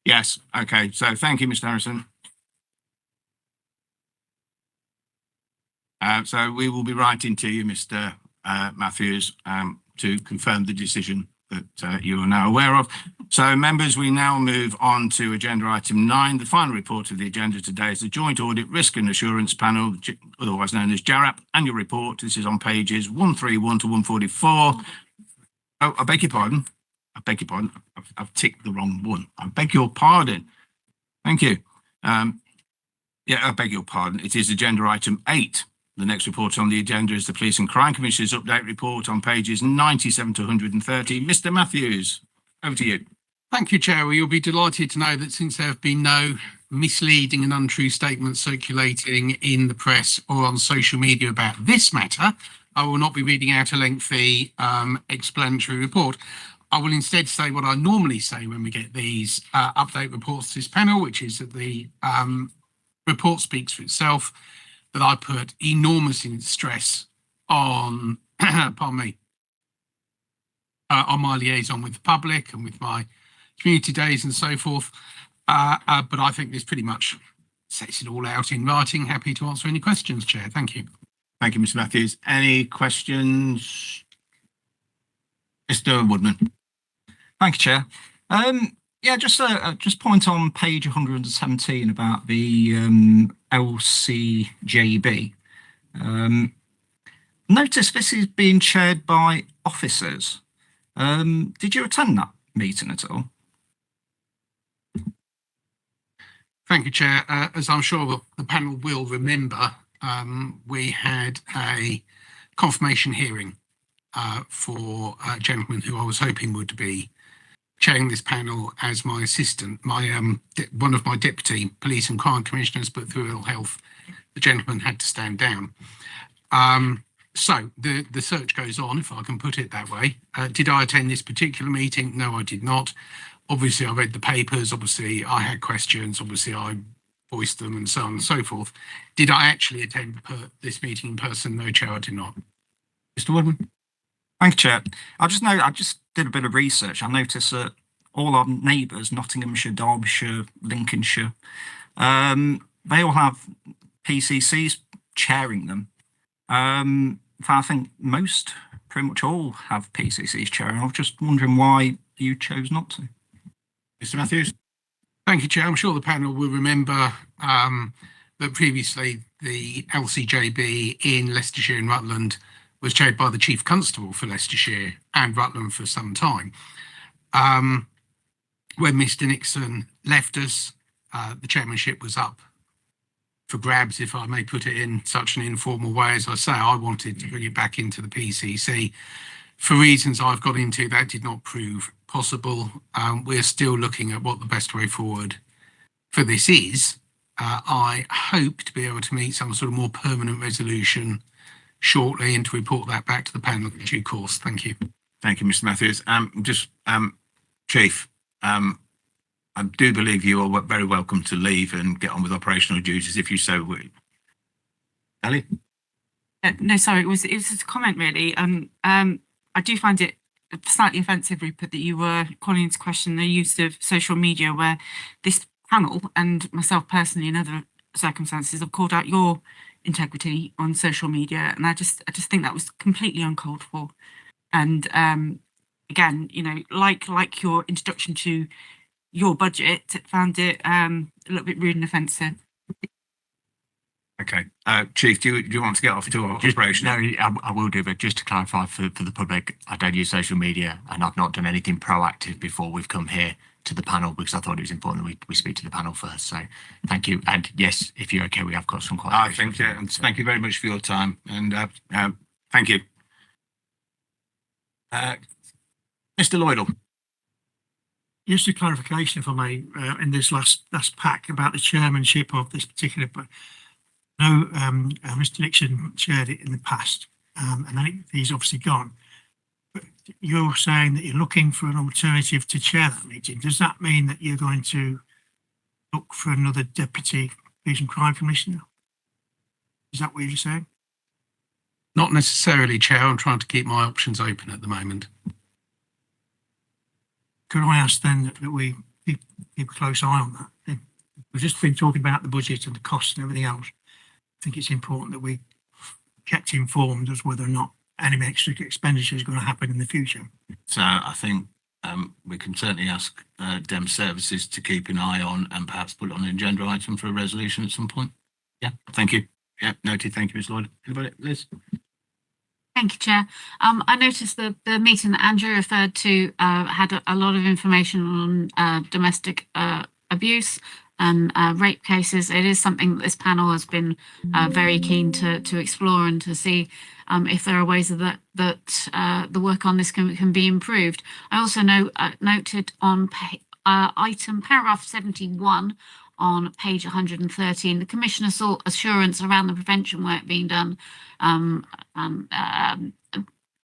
Yes. Okay. So thank you, Mr. Harrison. So we will be writing to you, Mr. Matthews, to confirm the decision that you are now aware of. So, members, we now move on to agenda item 9. The final report of the agenda today is the Joint Audit Risk and Assurance Panel, otherwise known as JARAP, annual report. This is on pages 131 to 144. Oh, I beg your pardon. I beg your pardon. I've ticked the wrong one. I beg your pardon. Thank you. Yeah, I beg your pardon. It is agenda item 8. The next report on the agenda is the Police and Crime Commissioner's update report on pages 97 to 130. Mr. Matthews, over to you. Thank you, Chair. Well, you'll be delighted to know that since there have been no misleading and untrue statements circulating in the press or on social media about this matter, I will not be reading out a lengthy explanatory report. I will instead say what I normally say when we get these update reports to this panel, which is that the report speaks for itself, that I put enormous stress on, pardon me, on my liaison with the public and with my community days and so forth. But I think this pretty much sets it all out in writing. Happy to answer any questions, Chair. Thank you. Thank you, Mr. Matthews. Any questions? Mr. Woodman. Thank you, Chair. Yeah, just point on page 117 about the LCJB. Notice this is being chaired by officers. Did you attend that meeting at all? Thank you, Chair. As I'm sure the panel will remember, we had a confirmation hearing for a gentleman who I was hoping would be chairing this panel as my assistant, one of my deputy police and crime commissioners, but through ill health, the gentleman had to stand down. So the search goes on, if I can put it that way. Did I attend this particular meeting? No, I did not. Obviously, I read the papers. Obviously, I had questions. Obviously, I voiced them and so on and so forth. Did I actually attend this meeting in person? No, Chair, I did not. Mr. Woodman. Thank you, Chair. I just did a bit of research. I noticed that all our neighbours, Nottinghamshire, Derbyshire, Lincolnshire, they all have PCCs chairing them. I think most, pretty much all, have PCCs chairing. I was just wondering why you chose not to. Mr. Matthews. Thank you, Chair. I'm sure the panel will remember that previously the LCJB in Leicestershire and Rutland was chaired by the Chief Constable for Leicestershire and Rutland for some time. When Mr Nixon left us, the chairmanship was up for grabs, if I may put it in such an informal way. As I say, I wanted to bring it back into the PCC. For reasons I've got into, that did not prove possible. We're still looking at what the best way forward for this is. I hope to be able to meet some sort of more permanent resolution shortly and to report that back to the panel in due course. Thank you. Thank you, Mr Matthews. Chief, I do believe you are very welcome to leave and get on with operational duties if you so wish. Ali? No, sorry, it was just a comment really. I do find it slightly offensive, Rupert, that you were calling into question the use of social media, where this panel and myself personally in other circumstances have called out your integrity on social media, and I just think that was completely uncalled for. And again, you know, like your introduction to your budget, found it a little bit rude and offensive. Okay. Chief, do you want to get off to our operation? No, I will do, but just to clarify for the public, I don't use social media and I've not done anything proactive before we've come here to the panel, because I thought it was important that we speak to the panel first. So thank you. And yes, if you're okay, we have got some questions. I think, yeah, and thank you very much for your time. And thank you. Mr Lloydell. Just a clarification, if I may, in this last pack about the chairmanship of this particular. No, Mr Nixon chaired it in the past, and then he's obviously gone. But you're saying that you're looking for an alternative to chair that meeting. Does that mean that you're going to look for another deputy police and crime commissioner? Is that what you're saying? Not necessarily, Chair. I'm trying to keep my options open at the moment. Could I ask then that we keep a close eye on that? We've just been talking about the budget and the costs and everything else. I think it's important that we kept informed as whether or not any extra expenditure is going to happen in the future. So I think we can certainly ask Dem Services to keep an eye on and perhaps put on an agenda item for a resolution at some point. Yeah, thank you. Yeah, noted. Thank you, Ms Lloyd. Anybody? Liz? Thank you, Chair. I noticed the meeting that Andrew referred to had a lot of information on domestic abuse and rape cases. It is something that this panel has been very keen to explore and to see if there are ways that the work on this can be improved. I also noted on paragraph 71 on page 113, the Commissioner sought assurance around the prevention work being done,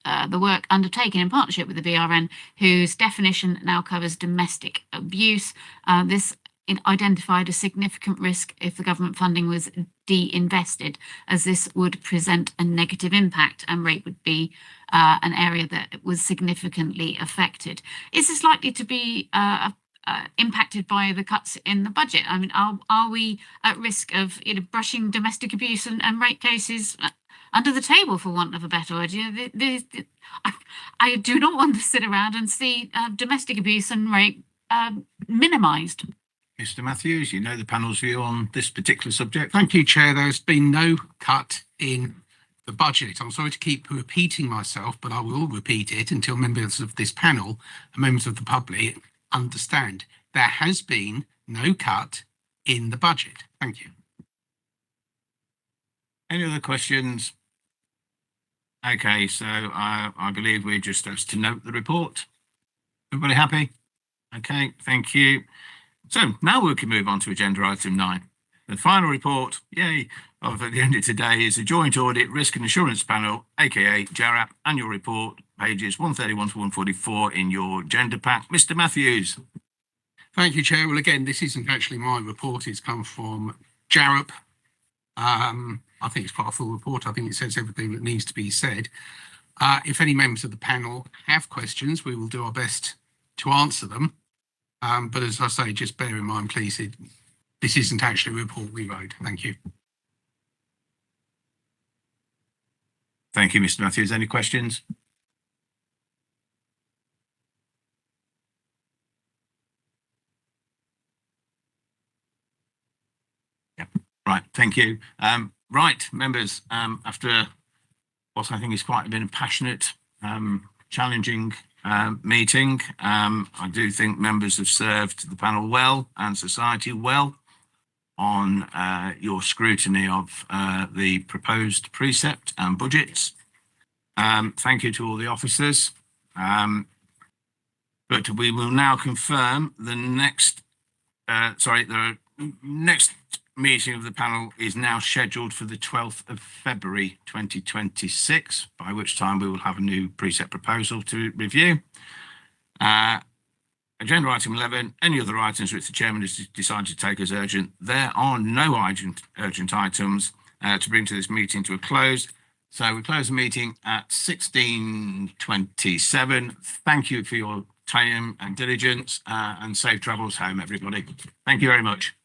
the work undertaken in partnership with the BRN, whose definition now covers domestic abuse. This identified a significant risk if the government funding was de-invested, as this would present a negative impact, and rape would be an area that was significantly affected. Is this likely to be impacted by the cuts in the budget? I mean, are we at risk of brushing domestic abuse and rape cases under the table, for want of a better word? I do not want to sit around and see domestic abuse and rape minimised. Mr Matthews, you know the panel's view on this particular subject. Thank you, Chair. There's been no cut in the budget. I'm sorry to keep repeating myself, but I will repeat it until members of this panel and members of the public understand. There has been no cut in the budget. Thank you. Any other questions? Okay, so I believe we're just asked to note the report. Everybody happy? Okay, thank you. So now we can move on to agenda item 9. The final report, yay, of the end of today is the Joint Audit Risk and Assurance Panel, aka JARAP, annual report, pages 131 to 144 in your agenda pack. Mr Matthews. Thank you, Chair. Well, again, this isn't actually my report. It's come from JARAP. I think it's quite a full report. I think it says everything that needs to be said. If any members of the panel have questions, we will do our best to answer them. But as I say, just bear in mind, please, this isn't actually a report we wrote. Thank you. Thank you, Mr Matthews. Any questions? Thank you. Right, members, after what I think is quite been a passionate, challenging meeting, I do think members have served the panel well and society well on your scrutiny of the proposed precept and budgets. Thank you to all the officers. But we will now confirm the next, the next meeting of the panel is now scheduled for the 12th of February 2026, by which time we will have a new precept proposal to review. Agenda item 11, any other items which the chairman has decided to take as urgent. There are no urgent items to bring to this meeting to a close. So we close the meeting at 16:27. Thank you for your time and diligence, and safe travels home, everybody. Thank you very much.